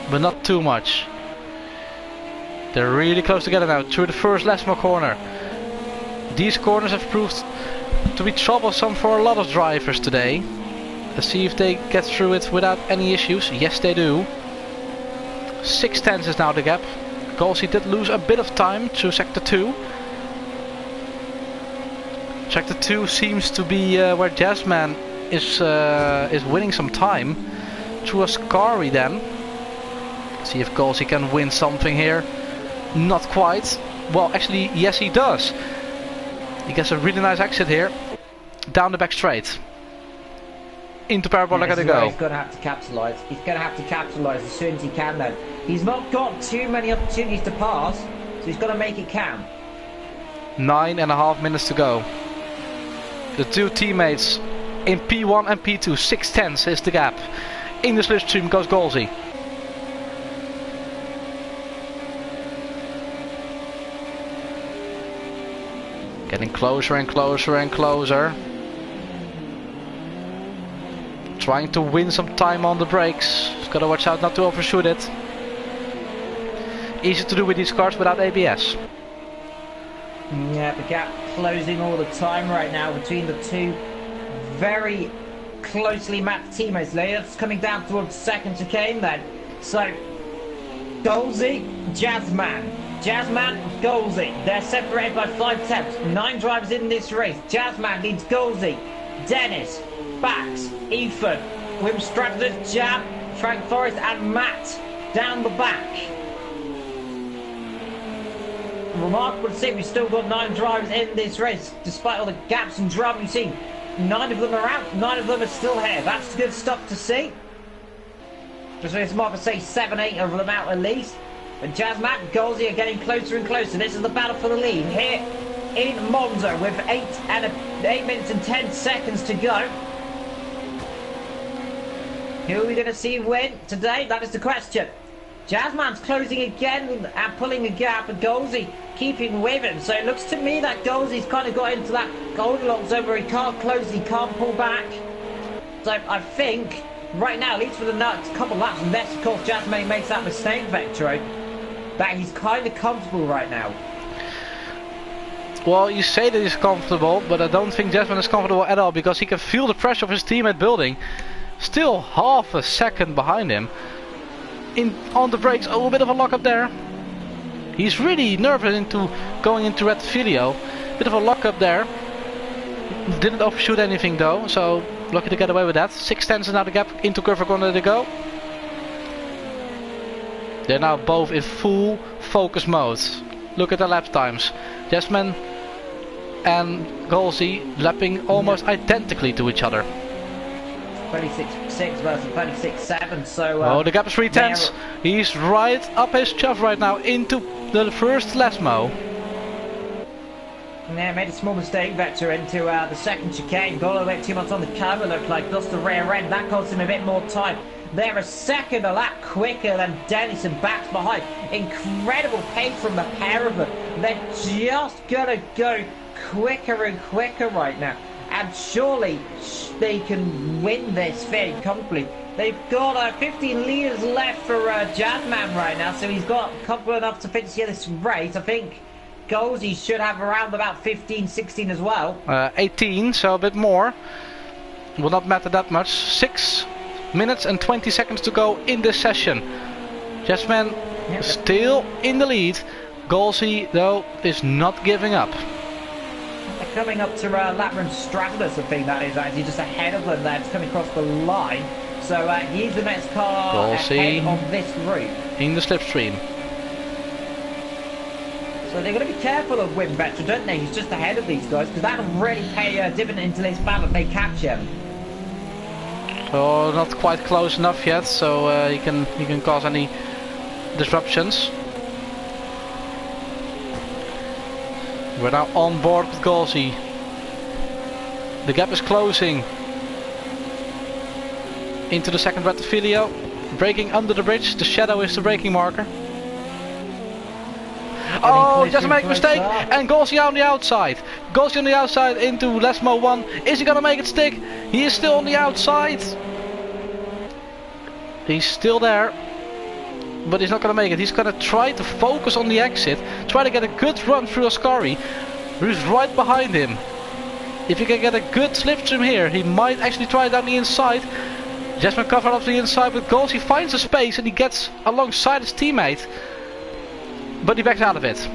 But not too much. They're really close together now through the first Lesmo corner. These corners have proved to be troublesome for a lot of drivers today. Let's see if they get through it without any issues. Yes, they do. 6 tenths is now the gap. Golsey did lose a bit of time through sector 2. Sector 2 seems to be where Jazzman is winning some time. Through Ascari then. See if Golsey can win something here. Not quite. Well, actually, yes he does. He gets a really nice exit here. Down the back straight. Into Parabolica to go. He's going to have to capitalise. He's going to have to capitalise as soon as he can then. He's not got too many opportunities to pass, so he's got to make it count. 9.5 minutes to go. The two teammates in P1 and P2. 6 tenths is the gap. In the slipstream goes Golsey. Getting closer and closer and closer. Trying to win some time on the brakes. Just gotta watch out not to overshoot it. Easy to do with these cars without ABS. Yeah, the gap closing all the time right now between the two very closely matched teammates. It's coming down towards second chicane then. So, Golsey, Jazzman. Jazzman, Golsey. They're separated by 5 tenths. 9 drivers in this race. Jazzman leads Golsey. Dennis, Bax, Ethan, Wim Stratford, Jam, Frank Forrest and Matt down the back. Remarkable to see we've still got 9 drivers in this race, despite all the gaps and drama you've seen. 9 of them are out, 9 of them are still here. That's good stuff to see. Just as Mark would say 7-8 of them out at least. But Jazzman and Golsey are getting closer and closer. This is the battle for the lead here in Monza with 8 minutes and 10 seconds to go. Who are we going to see win today? That is the question. Jazzman's closing again and pulling a gap, and Golsey keeping with him. So it looks to me that Golsey's kind of got into that Goldilocks zone where he can't close, he can't pull back. So I think right now, at least for the next couple of laps, unless of course Jazzman makes that mistake, Vector, that he's kind of comfortable right now. Well, you say that he's comfortable, but I don't think Jazzman is comfortable at all, because he can feel the pressure of his teammate building. Still half a second behind him. On the brakes, oh, a bit of a lock up there. He's really nervous into going into red video. Bit of a lock up there. Didn't overshoot anything though, so lucky to get away with that. 6/10 is now the gap into curve corner to go. They're now both in full focus mode. Look at the lap times. Jasmine and Golsey lapping almost identically to each other. 36.6 versus 36.7, so... oh, the gap is 3/10. He's right up his chuff right now into the first Lesmo. Yeah, made a small mistake, Vector, into the second chicane. Got a bit too much on the cover, looked like, lost the rear end. That cost him a bit more time. They're a second a lap quicker than Denison backs behind. Incredible pace from the pair of them. They're just gonna go quicker and quicker right now. And surely they can win this fairly comfortably. They've got 15 litres left for Jazzman right now, so he's got a couple enough to finish this race. I think Golsey should have around about 15, 16 as well. 18, so a bit more. Will not matter that much. 6 minutes and 20 seconds to go in this session. Jasmine still in the lead. Golsey, though, is not giving up. They're coming up to Lapram Stratus, I think that is actually just ahead of them there. It's coming across the line. So he's the next car Golsey ahead of this route. In the slipstream. So they're going to be careful of Wim Vetra, don't they? He's just ahead of these guys, because that'll really pay a dividend into this battle if they catch him. Oh, not quite close enough yet, so he can cause any disruptions. We're now on board with Golsey. The gap is closing into the second Rettifilio. Braking under the bridge. The shadow is the braking marker. Oh, just make a mistake, and Golsey on the outside. Golsey on the outside into Lesmo 1. Is he gonna make it stick? He is still on the outside. He's still there, but he's not gonna make it. He's gonna try to focus on the exit, try to get a good run through Ascari, who's right behind him. If he can get a good slipstream here, he might actually try down the inside. Jasmine covered off the inside, but Golsey finds a space and he gets alongside his teammate. But he backs out of it.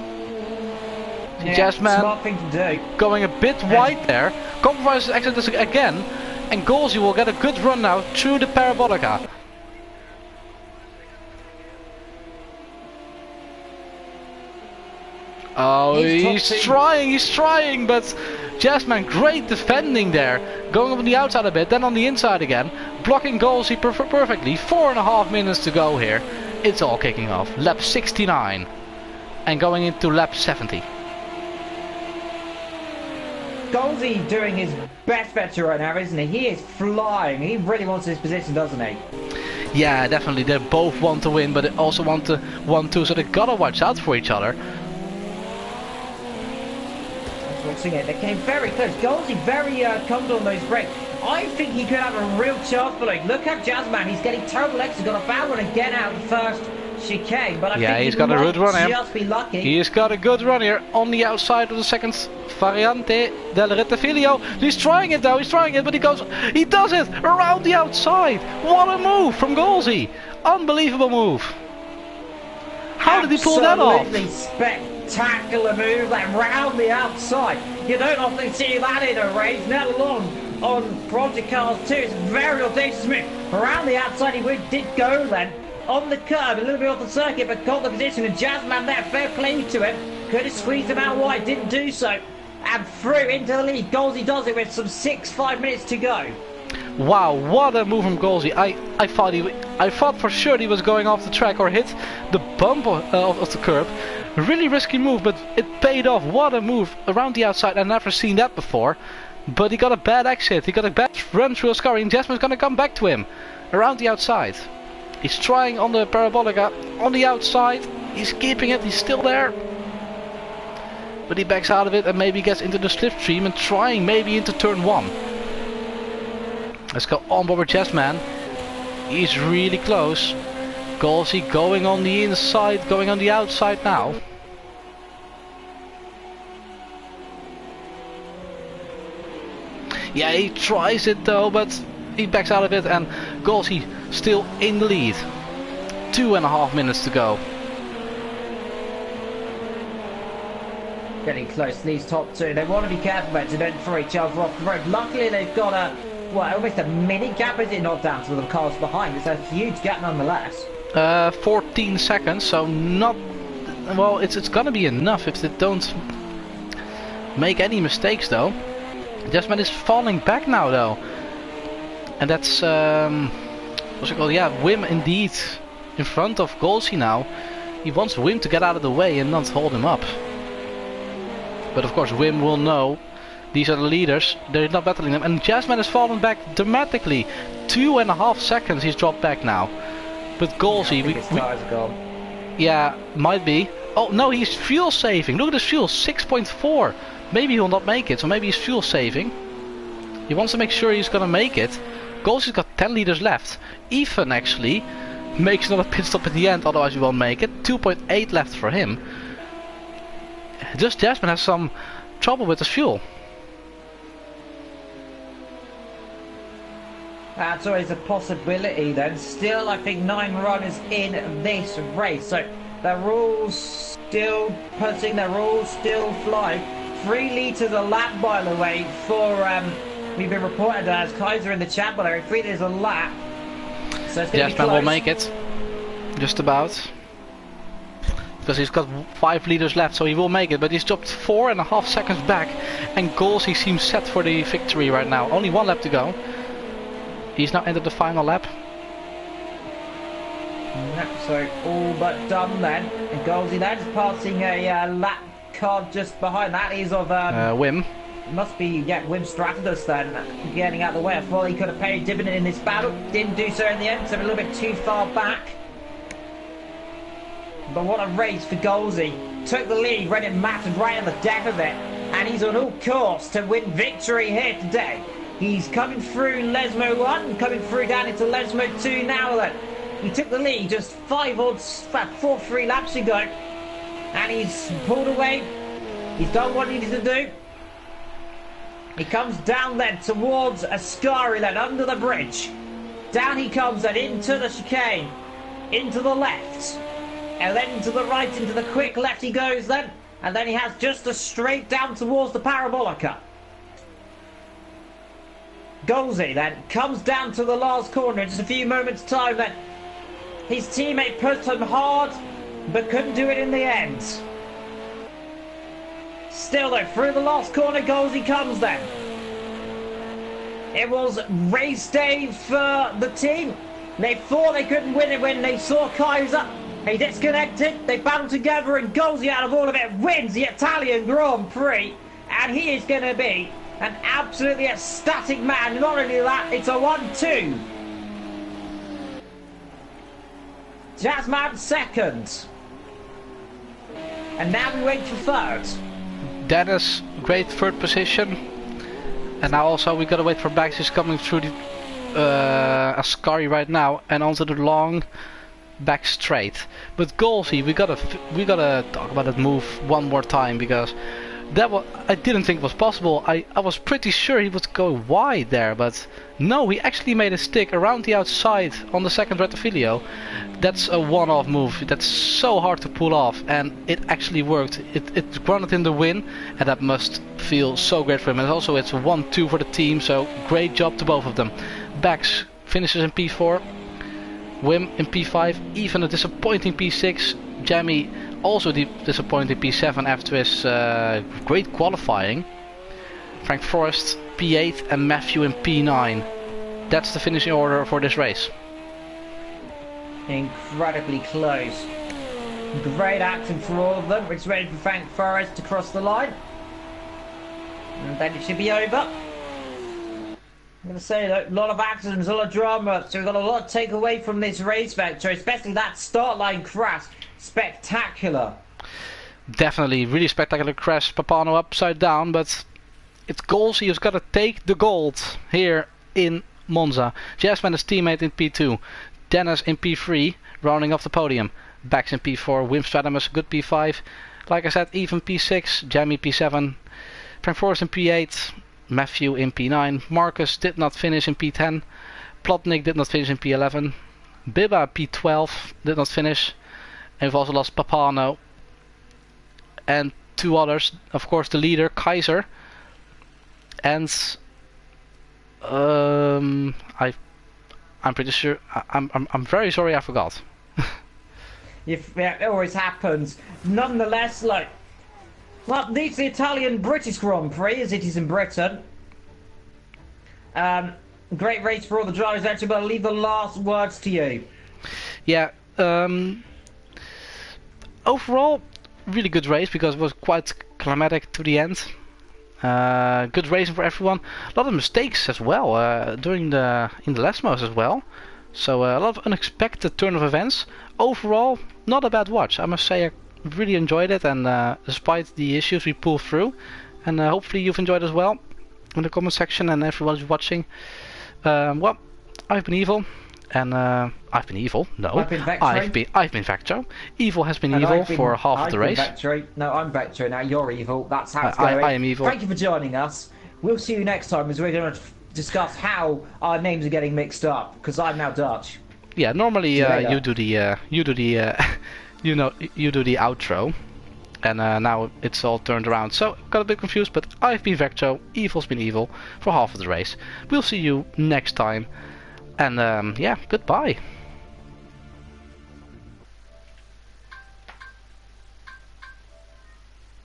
Yeah, Jasmine smart thing to do. Going a bit wide there. Compromises exit again. And Golsey will get a good run now through the Parabolica. Oh, he's trying, but Jasmine, great defending there. Going on the outside a bit, then on the inside again. Blocking Golsey perfectly. 4.5 minutes to go here. It's all kicking off. Lap 69. And going into lap 70. Golsey doing his best Vector right now, isn't he? He is flying. He really wants this position, doesn't he? Yeah, definitely. They both want to win, but they also want to 1-2, so they gotta watch out for each other. Watching it, they came very close. Golsey very comfortable on those brakes. I think he could have a real chance, but like, look at Jazzman. He's getting terrible exit. Got a bad one again out of the first chicane, but I think he's got a good run here. Just be lucky. He's got a good run here on the outside of the second Variante del Rettifilio. He's trying it though, but he does it around the outside. What a move from Golsey. Unbelievable move. How did he pull that off? Absolutely spectacular move, like round the outside. You don't often see that in a race, let alone on Project Cars 2. It's a very audacious move. Around the outside he did go then. On the curb, a little bit off the circuit, but got the position, and Jazzman there, fair play to him. Could have squeezed him out wide, didn't do so. And through into the lead. Golsey does it with some 5 minutes to go. Wow, what a move from Golsey. I thought for sure he was going off the track or hit the bump of the curb. Really risky move, but it paid off. What a move around the outside. I've never seen that before. But he got a bad exit. He got a bad run through Ascari, and Jasmine's gonna come back to him around the outside. He's trying on the Parabolica on the outside. He's keeping it. He's still there. But he backs out of it and maybe gets into the slipstream and trying maybe into turn 1. Let's go on board with Jasmine. He's really close. Golsey going on the inside, going on the outside now. Yeah, he tries it though, but he backs out of it, and Golsey still in the lead. 2.5 minutes to go. getting close to these top two. They want to be careful about to don't throw each other off the road. Luckily, they've got almost a mini gap, is it not, down to the cars behind? It's a huge gap nonetheless. 14 seconds, so not... Well, it's gonna be enough if they don't make any mistakes, though. Jasmine is falling back now, though. And that's... what's it called? Yeah, Wim indeed in front of Golsey now. He wants Wim to get out of the way and not hold him up. But of course Wim will know these are the leaders, they're not battling them. And Jasmine has fallen back dramatically. 2.5 seconds he's dropped back now. But Golsey, yeah, might be. Oh no, he's fuel saving. Look at his fuel, 6.4. Maybe he'll not make it, so maybe he's fuel saving. He wants to make sure he's gonna make it. Golsey's got 10 liters left. Ethan actually makes another pit stop at the end, otherwise he won't make it. 2.8 left for him. Just Jasmine has some trouble with his fuel. That's always a possibility then. Still, I think 9 runners in this race. So they're all still putting, they're all still flying. 3 litres a lap, by the way, for, we've been reported as Kaiser in the chat, but there are 3 litres a lap. So it's going to be close. Will make it. Just about. Because he's got 5 liters left, so he will make it. But he's dropped 4.5 seconds back. And Golsey seems set for the victory right now. Only 1 lap to go. He's now entered the final lap. So all but done then. And Golsey then is passing a lap card just behind. That is of Wim. Must be, yeah, Wim Stratus then, getting out of the way. I thought he could have paid dividend in this battle. Didn't do so in the end, so a little bit too far back. But what a race for Golsey. Took the lead, read it mattered right at the death of it. And he's on all course to win victory here today. He's coming through Lesmo 1, coming through down into Lesmo 2 now then. He took the lead just 4-3 laps ago. And he's pulled away. He's done what he needed to do. He comes down then towards Ascari then, under the bridge. Down he comes then into the chicane. Into the left. And then to the right, into the quick left he goes then. And then he has just a straight down towards the Parabolica. Golsey then comes down to the last corner in just a few moments time then. His teammate pushed him hard, but couldn't do it in the end. Still though, through the last corner, Golsey comes then. It was race day for the team. They thought they couldn't win it when they saw Kaiser. He disconnected, they battled together, and Golsey out of all of it wins the Italian Grand Prix. And he is going to be an absolutely ecstatic man. Not only that, it's a 1-2. Jasmine second. And now we wait for third. Dennis, great third position. And now also we gotta wait for Bax. He's coming through the Ascari right now and onto the long back straight. But Golsey, we gotta talk about that move one more time, because that was, I didn't think it was possible. I was pretty sure he would go wide there, but no, he actually made a stick around the outside on the second Rettifilio. That's a one-off move. That's so hard to pull off, and it actually worked. It grounded in the win, and that must feel so great for him. And also it's a 1-2 for the team, so great job to both of them. Bax finishes in P4, Wim in P5, even a disappointing P6, Jamie also disappointing P7 after his great qualifying. Frank Forrest P8 and Matthew in P9. That's the finishing order for this race. Incredibly close. Great action for all of them. It's ready for Frank Forrest to cross the line. And then it should be over. I'm going to say that a lot of accidents, a lot of drama, so we've got a lot to take away from this race vector, especially that start line crash. Spectacular. Definitely, really spectacular crash. Papano upside down, but it's Golsey who's got to take the gold here in Monza. Jasmine, his teammate, in P2. Dennis in P3, rounding off the podium. Bax in P4, Wim Stradamus, good P5. Like I said, even P6, Jamie P7. Frank Forrest in P8, Matthew in P9. Marcus did not finish in P10. Plotnik did not finish in P11. Biba P12, did not finish. And we've also lost Papano. And two others. Of course, the leader, Kaiser, and I'm pretty sure. I'm very sorry I forgot. It always happens. Nonetheless, like, well, it's the Italian-British Grand Prix, as it is in Britain. Great race for all the drivers. Actually, but I'll leave the last words to you. Yeah. Overall, really good race because it was quite climatic to the end. Good racing for everyone. A lot of mistakes as well during in the last modes as well. So a lot of unexpected turn of events. Overall, not a bad watch. I must say I really enjoyed it, and despite the issues we pulled through, and hopefully you've enjoyed as well in the comment section and everyone who's watching. Well, I've been Evil, and I've been Evil. No, I've been Vectro. I've been Vectro. Evil has been And Evil for half of the race. Vectro. No, I'm Vectro now. You're Evil. That's how it's going. I am Evil. Thank you for joining us. We'll see you next time as we're going to discuss how our names are getting mixed up because I'm now Dutch. Yeah, normally you do the you do the outro, and now it's all turned around. So got a bit confused, but I've been Vectro, Evil's been Evil for half of the race. We'll see you next time, and yeah, goodbye.